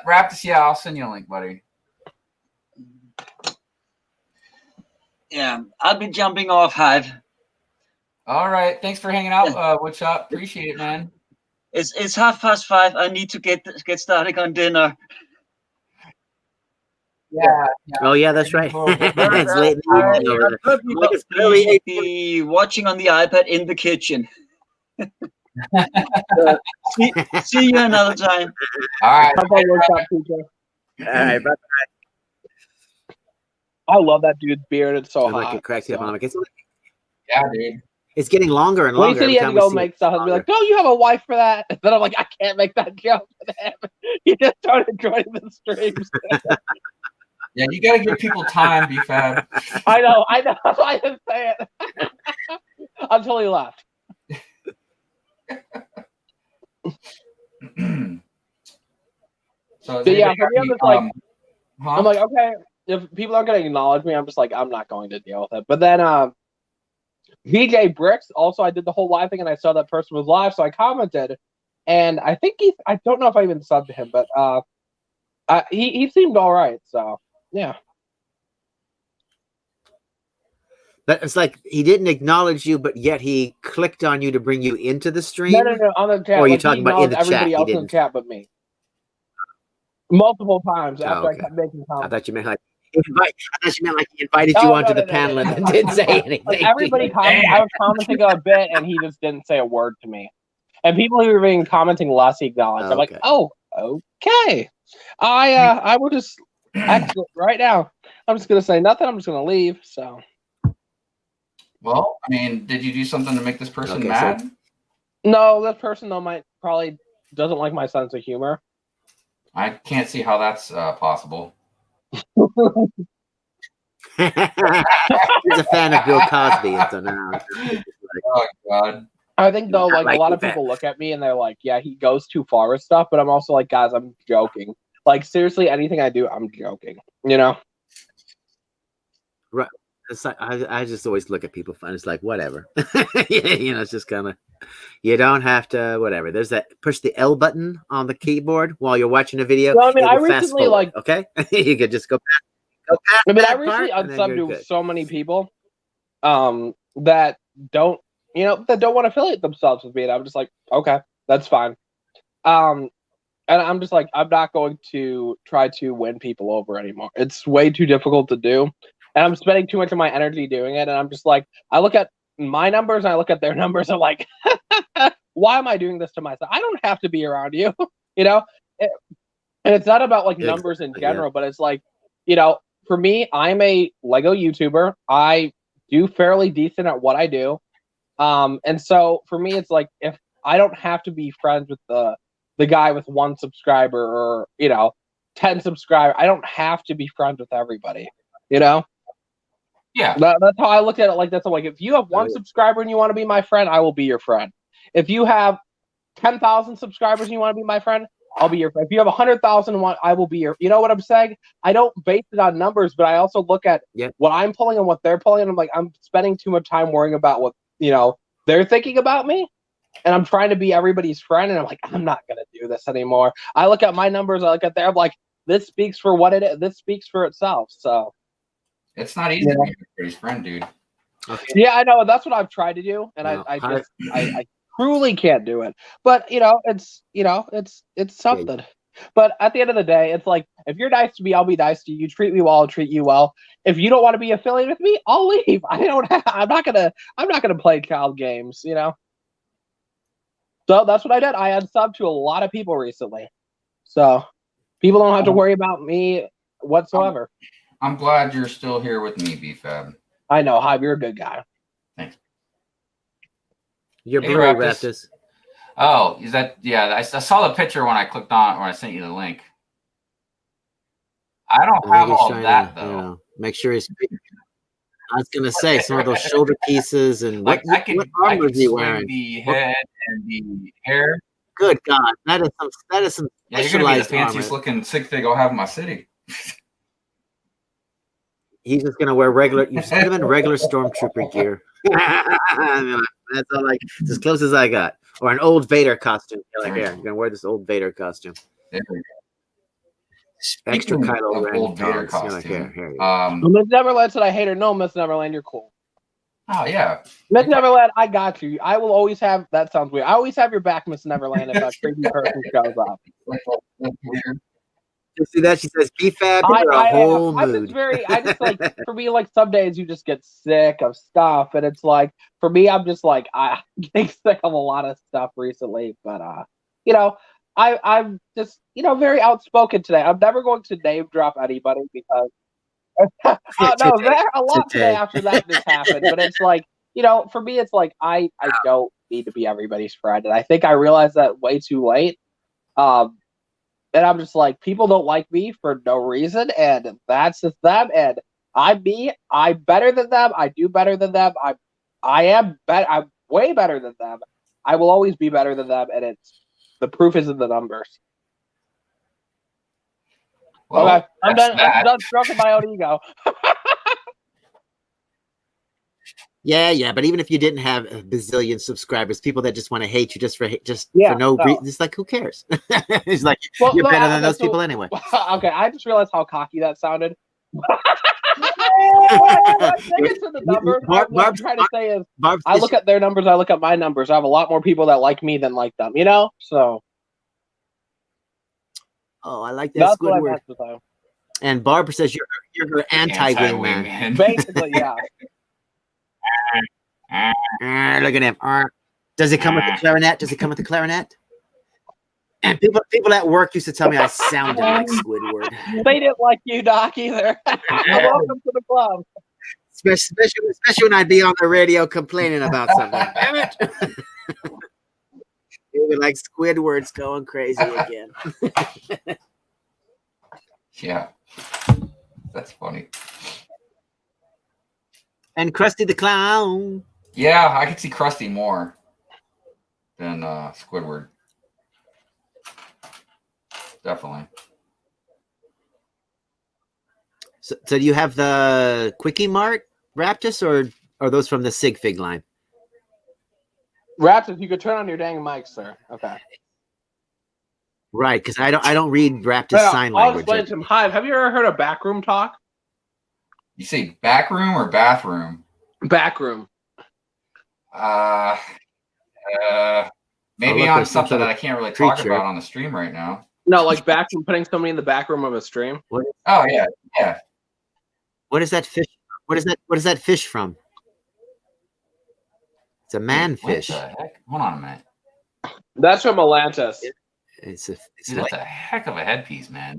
Raptus, yeah, I'll send you a link, buddy. Yeah, I'll be jumping off, Hive. All right, thanks for hanging out, Woodshop. Appreciate it, man. It's 5:30. I need to get started on dinner. Yeah. Oh yeah, that's right. It's late in the evening over there. I'll probably It's early be watching on the iPad in the kitchen. See you another time. All right. All right, bye. I love that dude's beard. It's so Like hot. it cracks you up, Monica. Yeah, dude. It's getting longer and When longer. he said he every had to time we go see make it. stuff, I'd be like, "No, you have a wife for that." And then I'm like, "I can't make that joke for them." He just started joining the streams. Yeah, you got to give people time, BFAB. I know. That's why I didn't say it until he left. So But yeah, for me, I'm just like, huh? I'm like, okay, if people aren't going to acknowledge me, I'm just like, I'm not going to deal with it. But then VJ Bricks, also, I did the whole live thing, and I saw that person was live, so I commented, and I think I don't know if I even subbed to him, but he seemed all right. So yeah. But it's like he didn't acknowledge you, but yet he clicked on you to bring you into the stream. No, on the chat. Or are you like, talking he about in the acknowledged chat? everybody He else in the didn't. chat but me. Multiple times after okay. I kept making I comments. thought you meant like I thought you meant like he invited you onto the panel and then didn't say anything. Like, everybody commented. I was commenting a bit, and he just didn't say a word to me. And people who were being commenting less, he acknowledged. I'm like, Okay. oh, okay. I will just exit right now. I'm just gonna say nothing. I'm just gonna leave. So. Well, I mean, did you do something to make this person Okay, mad? so- No, this person though probably doesn't like my sense of humor. I can't see how that's possible. He's a fan of Bill Cosby, and so now. Oh God. I think though, like like a lot of that. people look at me and they're like, "Yeah, he goes too far with stuff." But I'm also like, guys, I'm joking. Like seriously, anything I do, I'm joking. You know. Right. It's like I just always look at people fun. It's like whatever. It's just kind of you don't have to whatever. There's that push the L button on the keyboard while you're watching a video. Well, I mean, it I will fast recently forward, like okay. You could just go past. I mean, I that recently part, and then unsubbed you're to good. so many people, that don't want to affiliate themselves with me, and I'm just like, okay, that's fine. And I'm just like, I'm not going to try to win people over anymore. It's way too difficult to do, and I'm spending too much of my energy doing it. And I'm just like, I look at my numbers and I look at their numbers. I'm like, why am I doing this to myself? I don't have to be around you, you know. And it's not about like numbers in general, but it's like, for me, I'm a Lego YouTuber. I do fairly decent at what I do. And so for me, it's like, if I don't have to be friends with the guy with 1 subscriber or, 10 subscribers, I don't have to be friends with everybody, Yeah. That's how I look at it. Like, that's like, if you have 1 subscriber and you want to be my friend, I will be your friend. If you have 10,000 subscribers and you want to be my friend, I'll be your friend. If you have 100,000, I will be your. You know what I'm saying? I don't base it on numbers, but I also look at what I'm pulling and what they're pulling, and I'm like, I'm spending too much time worrying about what they're thinking about me, and I'm trying to be everybody's friend, and I'm like, I'm not gonna do this anymore. I look at my numbers, I look at their, I'm like, this speaks for what it is. This speaks for itself. So it's not easy to be everybody's friend, dude. Okay. Yeah, I know. That's what I've tried to do, and I truly can't do it. But it's something. But at the end of the day, it's like, if you're nice to me, I'll be nice to you. Treat me well, I'll treat you well. If you don't want to be affiliated with me, I'll leave. I'm not gonna play child games, So that's what I did. I unsubbed to a lot of people recently, so people don't have to worry about me whatsoever. I'm glad you're still here with me, BFAB. I know, Hive, you're a good guy. Thanks. You're Hey, blue, Raptus. Raptus. Oh, is that? Yeah, I saw the picture when I clicked on when I sent you the link. I don't have all that though. Make sure he's. I was gonna say some of those shoulder pieces and Like what I could armor is he swing wearing? the head and the hair. Good God, that is some Yeah, you're gonna be the specialized fanciest armor. looking sig fig I'll have in my city. He's just gonna wear regular. You send him in regular stormtrooper gear. That's all like it's as close as I got. Or an old Vader costume. You're like, here, I'm gonna wear this old Vader costume. There we go. Extra Speaking Kylo of Ren old Vader togs. You're like, costume. here you Well, Miss Neverland said I hate her. No, Miss Neverland, you're cool. Oh yeah. Miss Neverland, I got you. I will always have. That sounds weird. I always have your back, Miss Neverland, if a crazy person shows up. You see that? She says, "Be fab for a whole I'm mood." I just like, for me, like some days you just get sick of stuff, and it's like, for me, I'm just like, I'm getting sick of a lot of stuff recently. But you know, I'm just, very outspoken today. I'm never going to name drop anybody because no, there a lot today after that just happened. But it's like, for me, it's like I don't need to be everybody's friend, and I think I realized that way too late. And I'm just like, people don't like me for no reason, and that's just them. And I'm me. I'm better than them. I do better than them. I'm way better than them. I will always be better than them, and the proof is in the numbers. Well, okay, I'm done stroking my own ego. Yeah, but even if you didn't have a bazillion subscribers, people that just want to hate you for no reason, it's like, who cares? It's like, you're better than those people anyway. Okay, I just realized how cocky that sounded. What I'm trying to say is, I look at their numbers, I look at my numbers. I have a lot more people that like me than like them, So. Oh, I like that Squidward. And Barbara says you're her anti-wingman. Basically, yeah. Look at him. Does it come with the clarinet? And people at work used to tell me I sounded like Squidward. They didn't like you, Doc, either. Welcome to the club. Especially when I'd be on the radio complaining about something. Damn it! You were like, Squidward's going crazy again. Yeah, that's funny. And Krusty the Clown. Yeah, I could see Krusty more than Squidward. Definitely. So do you have the Quickie Mart Raptus, or are those from the Sig Fig line? Raptus, you could turn on your dang mic, sir. Okay. Right, because I don't read Raptus sign language. I'll explain to him. Hive, have you ever heard of backroom talk? You say back room or bathroom? Backroom. Maybe on something that I can't really talk about on the stream right now. No, like backroom, putting somebody in the back room of a stream. Oh yeah. What is that fish? What is that fish from? It's a manfish. What the heck? Hold on a minute. That's from Atlantis. That's a heck of a headpiece, man.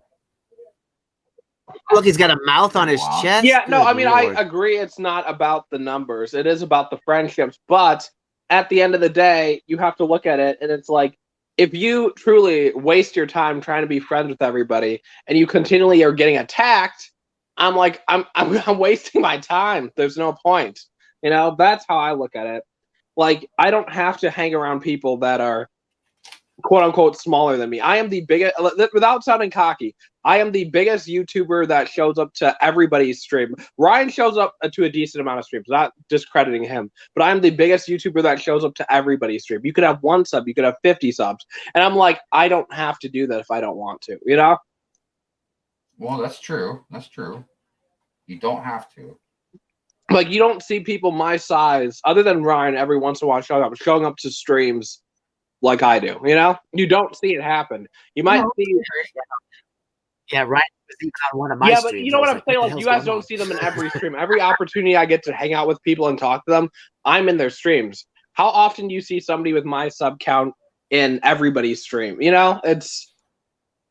Look, he's got a mouth on his chest. Yeah, no, I mean, I agree. It's not about the numbers. It is about the friendships. But at the end of the day, you have to look at it, and it's like, if you truly waste your time trying to be friends with everybody, and you continually are getting attacked, I'm like, I'm wasting my time. There's no point. That's how I look at it. Like, I don't have to hang around people that are quote unquote smaller than me. I am the biggest, without sounding cocky, I am the biggest YouTuber that shows up to everybody's stream. Ryan shows up to a decent amount of streams, not discrediting him, but I'm the biggest YouTuber that shows up to everybody's stream. You could have 1 sub, you could have 50 subs. And I'm like, I don't have to do that if I don't want to, Well, that's true. That's true. You don't have to. Like, you don't see people my size, other than Ryan, every once in a while showing up to streams like I do, You don't see it happen. You might see. Yeah, right. On one of my but you know what I'm saying? Like, you guys don't see them in every stream. Every opportunity I get to hang out with people and talk to them, I'm in their streams. How often do you see somebody with my sub count in everybody's stream? It's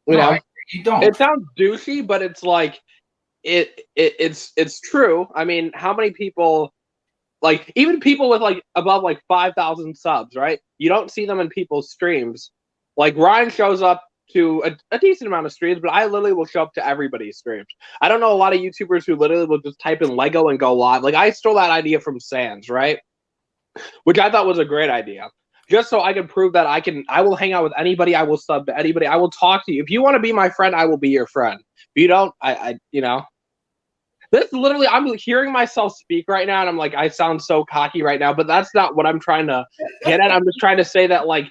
you don't. It sounds douchey, but it's like it's true. I mean, how many people? Like, even people with above 5,000 subs, right? You don't see them in people's streams. Like, Ryan shows up to a decent amount of streams, but I literally will show up to everybody's streams. I don't know a lot of YouTubers who literally will just type in Lego and go live. Like, I stole that idea from Sans, right? Which I thought was a great idea. Just so I can prove that I will hang out with anybody. I will sub to anybody. I will talk to you. If you want to be my friend, I will be your friend. If you don't, This literally, I'm hearing myself speak right now, and I'm like, I sound so cocky right now, but that's not what I'm trying to get at. I'm just trying to say that, like,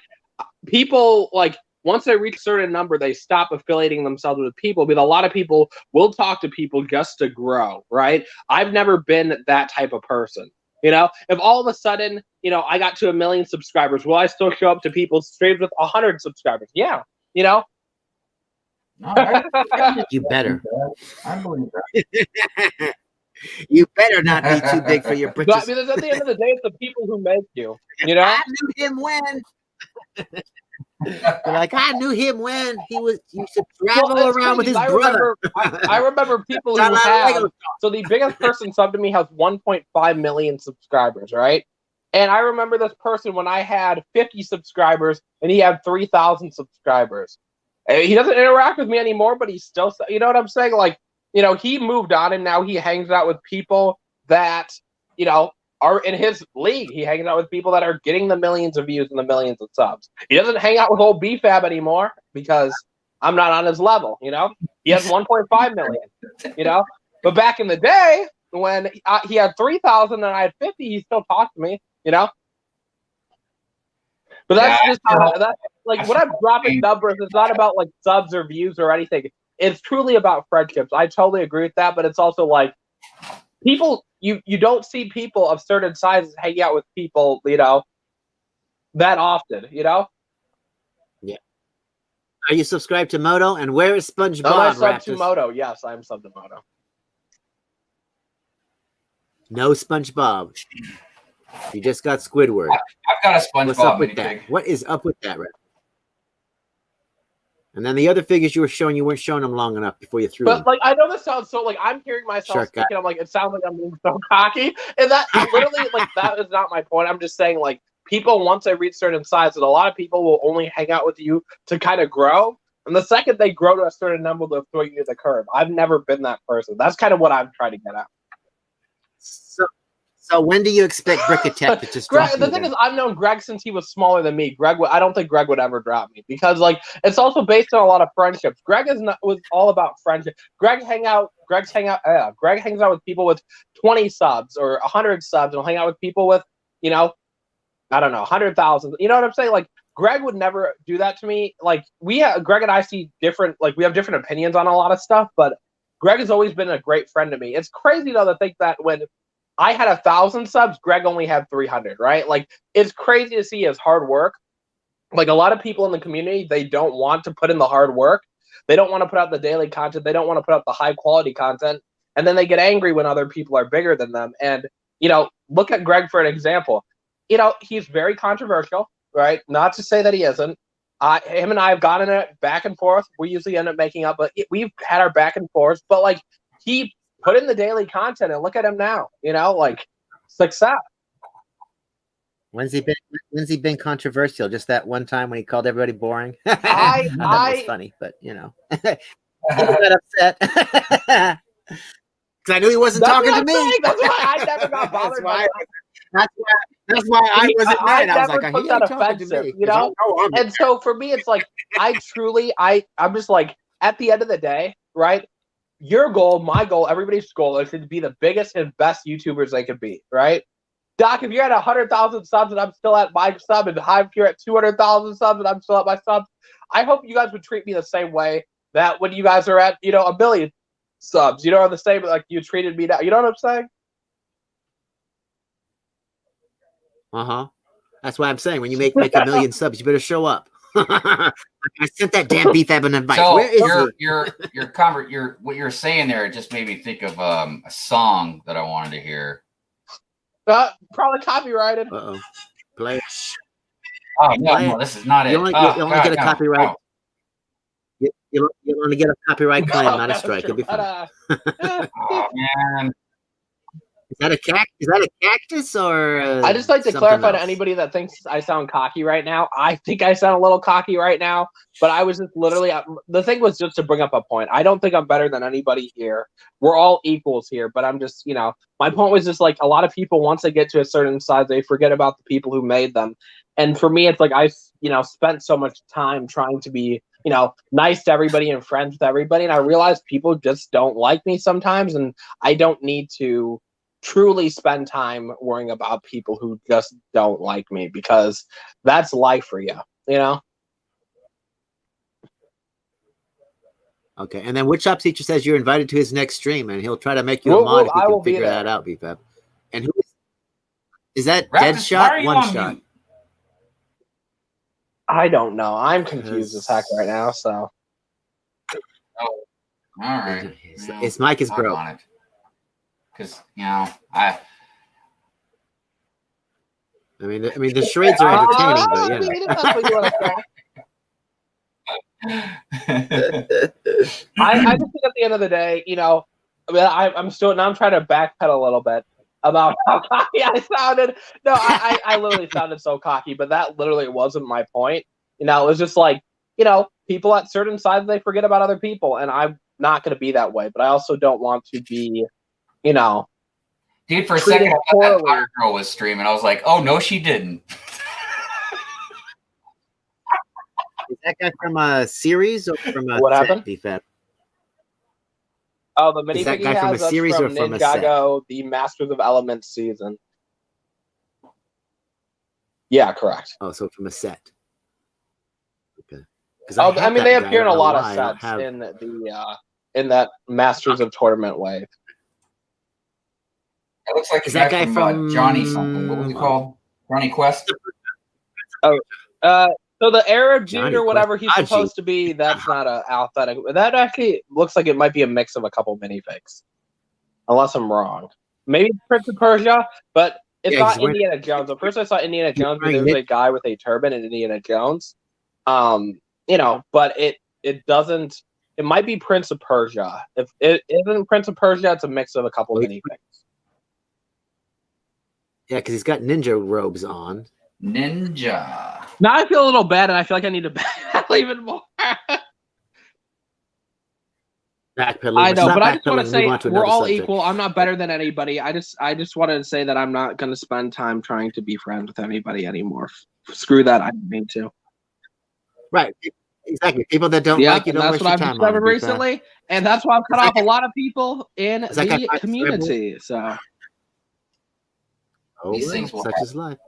people, like, once they reach a certain number, they stop affiliating themselves with people. But a lot of people will talk to people just to grow, right? I've never been that type of person. You know, if all of a sudden, you know, I got to 1 million subscribers, will I still show up to people's streams with 100 subscribers? Yeah, you know. You better. I believe that. You better not be too big for your britches. But because at the end of the day, it's the people who make you. You know, I knew him when. Like, I knew him when he used to travel around with his brother. I remember people who have. So the biggest person subbed to me has 1.5 million subscribers, right? And I remember this person when I had 50 subscribers and he had 3,000 subscribers. He doesn't interact with me anymore, but he's still, you know what I'm saying? Like, you know, he moved on and now he hangs out with people that, you know, are in his league. He hangs out with people that are getting the millions of views and the millions of subs. He doesn't hang out with old BFAB anymore because I'm not on his level, you know? He has 1.5 million, you know? But back in the day, when he had 3,000 and I had 50, he still talked to me, you know? But that's just that's like when I'm dropping numbers, it's not about like subs or views or anything. It's truly about friendships. I totally agree with that, but it's also like people you don't see people of certain sizes hanging out with people, you know, that often, you know? Yeah. Are you subscribed to Moto? And where is SpongeBob? Am I sub to Moto? Yes, I'm sub to Moto. No SpongeBob. You just got Squidward. I've got a SpongeBob. What's up with that? What is up with that, Red? And then the other figures you were showing, you weren't showing them long enough before you threw them. But like, I know this sounds so like I'm hearing myself speaking. I'm like, it sounds like I'm being so cocky, and that literally like that is not my point. I'm just saying like people once they reach certain sizes, a lot of people will only hang out with you to kind of grow, and the second they grow to a certain number, they'll throw you to the curb. I've never been that person. That's kind of what I'm trying to get at. So when do you expect Brickatech to just Greg, drop the you thing then? is, I've known Greg since he was smaller than me. I don't think Greg would ever drop me because, like, it's also based on a lot of friendships. Greg was all about friendship. Greg hangs out with people with 20 subs or 100 subs, and he'll hang out with people with, you know, I don't know, 100,000. You know what I'm saying? Like, Greg would never do that to me. Like, Greg and I see different, like, we have different opinions on a lot of stuff, but Greg has always been a great friend to me. It's crazy though to think that when I had 1,000 subs, Greg only had 300, right? Like, it's crazy to see his hard work. Like, a lot of people in the community, they don't want to put in the hard work. They don't want to put out the daily content. They don't want to put out the high quality content. And then they get angry when other people are bigger than them. And, you know, look at Greg for an example. You know, he's very controversial, right? Not to say that he isn't. Him and I have gotten it back and forth. We usually end up making up, but we've had our back and forth. But, like, he put in the daily content and look at him now, you know, like success. When's he been controversial? Just that one time when he called everybody boring? I thought that was funny, but you know, I got upset because I knew he wasn't talking to me. That's why I never got bothered. That's why I wasn't mad. I was like, he ain't talking to me, you know. And so for me, it's like I'm just like at the end of the day, right? Your goal, my goal, everybody's goal is to be the biggest and best YouTubers they could be, right? Doc, if you're at 100,000 subs and I'm still at my sub, and Hive, if you're at 200,000 subs and I'm still at my sub, I hope you guys would treat me the same way that when you guys are at, you know, 1 billion subs, you know, the same like you treated me now. You know what I'm saying? That's why I'm saying when you make 1 million subs, you better show up. I sent that damn BFAB an invite. So where is what you're saying there just made me think of a song that I wanted to hear. Probably copyrighted. Uh-oh. Play it. Oh no, this is not it. You only get a copyright. No. You only get a copyright claim, not a strike. You'll be fine. Oh man. Is that a cactus or? I just like to clarify else? to anybody that thinks I sound cocky right now. I think I sound a little cocky right now, but I was just literally the thing was just to bring up a point. I don't think I'm better than anybody here. We're all equals here, but I'm just, you know, my point was just like a lot of people once they get to a certain size, they forget about the people who made them. And for me, it's like I, you know, spent so much time trying to be nice to everybody and friends with everybody. And I realize people just don't like me sometimes, and I don't need to truly spend time worrying about people who just don't like me, because that's life for you, Okay, and then Woodshop Teacher says you're invited to his next stream, and he'll try to make you a mod if he can figure that out, BFAB. And who is that? Deadshot, One Shot. Mute? I don't know. I'm confused as heck right now. So, all right, his mic is broke. Because I mean, the charades are entertaining, but that's what you want to say. I just think at the end of the day, I'm trying to backpedal a little bit about how cocky I sounded. No, I literally sounded so cocky, but that literally wasn't my point. It was just like, people at certain sides, they forget about other people, and I'm not going to be that way. But I also don't want to be, dude, for a second, I thought that Fire Girl was streaming. I was like, oh, no, she didn't. Is that guy from a series or from a what happened? BFAB? Oh, the minifig he has, from a series or from a set? The Masters of Elements season. Yeah, correct. Oh, so from a set. Okay. They appear in a lot of sets in that Masters of Tournament wave. It looks like that guy from Johnny something. What was he called? Johnny Quest? So the Arab dude or whatever he's supposed to be, that's not a authentic. That actually looks like it might be a mix of a couple minifigs. Unless I'm wrong. Maybe Prince of Persia, but it's not Indiana Jones. At first I saw Indiana Jones, but there was a guy with a turban in Indiana Jones. But it doesn't. It might be Prince of Persia. If it isn't Prince of Persia, it's a mix of a couple minifigs. Yeah, because he's got ninja robes on. Ninja. Now I feel a little bad, and I feel like I need to backpedal even more. Backpedaling. I know, but I just want to say we're all equal. I'm not better than anybody. I just wanted to say that I'm not going to spend time trying to be friends with anybody anymore. Screw that. I didn't mean to. Right. Exactly. People that don't like you don't waste your time. That's what I've discovered recently, and that's why I've cut off a lot of people in the community. So. Oh, these things such is life.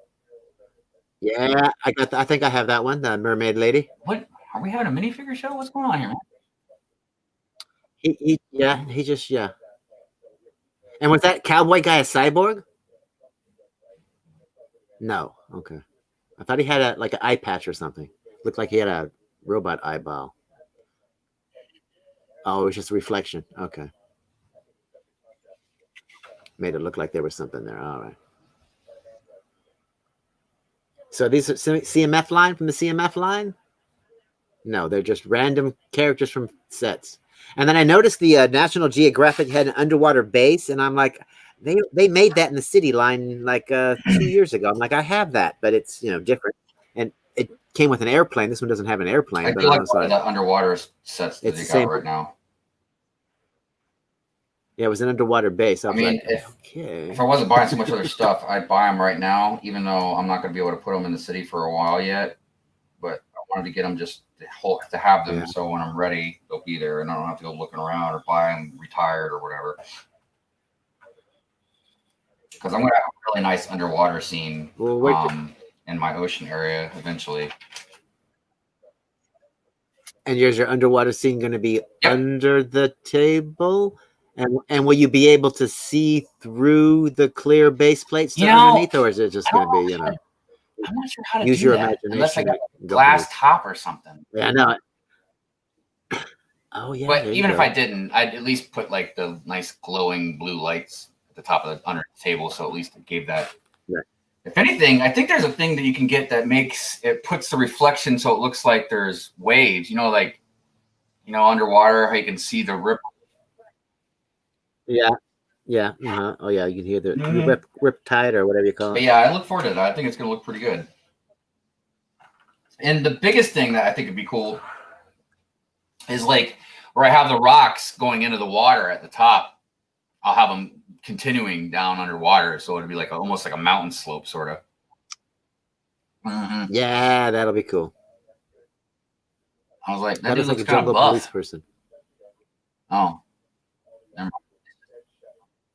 Yeah, I think I have that one, the Mermaid Lady. What? Are we having a minifigure show? What's going on here, man? He just. And was that cowboy guy a cyborg? No. Okay. I thought he had an eye patch or something. Looked like he had a robot eyeball. Oh, it was just a reflection. Okay. Made it look like there was something there. All right. So these are CMF line from the CMF line? No, they're just random characters from sets. And then I noticed the National Geographic had an underwater base, and I'm like, they made that in the city line 2 years ago. I'm like, I have that, but it's different. And it came with an airplane. This one doesn't have an airplane. I do like the underwater sets that they got right now. Yeah, it was an underwater base. If I wasn't buying so much other stuff, I'd buy them right now, even though I'm not going to be able to put them in the city for a while yet. But I wanted to get them just to have them, so when I'm ready, they'll be there, and I don't have to go looking around or buy them retired or whatever. Because I'm going to have a really nice underwater scene in my ocean area eventually. And here's your underwater scene going to be under the table? And will you be able to see through the clear base plates underneath, or is it just going to be, I'm not sure how to use do your that imagination? Unless I got a glass top or something. Yeah, I know. Oh, yeah. But even if I didn't, I'd at least put the nice glowing blue lights at the top of the under the table, so at least it gave that. Yeah. If anything, I think there's a thing that you can get that puts the reflection so it looks like there's waves. Underwater, how you can see the ripple. Yeah. Oh, yeah. You can hear the rip tide or whatever you call it. But yeah, I look forward to that. I think it's going to look pretty good. And the biggest thing that I think would be cool is where I have the rocks going into the water at the top. I'll have them continuing down underwater, so it'll be almost like a mountain slope, sort of. Mm-hmm. Yeah, that'll be cool. I was like, That dude looks like looks a kind of Jungle buff. Police person. Oh, never mind.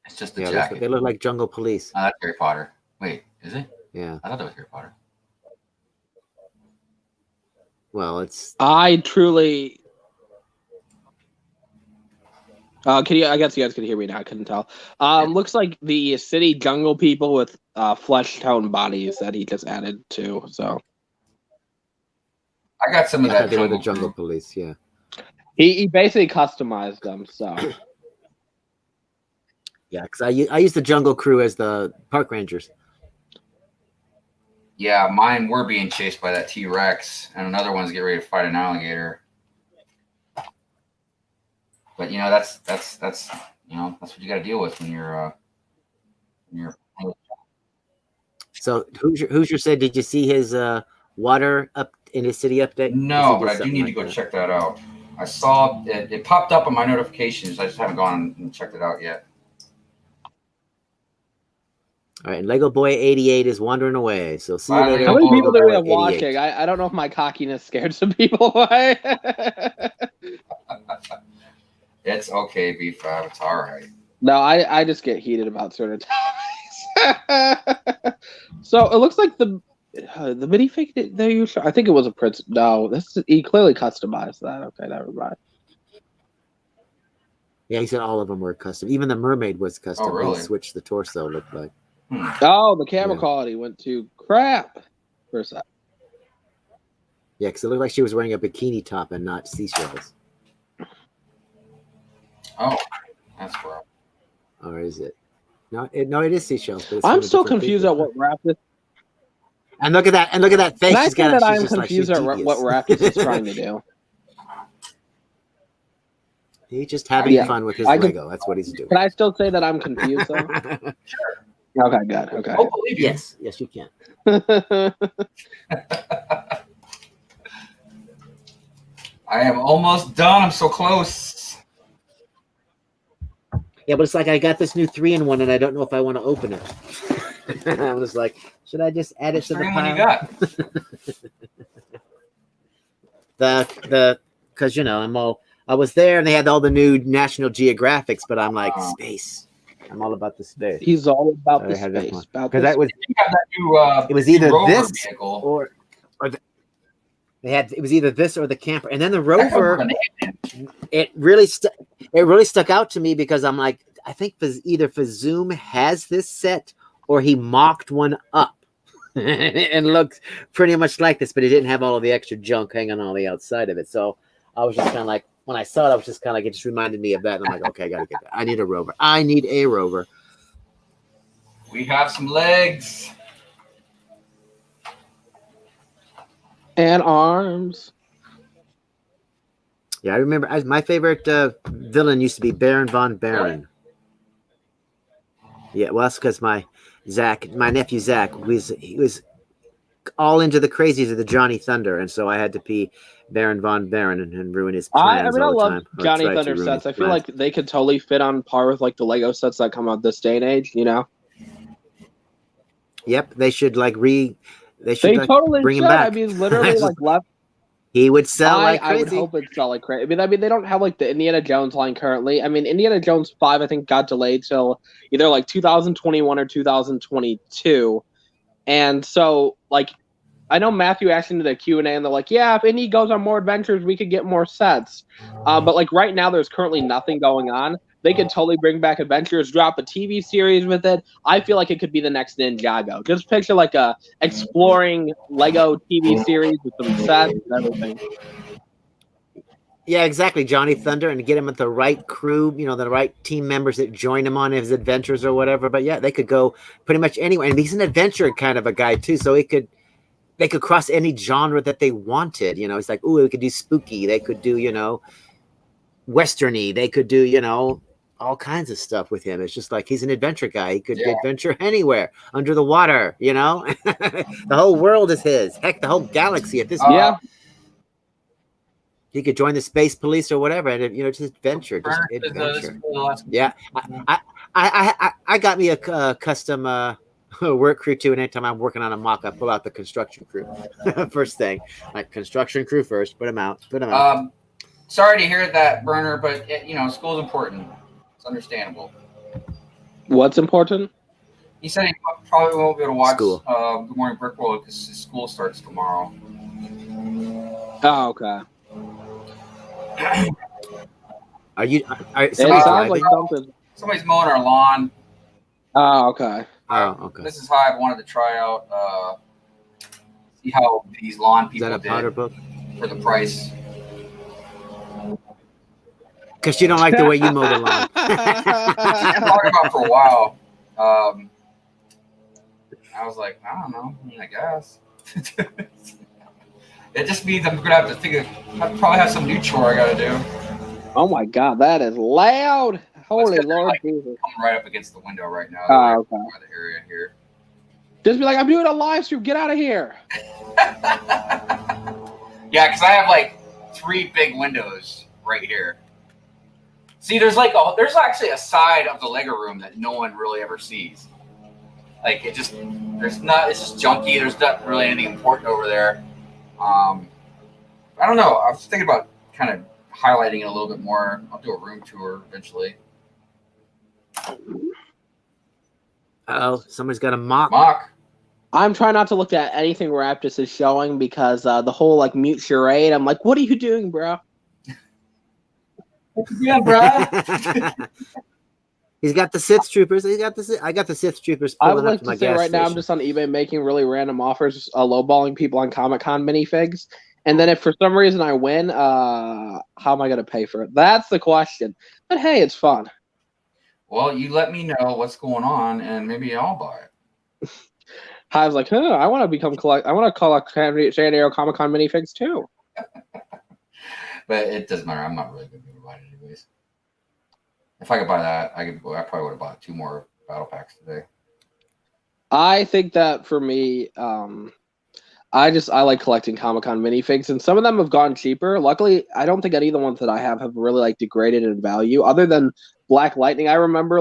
It's just the jacket. They look like Jungle Police. Oh, that's Harry Potter. Wait, is it? Yeah. I thought that was Harry Potter. Well, it's. I truly. Can you? I guess you guys can hear me now. I couldn't tell. Looks like the city jungle people with flesh tone bodies that he just added to. So I got some of that. They were the Jungle Police. Yeah. he basically customized them. So Yeah, because I used the Jungle Crew as the park rangers. Yeah, mine were being chased by that T-Rex, and another one's getting ready to fight an alligator. But you know, that's you know, that's what you got to deal with when you're. So Hoosier said, did you see his water up in his city update? No, but I do need to go check that out. I saw it. It popped up on my notifications. I just haven't gone and checked it out yet. All right, and Lego Boy 88 is wandering away. So see you Bye, later. how many people do we have 88. watching? I don't know if my cockiness scared some people away. It's okay, B5. It's all right. No, I just get heated about certain topics. So it looks like the minifig that you show. I think it was a prince. No, he clearly customized that. Okay, never mind. Yeah, he said all of them were custom. Even the mermaid was custom. Oh, really? He switched the torso, looked like. Oh, the camera quality went to crap for a sec. Yeah, because it looked like she was wearing a bikini top and not seashells. Oh, that's wrong. Or is it? No, it is seashells. But it's I'm from a still different confused people. at what Raptus. And look at that! And look at that face. Can I She's say got. that She's I'm just like, confused she's at what devious. Raptus is trying to do? He's just having Yeah. fun with his I can- Lego. That's what he's doing. Can I still say that I'm confused though? Okay, good. Okay. I'll believe you. Yes, you can. I am almost done. I'm so close. Yeah, but it's like I got this new 3-in-1 and I don't know if I want to open it. I was like, should I just add it to the Which pile? one you got? Because I was there and they had all the new National Geographics, but I'm like, Oh. space. I'm all about the space. He's all about I the had that space. one. About Because the that was You got that new. it was either new Rover this vehicle. or it was either this or the camper. And then the That comes with Rover, a name. it really stuck out to me because I'm like, I think either Fazoom has this set or he mocked one up and looked pretty much like this, but it didn't have all of the extra junk hanging on the outside of it. So I was just kind of like, when I saw it, I was just kind of like, it just reminded me of that. And I'm like, okay, I got to get that. I need a Rover. I need a Rover. We have some legs. and arms. Yeah, I remember my favorite villain used to be Baron von Baron. Yeah, well, that's because my nephew Zach he was all into the crazies of the Johnny Thunder, and so I had to be Baron von Baron and ruin his plans I all the love time. or Johnny try to Thunder ruin sets. his I feel plans. like they could totally fit on par with like the Lego sets that come out this day and age. You know, Yep, they should they like, totally bring him should. back. I mean, literally, like left. He would sell like I would crazy. hope it'd sell like crazy. I mean, they don't have like the Indiana Jones line currently. I mean, Indiana Jones 5, I think, got delayed till either like 2021 or 2022. And so, like, I know Matthew asked into the Q&A, and they're like, yeah, if Indy goes on more adventures, we could get more sets. But like right now, there's currently nothing going on. They could totally bring back adventures, drop a TV series with it. I feel like it could be the next Ninjago. Just picture like a exploring Lego TV series with some sets and everything. Yeah, exactly. Johnny Thunder, and get him with the right crew, the right team members that join him on his adventures or whatever. But yeah, they could go pretty much anywhere. And he's an adventure kind of a guy too, so they could cross any genre that they wanted. It's like, ooh, they could do spooky. They could do, westerny. They could do, all kinds of stuff with him. It's just like he's an adventure guy. He could adventure anywhere under the water. The whole world is his. Heck, the whole galaxy at this point. Yeah. He could join the space police or whatever, and just adventure, just adventure. Yeah, I got me a custom Work crew too, and anytime I'm working on a mock-up, pull out the construction crew. First thing, like construction crew first. Put them out. Sorry to hear that, Burner, but school's important. It's understandable. What's important? He said he probably won't be able to watch School. Good Morning Brickworld because his school starts tomorrow. Oh, okay. Are you? It sounds like something. Somebody's mowing our lawn. Oh, okay. Oh, okay. Mrs. Hive wanted to try out, see how these lawn Is people that a Potter did book? for the price. Because you don't like the way you mow the lawn. I've been talking about it for a while. I was like, I don't know. I guess. It just means I'm gonna have to I probably have some new chore I gotta do. Oh my God, that is loud! Holy Lord Jesus! Coming right up against the window right now. Oh, okay. By the area here. Just be like, I'm doing a live stream. Get out of here! Yeah, because I have like 3 big windows right here. See, there's actually a side of the Lego room that no one really ever sees. Like it's just junky. There's not really anything important over there. I don't know. I was thinking about kind of highlighting it a little bit more. I'll do a room tour eventually. Oh, somebody's got a mock. I'm trying not to look at anything Raptus is showing because the whole like mute charade. I'm like, what are you doing, bro? Yeah, bro. He's got the Sith troopers. I got the Sith troopers. I would like to say right now, I'm just on eBay making really random offers, lowballing people on Comic-Con minifigs. And then if for some reason I win, how am I going to pay for it? That's the question. But hey, it's fun. Well, you let me know what's going on, and maybe I'll buy it. I was like, I want to collect San Diego Comic-Con minifigs too. But it doesn't matter. I'm not really going to buy it anyways. If I could buy that, I probably would have bought 2 more battle packs today. I think that for me, I like collecting Comic-Con minifigs, and some of them have gone cheaper. Luckily, I don't think any of the ones that I have really like degraded in value, other than Black Lightning. I remember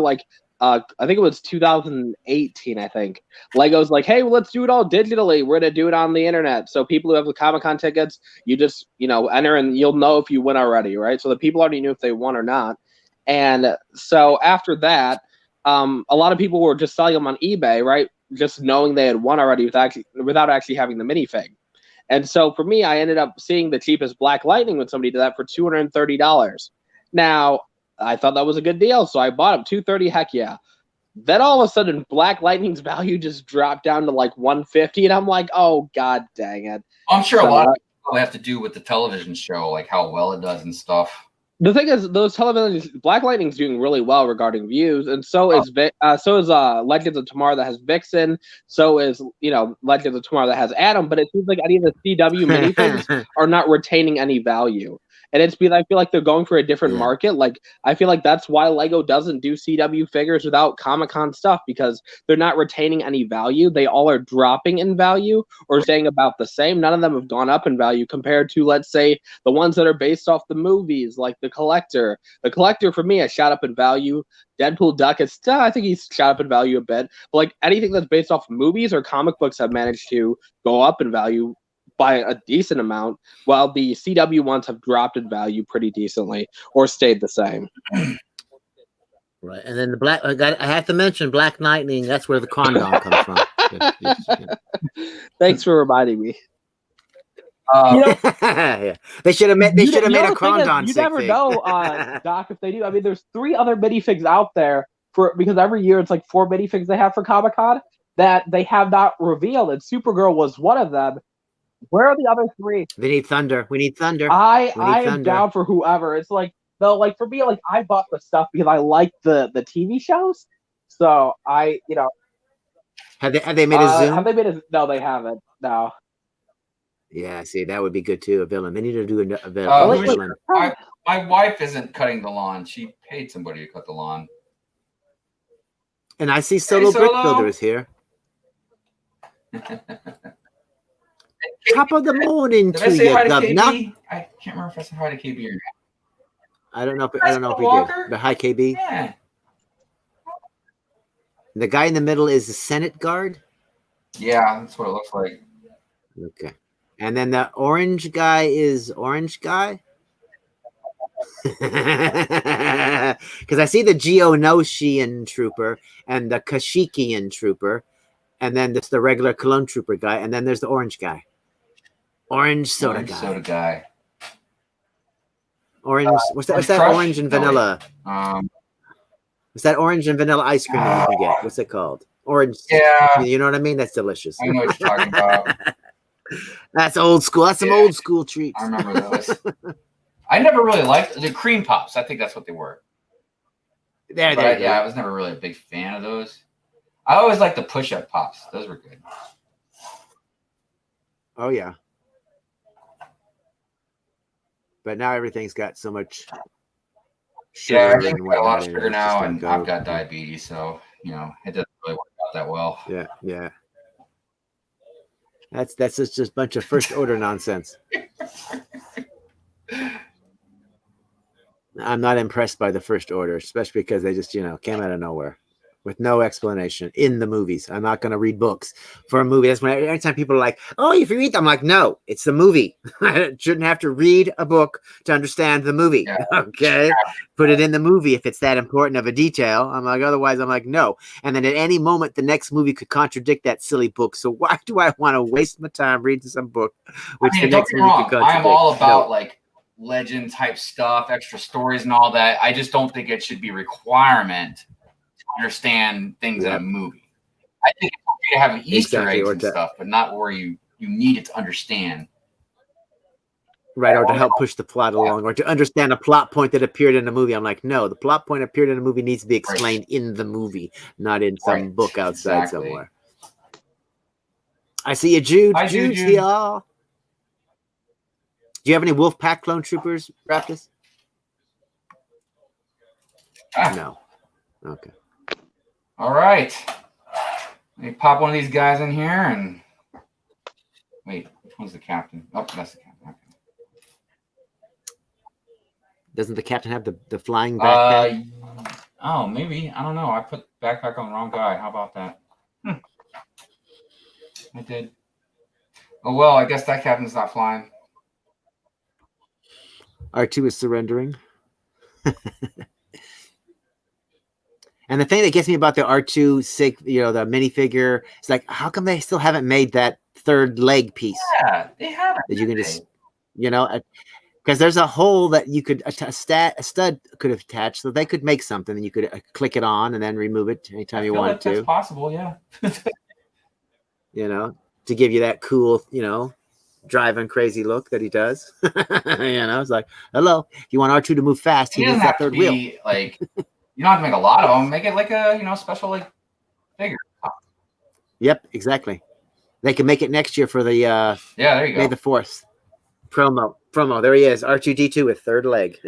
I think it was 2018. I think Lego's like, hey, well, let's do it all digitally. We're gonna do it on the internet. So people who have the Comic-Con tickets, you just enter and you'll know if you win already, right? So the people already knew if they won or not. And so after that, a lot of people were just selling them on eBay, right? Just knowing they had won already without actually having the minifig. And so for me, I ended up seeing the cheapest Black Lightning when somebody did that for $230. Now, I thought that was a good deal, so I bought him $230. Heck yeah. Then all of a sudden, Black Lightning's value just dropped down to like $150, and I'm like, oh god dang it. I'm sure a lot of people have to do with the television show, like how well it does and stuff. The thing is, those televisions, Black Lightning's doing really well regarding views, and so is Legends of Tomorrow that has Vixen. So is Legends of Tomorrow that has Adam. But it seems like any of the CW minifigs are not retaining any value. And it's because I feel like they're going for a different market. Like, I feel like that's why Lego doesn't do CW figures without Comic-Con stuff, because they're not retaining any value. They all are dropping in value or staying about the same. None of them have gone up in value compared to, let's say, the ones that are based off the movies, like The Collector. The Collector, for me, has shot up in value. Deadpool Duck is still, I think he's shot up in value a bit. But like anything that's based off movies or comic books have managed to go up in value by a decent amount, while the CW ones have dropped in value pretty decently or stayed the same. Right, and then I have to mention Black Lightning. That's where the condom comes from. Thanks for reminding me. Yeah. They should have made a condom. You never know, Doc, if they do. I mean, there's 3 other minifigs out there because every year it's like 4 minifigs they have for Comic-Con that they have not revealed, and Supergirl was one of them. Where are the other 3? They need Thunder. We need Thunder. I am down for whoever. It's like, though, like for me, like I bought the stuff because I like the TV shows. So have they made a Zoom? Have they made a? No, they haven't. No. Yeah, see, that would be good too. A villain. They need to do a villain. My wife isn't cutting the lawn. She paid somebody to cut the lawn. And I see Solo Brick Builder is here. Top of the morning to you, Governor. I can't remember if I said hi to KB or not. I don't know if we did. But hi, KB. Yeah. The guy in the middle is the Senate guard. Yeah, that's what it looks like. Okay. And then the orange guy is orange guy. Because I see the Geonoshian trooper and the Kashikian trooper, and then there's the regular Cologne trooper guy, and then there's the orange guy. Orange soda guy. Soda guy. Orange. What's that? What's that? Crush? Orange and vanilla. What's that orange and vanilla ice cream that you can get? What's it called? Orange. Yeah. You know what I mean? That's delicious. I know what you're talking about. That's old school. That's some old school treats. I remember those. I never really liked the cream pops. I think that's what they were. There. Yeah, I was never really a big fan of those. I always liked the push-up pops. Those were good. Oh yeah. But now everything's got so much sugar. Yeah, I think and I got a lot of whatnot in it. sugar It's now, just and like, I've got diabetes, so it doesn't really work out that well. Yeah. That's just a bunch of first order nonsense. I'm not impressed by the first order, especially because they just, came out of nowhere with no explanation in the movies. I'm not going to read books for a movie. That's when anytime people are like, "Oh, if you read them," I'm like, "No, it's the movie. I shouldn't have to read a book to understand the movie." Yeah. Okay, put it in the movie if it's that important of a detail. I'm like, otherwise, I'm like, no. And then at any moment, the next movie could contradict that silly book. So why do I want to waste my time reading some book which the next movie could contradict? I am all about legend type stuff, extra stories, and all that. I just don't think it should be a requirement to understand things in a movie. I think it's okay to have Easter eggs and stuff, but not where you need it to understand. Right, or to help push the plot along, or to understand a plot point that appeared in the movie. I'm like, no, the plot point appeared in the movie needs to be explained in the movie, not in some book outside somewhere. I see you, Jude. Hi, Jude's Jude. here. Do you have any Wolfpack clone troopers, Raptus? No. Okay. All right. Let me pop one of these guys in here and wait. Which one's the captain? Oh, that's the captain. Okay. Doesn't the captain have the flying backpack? Oh, maybe. I don't know. I put backpack on the wrong guy. How about that? I did. Oh well, I guess that captain's not flying. R2 is surrendering. And the thing that gets me about the R2 the minifigure, it's like, how come they still haven't made that third leg piece? Yeah, they haven't. That you can just, because there's a hole that you could a stud could have attached, so they could make something, and you could click it on and then remove it anytime you wanted to. That's possible, yeah. To give you that cool, driving crazy look that he does. It's like, hello, if you want R2 to move fast, he needs that third wheel. Like, you don't have to make a lot of them. Make it like a special figure. Yep, exactly. They can make it next year for the there you go. May the 4th promo. There he is, R2D2 with third leg.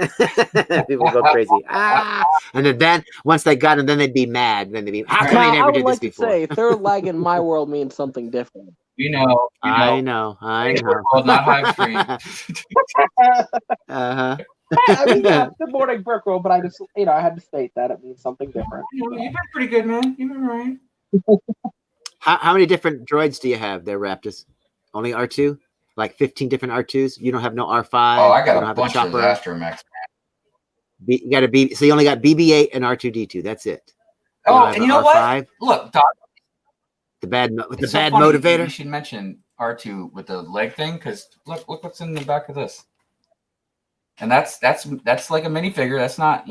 People go crazy. And then once they got him, then they'd be mad. Then they'd be, how come they never did this before? I would like to say third leg in my world means something different. I know. Well, not Hive Street. I mean, good morning, Brick Road, but I just, I had to state that it means something different. You've been pretty good, man. You've been right. How many different droids do you have there, Raptus? Only R2? Like 15 different R2s? You don't have no R5? Oh, I got a bunch of Astromechs. You got so you only got BB-8 and R2D2. That's it. Oh, and you know R5? What? Look, Doc. The bad motivator. You should mention R2 with the leg thing, because look what's in the back of this. And that's like a minifigure. That's not.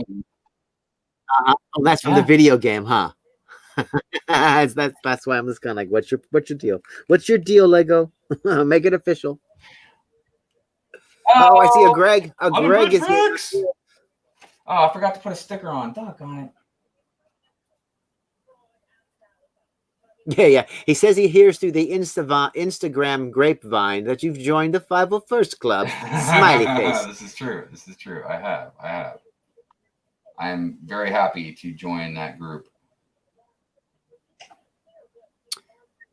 Oh, that's from the video game, huh? that's why I'm just kind of like, what's your deal? What's your deal, Lego? Make it official. Oh, I see a Greg. Greg is here. Oh, I forgot to put a sticker on. Doggone it. Yeah. He says he hears through the Instagram grapevine that you've joined the 501st Club. Smiley face. This is true. I have. I am very happy to join that group.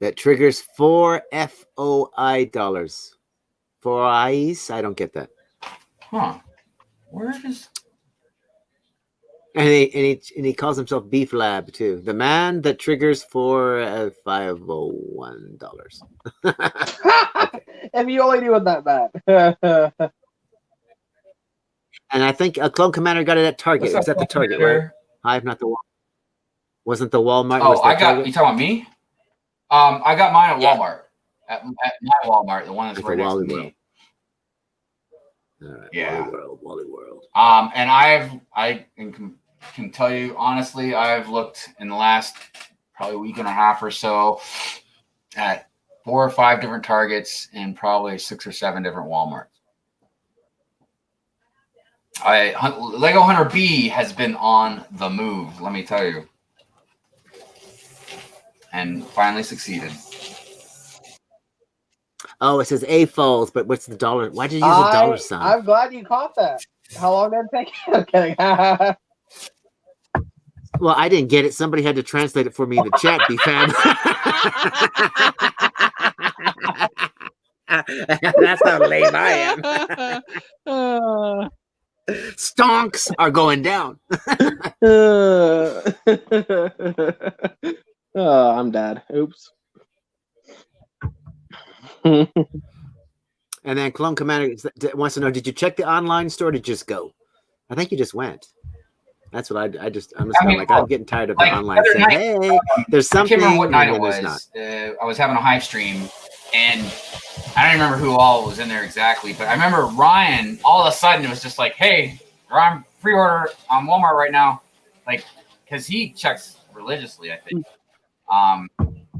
That triggers 4 FOI dollars. 4 I's? I don't get that. Huh. Where is... And he calls himself Beef Lab too. The man that triggers for $501. If you only knew what that meant. And I think a Clone Commander got it at Target. It was at the Target, right? Hive, not the wasn't the Walmart. Oh, I got. You talking about me? I got mine at Walmart. At my Walmart, the one that's right next to me. All right, yeah. Wally World. And I can tell you honestly, I've looked in the last probably week and a half or so at 4 or 5 different Targets and probably 6 or 7 different Walmarts. Lego Hunter B has been on the move, let me tell you, and finally succeeded. Oh, it says A Falls, but what's the dollar? Why did you use a dollar sign? I'm glad you caught that. How long did it take? I'm kidding. Well, I didn't get it. Somebody had to translate it for me in the chat, BFAB. That's how lame I am. Stonks are going down. Oh, I'm dead. Oops. And then Clone Commander wants to know, did you check the online store or did you just go? I think you just went. That's what I'm just I'm getting tired of the online saying, hey, there's something. I can't remember what night it was. I was having a Hive stream, and I don't remember who all was in there exactly, but I remember Ryan, all of a sudden, it was just like, hey, Ryan, pre-order on Walmart right now. Like, because he checks religiously, I think.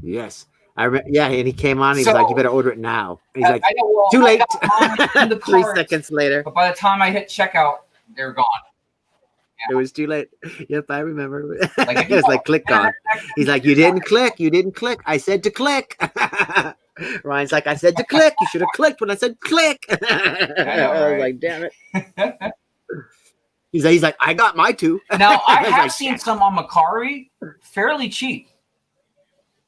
Yes. And he came on. He's like, "You better order it now." And he's like, "Too late." 3 seconds later. But by the time I hit checkout, they're gone. Yeah. It was too late. Yep, I remember. It was like click on. He's like, "You didn't click. You didn't click. I said to click." Ryan's like, "I said to click. You should have clicked when I said click." I was like, "Damn it." He's like, "I got my 2." Now I have seen some on Macari fairly cheap.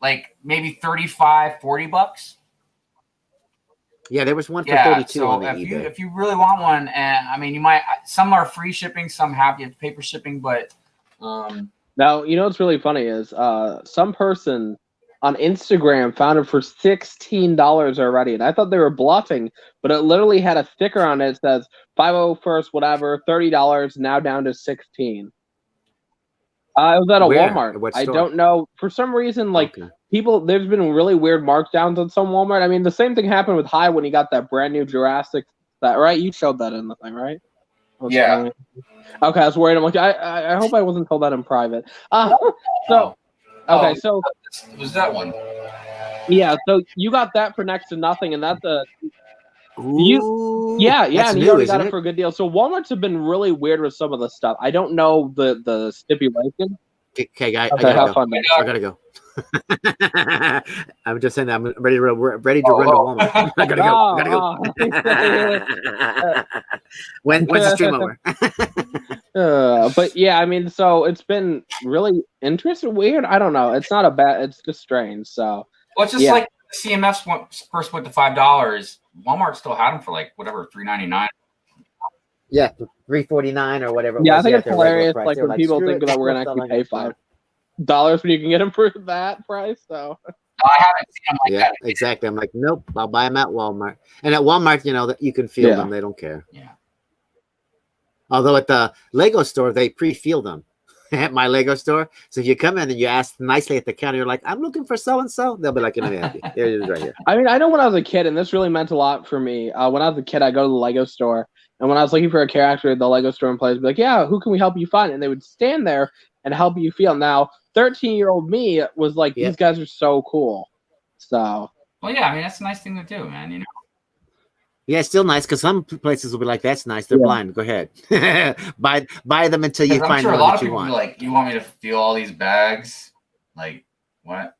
Like maybe $35-$40. Yeah, there was one for 32 so on the eBay. If you really want one, and I mean, you might. Some are free shipping, some have paper shipping, but now you know what's really funny is some person on Instagram found it for $16 already, and I thought they were bluffing, but it literally had a sticker on it that says 501st, whatever, $30 now down to $16. It was at a Walmart. I don't know. For some reason, people, there's been really weird markdowns on some Walmart. I mean, the same thing happened with Hive when he got that brand new Jurassic. That right? You showed that in the thing, right? Yeah. Okay, I was worried. I'm like, I hope I wasn't told that in private. So it was that one. Yeah. So you got that for next to nothing, and that's a. And you already got it for a good deal. So Walmarts have been really weird with some of the stuff. I don't know the stipulation. Okay, guys, I gotta go. I'm just saying that I'm ready to run to Walmart. I gotta go. When's the stream over? But yeah, I mean, so it's been really interesting, weird. I don't know. It's not a bad. It's just strange. So well, it's just like CMS first went to $5. Walmart still had them for like whatever $3.99. Yeah, $3.49 or whatever. Yeah, I think it's hilarious. Like when people think that we're gonna actually pay $5 when you can get them for that price. So I haven't seen them like that. Exactly. I'm like, nope. I'll buy them at Walmart. And at Walmart, you know that you can feel them. They don't care. Yeah. Although at the Lego store, they pre-feel them. At my Lego store. So if you come in and you ask nicely at the counter, you're like, I'm looking for so-and-so. They'll be like, you know, here it is right here. I mean, I know when I was a kid, and this really meant a lot for me. When I was a kid, I go to the Lego store, and when I was looking for a character at the Lego store, and players would be like, yeah, who can we help you find? And they would stand there and help you feel. Now, 13-year-old me was like, these guys are so cool. So. Well, yeah, I mean, that's a nice thing to do, man, you know. Yeah, it's still nice because some places will be like, "That's nice. They're blind. Go ahead, buy them until you find one that you want." Be like, you want me to feel all these bags? Like what?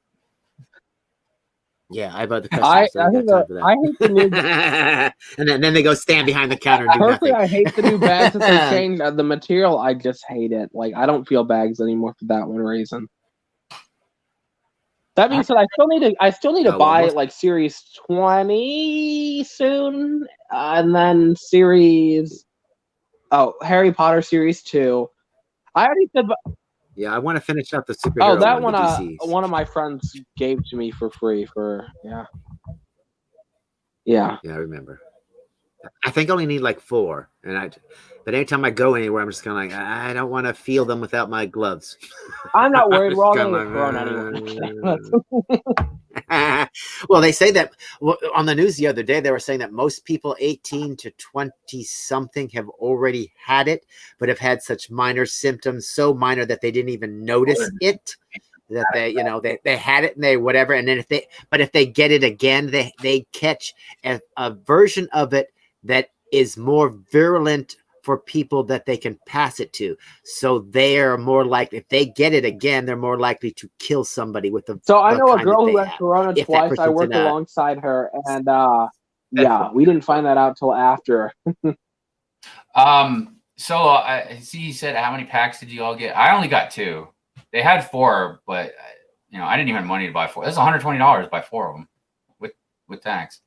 Yeah, I bought the custom. I hate the new. and then they go stand behind the counter. And do personally, nothing. I hate the new bags that they changed. The material, I just hate it. Like I don't feel bags anymore for that one reason. That being said, I still need to buy like Series 20 soon, and then Harry Potter Series 2. I already said. Yeah, I want to finish up the superhero. Oh, that one. DCs. One of my friends gave to me for free. Yeah. Yeah, I remember. I think I only need like 4, but anytime I go anywhere, I'm just kind of like, I don't want to feel them without my gloves. I'm not worried. We're all gonna get thrown anyway. Well, they say that on the news the other day, they were saying that most people 18 to 20 something have already had it, but have had such minor symptoms, so minor that they didn't even notice it. That they had it and they whatever, and then if they get it again, they catch a version of it that is more virulent for people that they can pass it to. So they are more likely, if they get it again, they're more likely to kill somebody with the. So I know a girl who had corona twice. I worked alongside her, and we didn't find that out till after. So I see you said how many packs did you all get? I only got 2. They had 4, but I didn't even have money to buy 4. That's $120 to buy 4 of them with tax.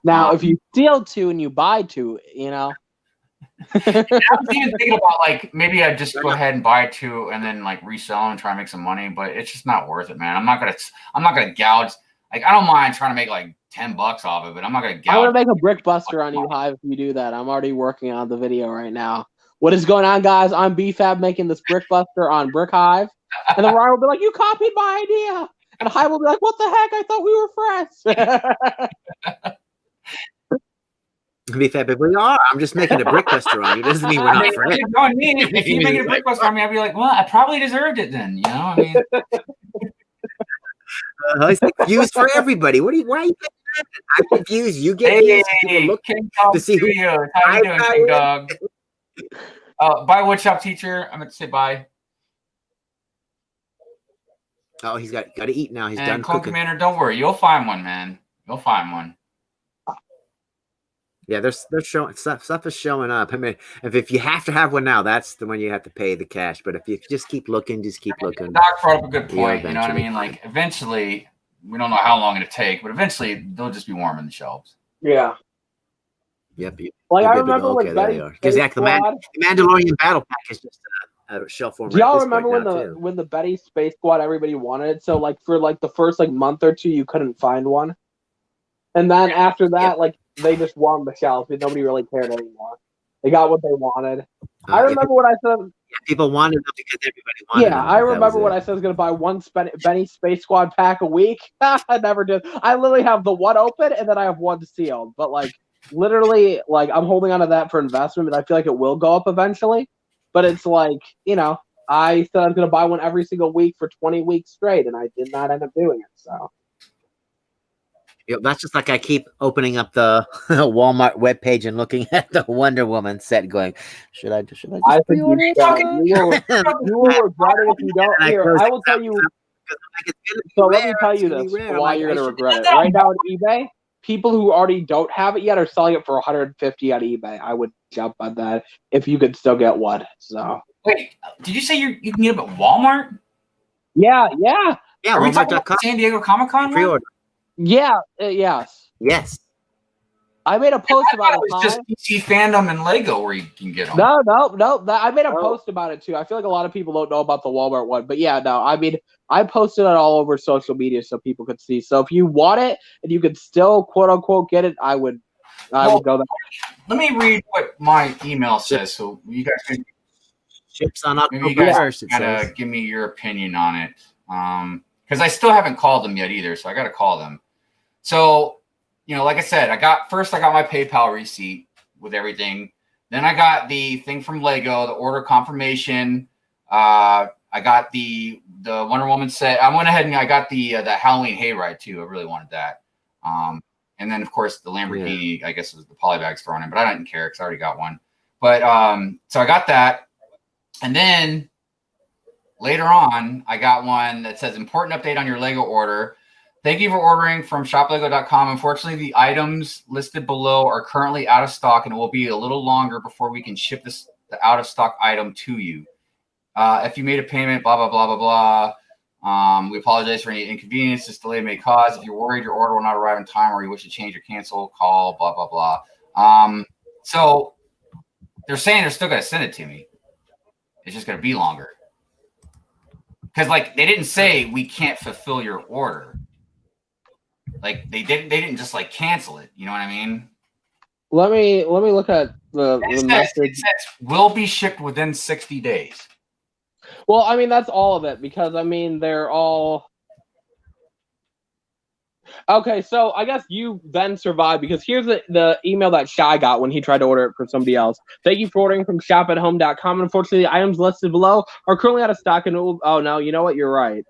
Now, if you steal 2 and you buy 2, I was even thinking about like maybe I'd just go ahead and buy 2 and then like resell them and try and make some money, but it's just not worth it, man. I'm not gonna gouge. Like I don't mind trying to make like $10 off it, but I'm not gonna gouge. I'm gonna make a brick buster on you, Hive, if you do that. I'm already working on the video right now. What is going on, guys? I'm BFAB making this brick buster on Brick Hive. And then Ryan will be like, "You copied my idea." And Hive will be like, "What the heck? I thought we were friends." BFAB, but we are. I'm just making a brick buster on you. Doesn't mean we're not friends. If you make a brick buster on me, I'd be like, "Well, I probably deserved it then." I mean, it's like views for everybody. Why are you getting that? I get views. You get views. Hey, look to see who. How you doing, King Dog? Bye, woodshop teacher. I'm going to say bye. Oh, he's got to eat now. He's and done Clone cooking. Commander, don't worry. You'll find one, man. You'll find one. Yeah, they're showing stuff is showing up. I mean, if you have to have one now, that's the one you have to pay the cash. But if you just keep looking, Doc brought up a good point. You know what I mean? Like eventually, we don't know how long it'll take, but eventually they'll just be warm in the shelves. Yeah. Yep. Like I remember when because the Mandalorian Battle Pack is just a shelf format. Do y'all remember when the Betty Space Squad everybody wanted it? So like for like the first like month or 2, you couldn't find one, and then after that, like they just warmed the shelves, but nobody really cared anymore. They got what they wanted. I remember what I said. Yeah, people wanted them because everybody wanted them. Yeah, I remember what I said I was going to buy one Benny Space Squad pack a week. I never did. I literally have the one open, and then I have one sealed. But like literally, like I'm holding on to that for investment, but I feel like it will go up eventually. But it's like, I said I was going to buy one every single week for 20 weeks straight, and I did not end up doing it. So. That's just like I keep opening up the Walmart webpage and looking at the Wonder Woman set, going, "Should I just pre-order it?" You will regret it if you don't. Here, I will tell you. So let me tell you this: why you're going to regret it. Right now on eBay, people who already don't have it yet are selling it for $150 on eBay. I would jump on that if you could still get one. So wait, did you say you can get them at Walmart? Yeah. Are we talking about San Diego Comic-Con pre-order? Yeah, yes. I made a post about it. It's just DC Fandom and Lego where you can get them. No. I made a post about it too. I feel like a lot of people don't know about the Walmart one, but yeah, no. I mean, I posted it all over social media so people could see. So if you want it and you could still quote unquote get it, I would go there. Let me read what my email says, so you guys can ships on October 1st. Gotta give me your opinion on it. Because I still haven't called them yet either, so I got to call them. So, like I said, I got my PayPal receipt with everything. Then I got the thing from Lego, the order confirmation. I got the Wonder Woman set. I went ahead and I got the Halloween hayride too. I really wanted that. And then of course the Lamborghini, I guess, was the polybags thrown in, but I didn't care because I already got one. But so I got that, and then. Later on, I got one that says, important update on your Lego order. Thank you for ordering from shoplego.com. Unfortunately, the items listed below are currently out of stock, and it will be a little longer before we can ship the out-of-stock item to you. If you made a payment, blah, blah, blah, blah, blah. We apologize for any inconvenience this delay may cause. If you're worried your order will not arrive in time or you wish to change or cancel, call, blah, blah, blah. So they're saying they're still going to send it to me. It's just going to be longer. Because like they didn't say we can't fulfill your order. Like they didn't just like cancel it. You know what I mean? Let me look at the message. It says will be shipped within 60 days. Well, I mean that's all of it because I mean they're all okay. So I guess you then survived because here's the email that Shy got when he tried to order it for somebody else. Thank you for ordering from shopathome.com. Unfortunately, the items listed below are currently out of stock and oh no, you know what? You're right.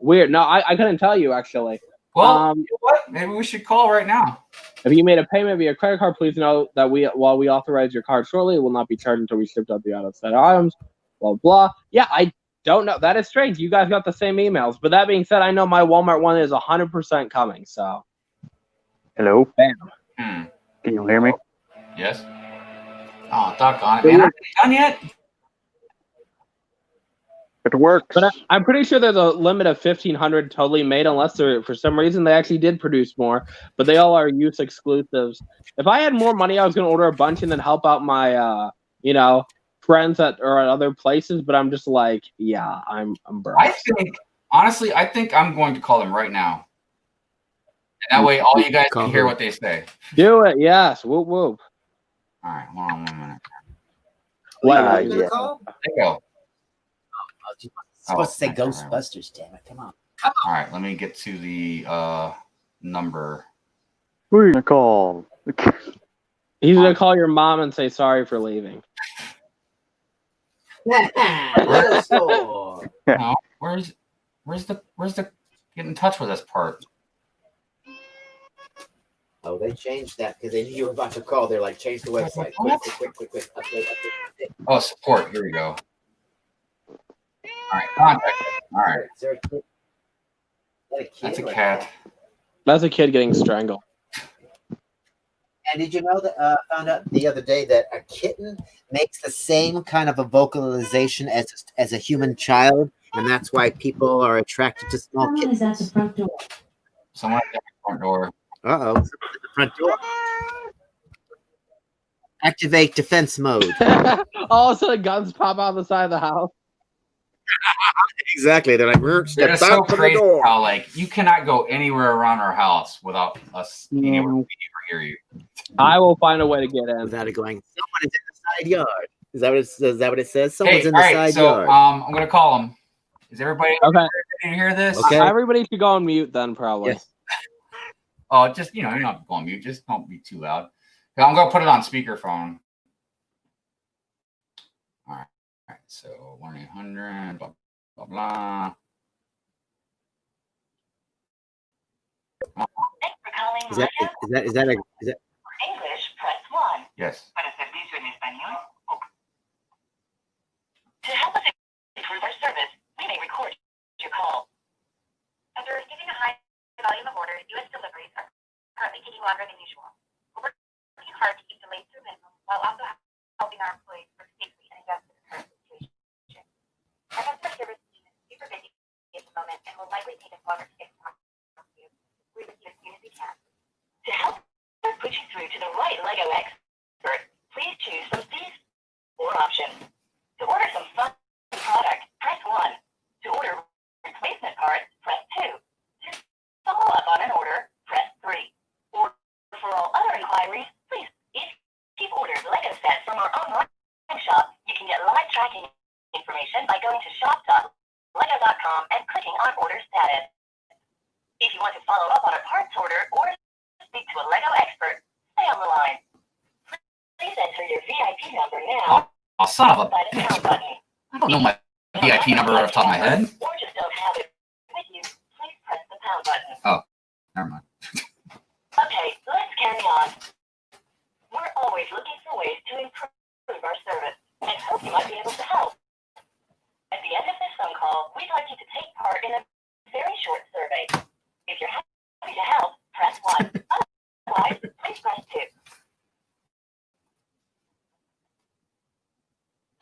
Weird. No, I couldn't tell you actually. Well, you know what? Maybe we should call right now. If you made a payment via credit card, please know that while we authorize your card shortly, it will not be charged until we shipped out the out-of-set items. Blah blah. Yeah, I don't know. That is strange. You guys got the same emails. But that being said, I know my Walmart one is 100% coming. So. Hello. Bam. Can you hear me? Yes. Oh, doggone it, man! Are you done yet? It works. But I'm pretty sure there's a limit of 1,500 totally made, unless for some reason they actually did produce more. But they all are use exclusives. If I had more money, I was going to order a bunch and then help out my, friends that are at other places. But I'm just like, yeah, I'm broke. I think I'm going to call them right now. And that way, all you guys can hear what they say. Do it, yes. Whoop whoop. All right, hold on 1 minute. What? There you go. Supposed to say Ghostbusters, damn it. Come on. All right, let me get to the number. Who are you gonna call? He's gonna call your mom and say sorry for leaving. No, where's the get in touch with us part? Oh, they changed that because they knew you were about to call. They're like, change the website. Quick. Update. Oh, support. Here we go. All right, contact. All right. That's a cat. That's a kid getting strangled. And did you know that found out the other day that a kitten makes the same kind of a vocalization as a human child, and that's why people are attracted to small kittens. Someone is at the front door. Someone at the front door. Uh-oh. Someone's at the front door. Activate defense mode. All of a sudden, guns pop out the side of the house. Exactly. They're like, They're so crazy how like you cannot go anywhere around our house without us being able to hear you. I will find a way to get in without it going. Someone is in the side yard. Is that what it says? Someone's in the all right, side so, yard. I'm gonna call them. Is everybody okay? Ready to hear this? Okay. Everybody should go on mute then, probably. Yes. Oh, just you don't have to go on mute. Just don't be too loud. I'm gonna put it on speakerphone. All right. So 1-800 blah blah blah. Is that English, press 1. Yes. Para servicio en español. To help us improve our service, we may record your call. After receiving a high volume of orders, U.S. deliveries are currently taking longer than usual. We're working hard to keep delays to a minimum while also helping our employees work safely and adjust to the current situation. Our customer service team is super busy at the moment and will likely take us longer to get to talk to you. We're with you as soon as we can. To help us put you through to the right LEGO expert, please choose from these 4 options. To order some fun product, press 1. To order replacement parts, press 2. To follow up on an order, press 3. Or for all other inquiries, please, if you've ordered LEGO sets from our online shop, you can get live tracking information by going to shop.lego.com and clicking on order status. If you want to follow up on a parts order or speak to a LEGO expert, stay on the line. Please enter your VIP number now. Oh, son of a bitch. I don't know my VIP number off the top of my head. Or just don't have it with you, please press the pound button. Oh, never mind. Okay, let's carry on. We're always looking for ways to improve our service and hope you might be able to help. At the end of this phone call, we'd like you to take part in a very short survey. If you're happy to help, press 1. Otherwise, please press 2.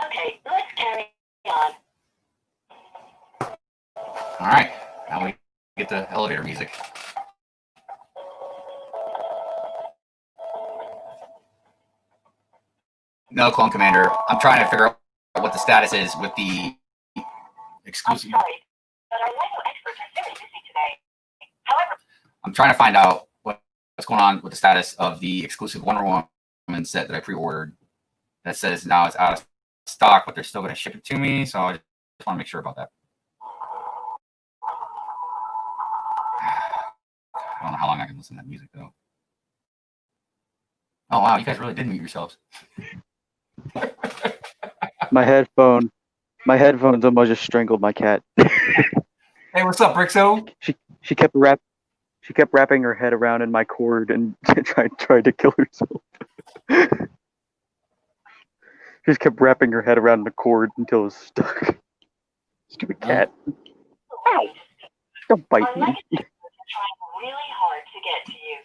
Okay, let's carry on. All right, now we get the elevator music. No, Clone Commander. I'm trying to figure out what the status is with the I'm exclusive. sorry, but our LEGO experts are very busy today. However, I'm trying to find out what's going on with the status of the exclusive Wonder Woman set that I pre-ordered. That says now it's out of stock, but they're still going to ship it to me. So I just want to make sure about that. I don't know how long I can listen to that music though. Oh wow, you guys really did mute yourselves. My headphones almost just strangled my cat. Hey, what's up, Brixo? She kept wrapping her head around in my cord and tried to kill herself. She just kept wrapping her head around the cord until it was stuck. Stupid cat. Ow! Don't bite our me. LEGO experts are trying really hard to get to you.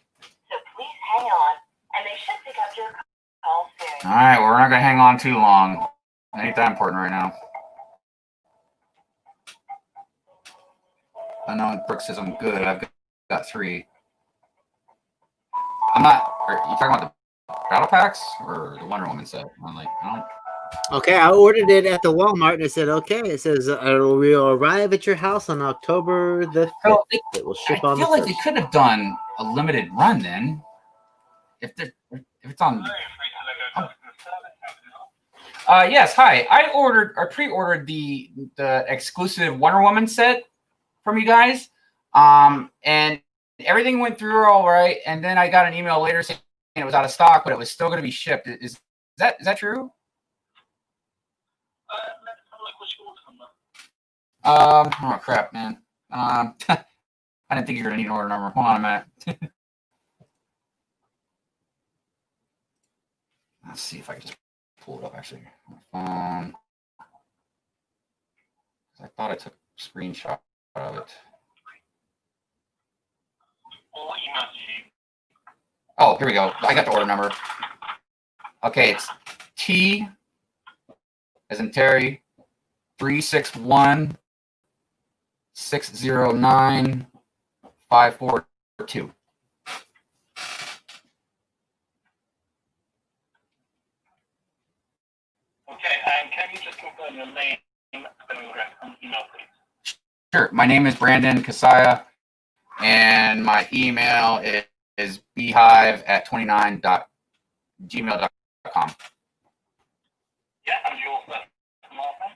So please hang on, and they should pick up your call soon. All right, well, we're not going to hang on too long. It ain't that important right now. I know Brooke says I'm good. I've got 3. I'm not. Are you talking about the battle packs or the Wonder Woman set? I'm like, I don't. Okay, I ordered it at the Walmart and it said, okay, it says it will arrive at your house on October the 5th. So It will ship I on the feel like 1st. they could have done a limited run then. If it's on. Oh. Yes, hi. I pre-ordered the exclusive Wonder Woman set from you guys. And everything went through all right. And then I got an email later saying it was out of stock, but it was still going to be shipped. Is that true? Oh crap, man. I didn't think you were gonna need an order number. Hold on a minute. Let's see if I can just pull it up actually. I thought I took a screenshot of it. Oh, here we go. I got the order number. Okay, it's T as in Terry 361 609 542. Okay, and can you just confirm your name, spelling address, and email, please? Sure. My name is Brandon Kasaya, and my email is beehive@29.gmail.com. Yeah, and your first and last name?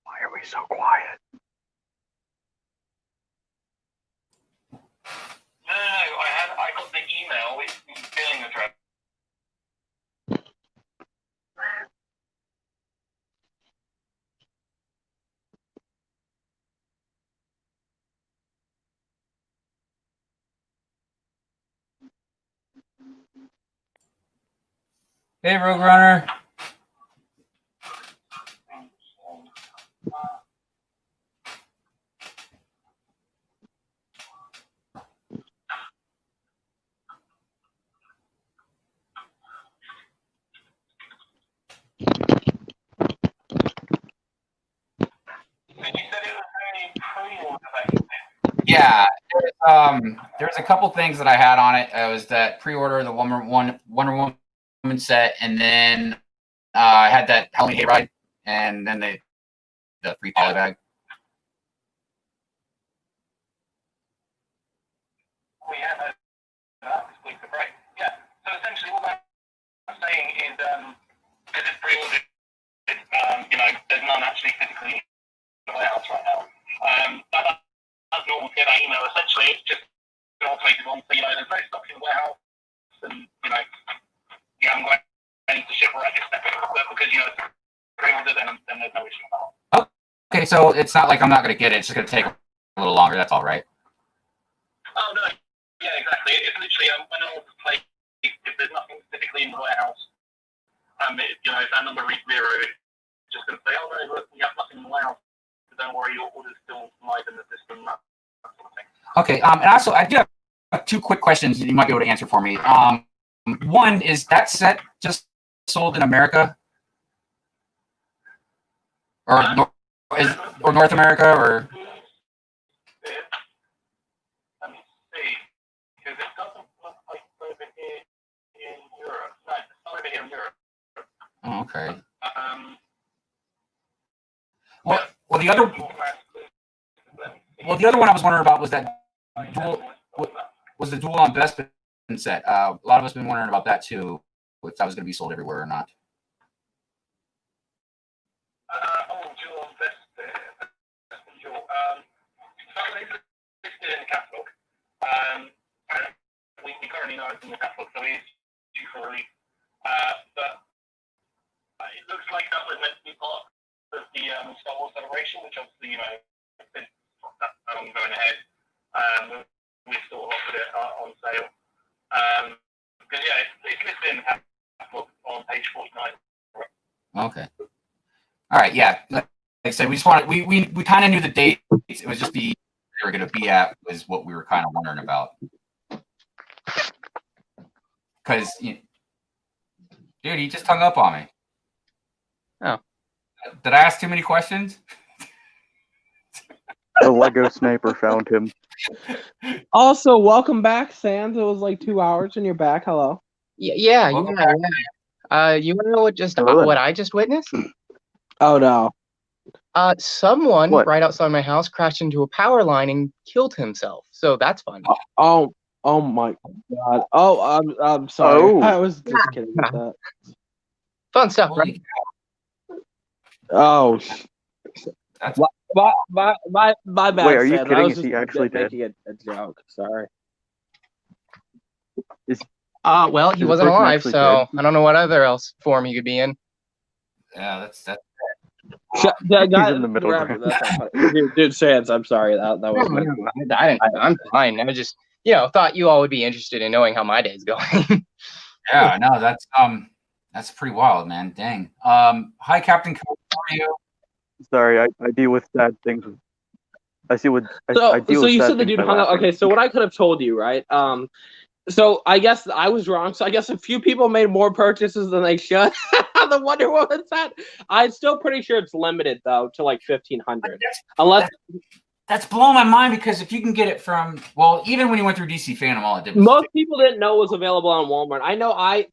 Why are we so quiet? No, I got the email with the billing address. Hey, Rogue Runner. Yeah, there's a couple things that I had on it. It was that pre-order the Wonder Woman set, and then I had that Halloween hayride, and then the free poly bag. Oh yeah, no, that's completely right. Yeah. So essentially, what I'm saying is, because it's pre-ordered, there's none actually physically in the warehouse right now. That's normal to get that email. Essentially, it's just an automated one. So, there's no stock in the warehouse, and you haven't got any to ship right this second. But because it's pre-ordered, then there's no issue about it. Okay, so it's not like I'm not going to get it. It's just going to take a little longer. That's all right. Oh no, yeah, exactly. It's literally when I order the plate, if there's nothing specifically in the warehouse, if that number reads 0, it's just going to say, oh no, look, we have nothing in the warehouse. So don't worry, your order's still live in the system. That sort of thing. Okay, and also I do have two quick questions you might be able to answer for me. One is that set just sold in America, or North America, or? Let me see, because it doesn't look like it's over here in Europe. No, it's not over here in Europe. Oh, okay. Well, the other one I was wondering about was that was the Duel on Bespin set. A lot of us have been wondering about that too, if that was going to be sold everywhere or not. Duel on Bespin. Duel. So it's listed in the catalog. We currently know it's in the catalog, so it's due for release. But it looks like that was meant to be part of the Star Wars Celebration, which obviously, going ahead. We still offered it on sale. Because it's listed in the catalog on page 49. Okay. All right. Yeah. Like I said, we just wanted we kind of knew the dates. It was just they were going to be at was what we were kind of wondering about. Because dude, he just hung up on me. Oh. Did I ask too many questions? The Lego sniper found him. Also, welcome back, Sans. It was like 2 hours and you're back. Hello. Yeah. You want to know what I just witnessed? Oh no. Someone What? right outside my house crashed into a power line and killed himself. So that's fun. Oh my God. Oh, I'm sorry. Oh. I was just kidding with that. Fun stuff, right? Oh. That's My bad. Wait, are you Sam. I kidding? was Is just he actually dead? making a joke. Sorry. Well, he Is the wasn't person alive, actually so dead? I don't know what other else form he could be in. yeah. That's Guys, in the middle wrap ground. it. That's not funny. Dude, Sans, I'm sorry. That was I'm fine. I just, thought you all would be interested in knowing how my day's going. yeah. No, that's pretty wild, man. Dang. Hi, Captain Coach. How are you? Sorry, I deal with sad things. I deal with So you sad said the things dude by hung up. laughing. Okay, so what I could have told you, right? So I guess I was wrong. So I guess a few people made more purchases than they should. The Wonder Woman set. I'm still pretty sure it's limited though to like 1,500. Unless That's blowing my mind because if you can get it from even when you went through DC Fandom, all it did was most people didn't know it was available on Walmart. I know I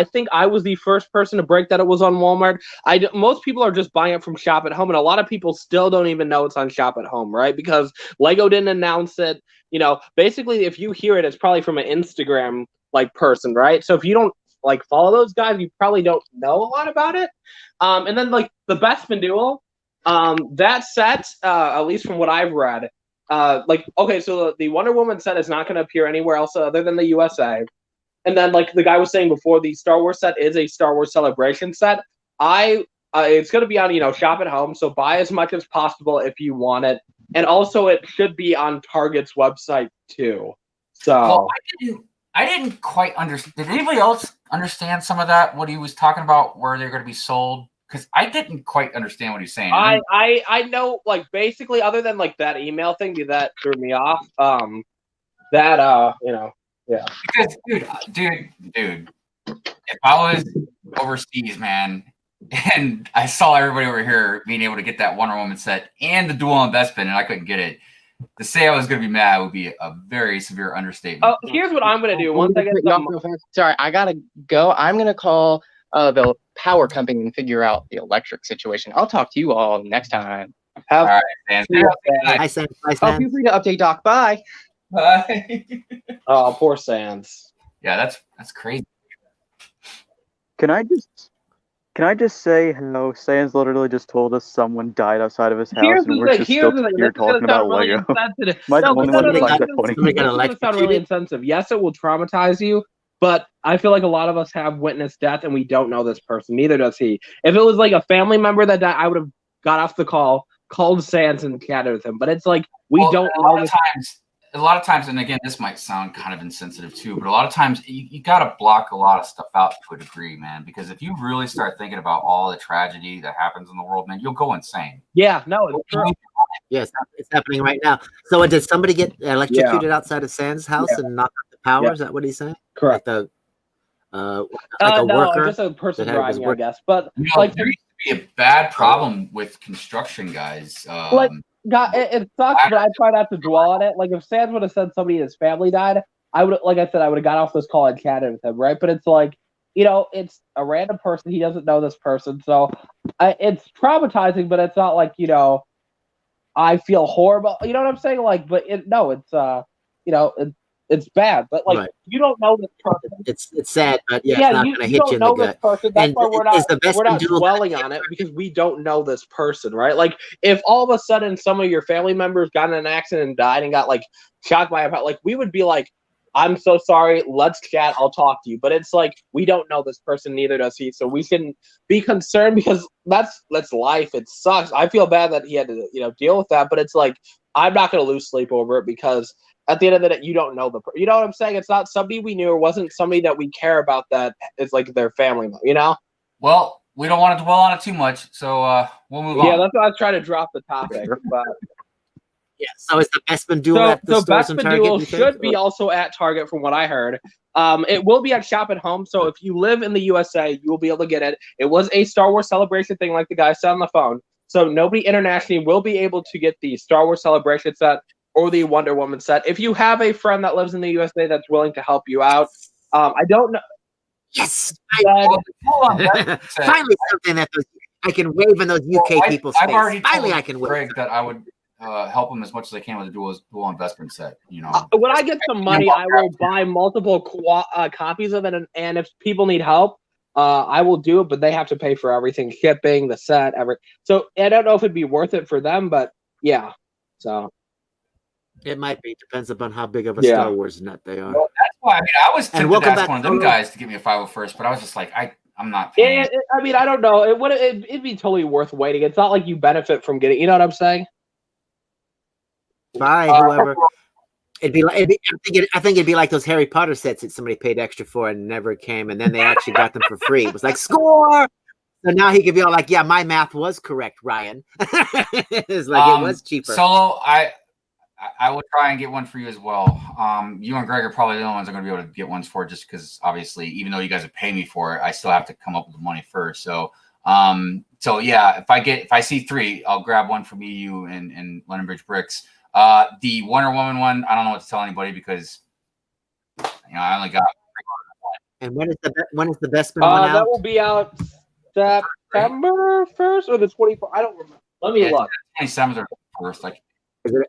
think I was the first person to break that it was on Walmart. Most people are just buying it from Shop at Home, and a lot of people still don't even know it's on Shop at Home, right? Because Lego didn't announce it. Basically, if you hear it, it's probably from an Instagram person, right? So if you don't follow those guys, you probably don't know a lot about it. And then the Bespin Duel. That set, at least from what I've read, so the Wonder Woman set is not going to appear anywhere else other than the USA. And then, the guy was saying before, the Star Wars set is a Star Wars Celebration set. It's going to be on, Shop at Home, so buy as much as possible if you want it. And also, it should be on Target's website too. So I didn't quite understand. Did anybody else understand some of that? What he was talking about, where they're going to be sold? Because I didn't quite understand what he's saying. I know, basically, other than that email thing that threw me off. Yeah. Because dude, if I was overseas, man, and I saw everybody over here being able to get that Wonder Woman set and the Duel on Bespin, and I couldn't get it, to say I was going to be mad would be a very severe understatement. Oh, here's what I'm going to do. Once I get Sorry, I gotta go. I'm gonna call the power company and figure out the electric situation. I'll talk to you all next time. All right, Sans. Hi, Sam. Hi, Oh, Sam. feel free to update Doc. Bye. Bye. Oh, poor Sans. Yeah, that's crazy. Can I just say how Sans literally just told us someone died outside of his house, and we're just still here talking about Lego. Am I the only one that finds that funny? This is going to sound really insensitive. Yes, it will traumatize you, but I feel like a lot of us have witnessed death, and we don't know this person. Neither does he. If it was a family member that died, I would have got off the call, called Sans, and chatted with him. But it's we don't know. A lot of times, and again, this might sound kind of insensitive too, but a lot of times you got to block a lot of stuff out to a degree, man, because if you really start thinking about all the tragedy that happens in the world, man, you'll go insane. Yeah, no, it's true. Yes, it's happening right now. So did somebody get electrocuted outside of Sans' house and knock out the power? Yeah. Is that what he's saying? Correct. Like a no, worker? just a person that was driving, I working- guess. But You know, like, there used to be a bad problem with construction guys. God, it sucks, but I try not to dwell on it. Like, if Sans would have said somebody in his family died, I would, like I said, I would have got off this call and chatted with him, right? But it's like, you know, it's a random person. He doesn't know this person, so it's traumatizing. But it's not like, you know, I feel horrible. You know what I'm saying? Like, but it's you know, it's bad. But like, you don't know this person. It's sad, but it's not going to hit you in the gut. Person. That's why we're not dwelling on it, because we don't know this person, right? Like, if all of a sudden some of your family members got in an accident and died and got like shocked by it, like, we would be like, I'm so sorry, let's chat, I'll talk to you. But it's like, we don't know this person, neither does he. So we can be concerned, because that's life. It sucks. I feel bad that he had to, you know, deal with that, but it's like, I'm not going to lose sleep over it, because at the end of the day, you don't know you know what I'm saying? It's not somebody we knew, or wasn't somebody that we care about, that it's like their family, you know? Well, we don't want to dwell on it too much, so we'll move on. Yeah, that's why I was trying to drop the topic. But yeah, so is the Bespin Duel at the stores and Target? Duel should be also at Target, from what I heard. It will be at Shop at Home, so if you live in the USA, you will be able to get it. It was a Star Wars Celebration thing, like the guy said on the phone. So nobody internationally will be able to get the Star Wars Celebration set or the Wonder Woman set. If you have a friend that lives in the USA that's willing to help you out, I don't know. Yes, hold on. Finally something that I can wave in those UK people's face. I've already Finally, I can wave. Greg that I would help him as much as I can with the dual investment set. You know, when I get some money, I will buy multiple copies of it, and if people need help, I will do it. But they have to pay for everything, shipping, the set, everything. So I don't know if it'd be worth it for them, but yeah. So it might be. Depends upon how big of a Star Wars nut they are. Well, that's why. I mean, I was tempted to ask one of them Solo. guys to give me a 501st, but I was just like, I'm not. Yeah, I mean, I don't know. It'd be totally worth waiting. It's not like you benefit from getting. You know what I'm saying? Bye, whoever. It'd be like I think it'd be like those Harry Potter sets that somebody paid extra for and never came, and then they actually got them for free. It was like, score. So now he could be all like, "Yeah, my math was correct, Ryan." It's like it was cheaper. Solo, I will try and get one for you as well. You and Greg are probably the only ones I'm going to be able to get ones for, just because obviously, even though you guys would pay me for it, I still have to come up with the money first. So yeah, if I see 3, I'll grab one for me, you, and London Bridge Bricks. The Wonder Woman one, I don't know what to tell anybody, because I only got. And when is the best one out? That will be out September 1st or the 24th. I don't remember. Let me look. 27th or 1st. Like, is it?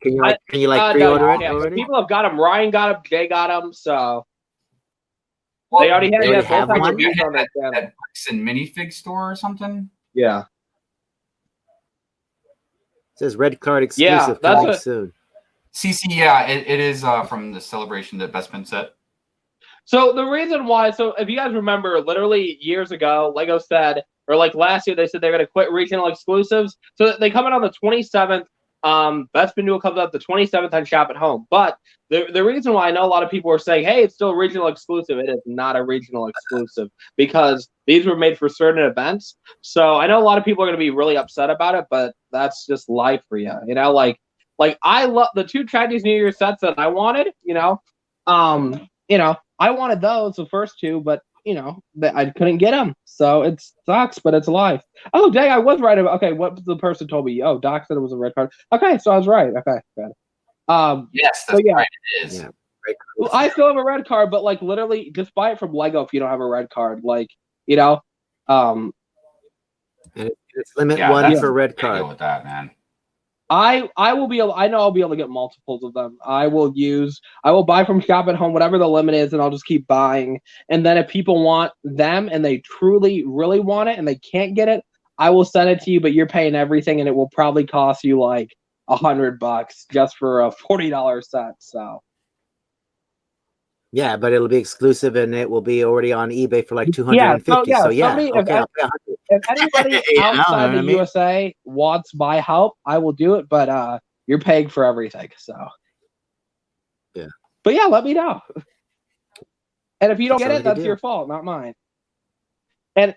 Can you pre-order it already? People have got them. Ryan got them. Jay got them. So they already have one. On that Bricks and minifig store or something. Yeah. It says red card exclusive coming soon. CC, yeah, it is from the Celebration, the Bespin set. So the reason why, so if you guys remember, literally years ago, Lego said, or like last year, they said they're going to quit regional exclusives. So they come in on the 27th. Bespin Duel comes out the 27th on Shop at Home. But the reason why I know a lot of people are saying, hey, it's still a regional exclusive, it is not a regional exclusive, because these were made for certain events. So I know a lot of people are going to be really upset about it, but that's just life for you. You know, like I love the 2 Chinese New Year sets that I wanted, I wanted those, the first 2, but I couldn't get them. So it sucks, but it's life. Oh, dang, I was right about. Okay, what the person told me? Oh, Doc said it was a red card. Okay, so I was right. Okay, good. Yes, that's right. It is. Yeah. Well, I still have a red card, but like literally, just buy it from Lego if you don't have a red card. Like, and it's limit 1 for red card. With that, man. I will be able. I know I'll be able to get multiples of them. I will buy from Shop at Home whatever the limit is, and I'll just keep buying. And then if people want them and they truly, really want it and they can't get it, I will send it to you. But you're paying everything, and it will probably cost you like $100 just for a $40 set. So. Yeah, but it'll be exclusive, and it will be already on eBay for like $250. So yeah, if anybody outside the USA wants my help, I will do it. But you're paying for everything, so yeah. But yeah, let me know. And if you don't get it, that's your fault, not mine. And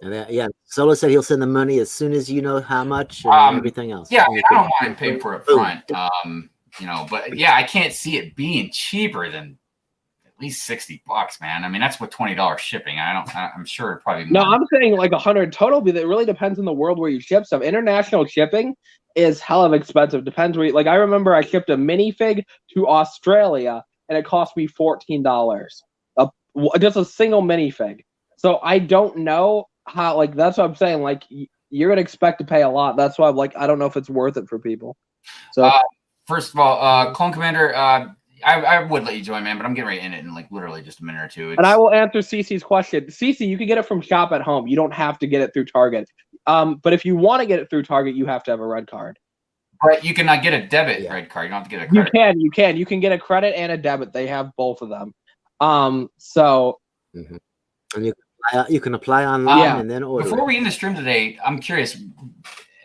And yeah, Solo said he'll send the money as soon as you know how much and everything else. Yeah, I don't want it paid for up front. But yeah, I can't see it being cheaper than at least $60, man. I mean, that's with $20 shipping. I'm sure it probably. No, I'm saying like 100 total, but it really depends on the world where you ship stuff. International shipping is hell of expensive. Depends where. I remember I shipped a minifig to Australia, and it cost me $14. Just a single minifig. So I don't know how. That's what I'm saying. You're gonna expect to pay a lot. That's why I'm I don't know if it's worth it for people. So first of all, Clone Commander, I would let you join, man, but I'm getting right in it in literally just a minute or two. And I will answer Cece's question. Cece, you can get it from Shop at Home. You don't have to get it through Target. But if you want to get it through Target, you have to have a red card. But you cannot get a debit red card. You don't have to get a credit. You can get a credit and a debit. They have both of them. So and you can apply online and then order. Before we end the stream today, I'm curious.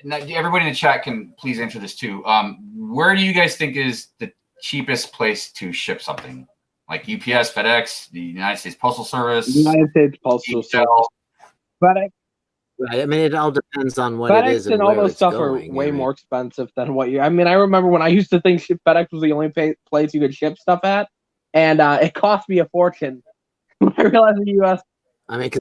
Now, everybody in the chat can please answer this too. Where do you guys think is the cheapest place to ship something? Like UPS, FedEx, the United States Postal Service? United States Postal Service. FedEx. Right. I mean, it all depends on what FedEx it is and all those stuff are way more expensive than what you. I mean, I remember when I used to think FedEx was the only place you could ship stuff at, and it cost me a fortune when I realized the U.S. I mean, because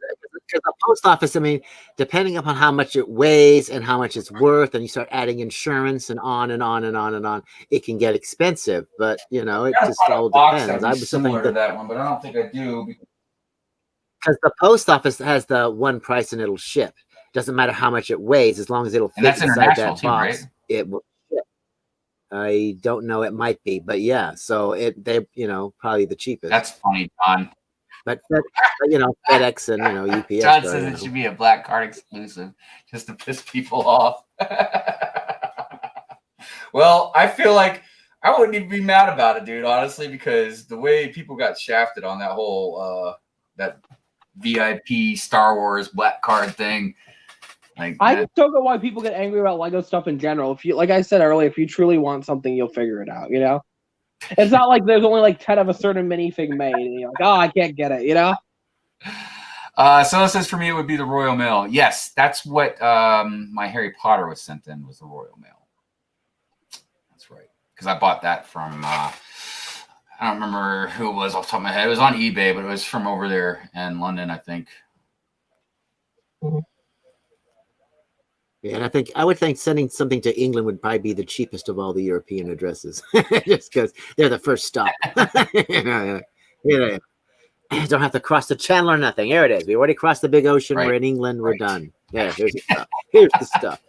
the post office, I mean, depending upon how much it weighs and how much it's worth, and you start adding insurance and on and on and on and on, it can get expensive. But it just all depends. I was similar to that one, but I don't think I do. Because the post office has the one price and it'll ship. Doesn't matter how much it weighs, as long as it'll fit inside that box. Right? It will ship. I don't know. It might be, but yeah. So they probably the cheapest. That's funny, John. But FedEx and UPS. John says it should be a black card exclusive, just to piss people off. Well, I feel like I wouldn't even be mad about it, dude. Honestly, because the way people got shafted on that whole that VIP Star Wars black card thing. I just don't know why people get angry about Lego stuff in general. If you, like I said earlier, if you truly want something, you'll figure it out. It's not like there's only 10 of a certain minifig made, and you're like, oh, I can't get it. So it says for me, it would be the Royal Mail. Yes, that's what my Harry Potter was sent in, was the Royal Mail. That's right, because I bought that from I don't remember who it was off the top of my head. It was on eBay, but it was from over there in London, I think. Yeah, and I would think sending something to England would probably be the cheapest of all the European addresses, just because they're the first stop. Don't have to cross the channel or nothing. Here it is. We already crossed the big ocean. Right. We're in England. We're done. Yeah, here's the stuff. Here's the stuff.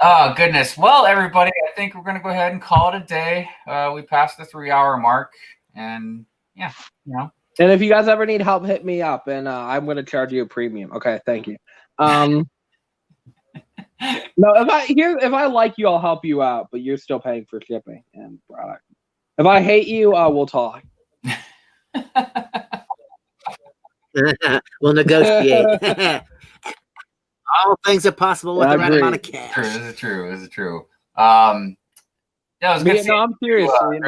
Oh, goodness. Well, everybody, I think we're going to go ahead and call it a day. We passed the 3-hour mark, and yeah, And if you guys ever need help, hit me up, and I'm going to charge you a premium. Okay, thank you. No, if I like you, I'll help you out, but you're still paying for shipping and product. If I hate you, we'll talk. We'll negotiate. All things are possible with the right amount of cash. This is true. Yeah, I was gonna say, I'm serious. Sorry.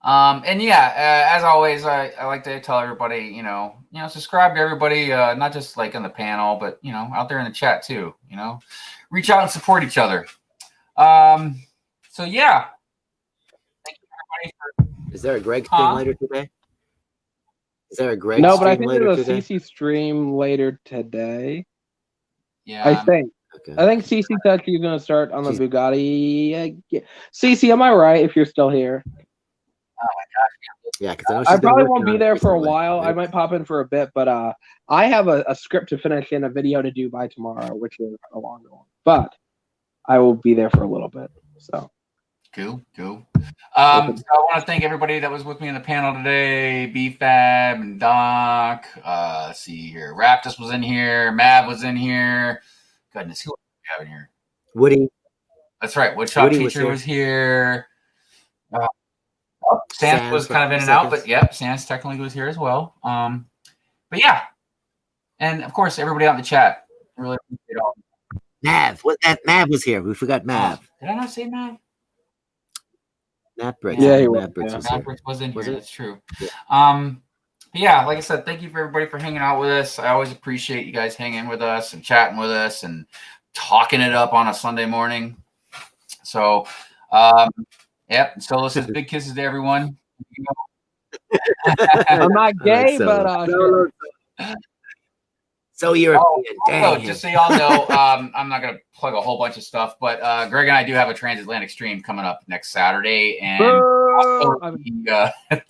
And yeah, as always, I like to tell everybody, subscribe to everybody, not just on the panel, but out there in the chat too. Reach out and support each other. So yeah, thank you everybody for. Is there a Greg thing later today? Is there a Greg? No, but I think there's a CC stream later today. Yeah, I think. Okay. I think CC said she's going to start on the Bugatti. CC, am I right? If you're still here. Oh my gosh. Yeah, I probably won't be there for a while. I might pop in for a bit, but I have a script to finish and a video to do by tomorrow, which is a longer one. But I will be there for a little bit. So cool. So I want to thank everybody that was with me in the panel today. BFAB and Doc. Let's see here. Raptus was in here. Mav was in here. Goodness, who else do we have in here? Woody. That's right. Woodshop Teacher was here. Sans was kind of in and out, but yep, Sans technically was here as well. But yeah, and of course everybody out in the chat. Really appreciate it all. Mav, Mav was here. We forgot Mav. Did I not say Mav? Mav Briggs. Yeah, Mav Briggs was in here. That's true. Yeah. But yeah, like I said, thank you for everybody for hanging out with us. I always appreciate you guys hanging with us and chatting with us and talking it up on a Sunday morning. So, yep. So this is big kisses to everyone. I'm not gay, but sure. So European. Also, just so y'all know, I'm not going to plug a whole bunch of stuff, but Greg and I do have a transatlantic stream coming up next Saturday, and also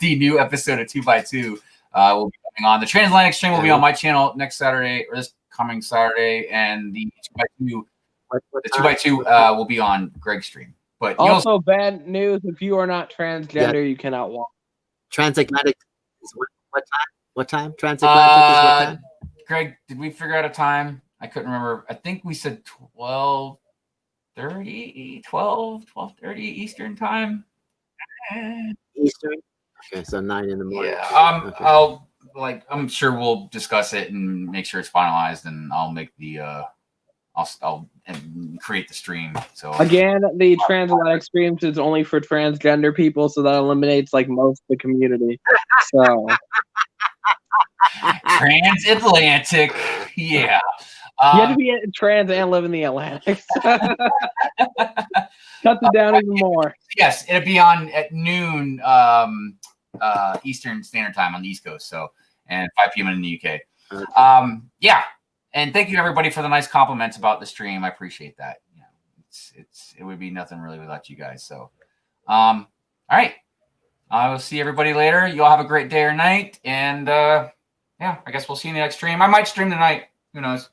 the new episode of 2x2 will be coming on. The transatlantic stream will be on my channel next Saturday, or this coming Saturday, and the 2x2 will be on Greg's stream. But also, bad news: if you are not transgender, you cannot walk. Transatlantic is what time? What time? Transatlantic is what time? Greg, did we figure out a time? I couldn't remember. I think we said 12:30 Eastern time. Eastern? Okay, so 9 in the morning. Yeah. Okay. I'm sure we'll discuss it and make sure it's finalized, and I'll make the I'll create the stream. So again, the transatlantic streams is only for transgender people, so that eliminates like most of the community. So transatlantic, yeah. You have to be trans and live in the Atlantic. Cut it down even more. Yes, it'll be on at noon Eastern Standard Time on the East Coast. So, and 5 p.m. in the UK. Yeah. And thank you everybody for the nice compliments about the stream. I appreciate that. You know, it would be nothing really without you guys. So, all right. I will see everybody later. You all have a great day or night. And yeah, I guess we'll see you in the next stream. I might stream tonight. Who knows?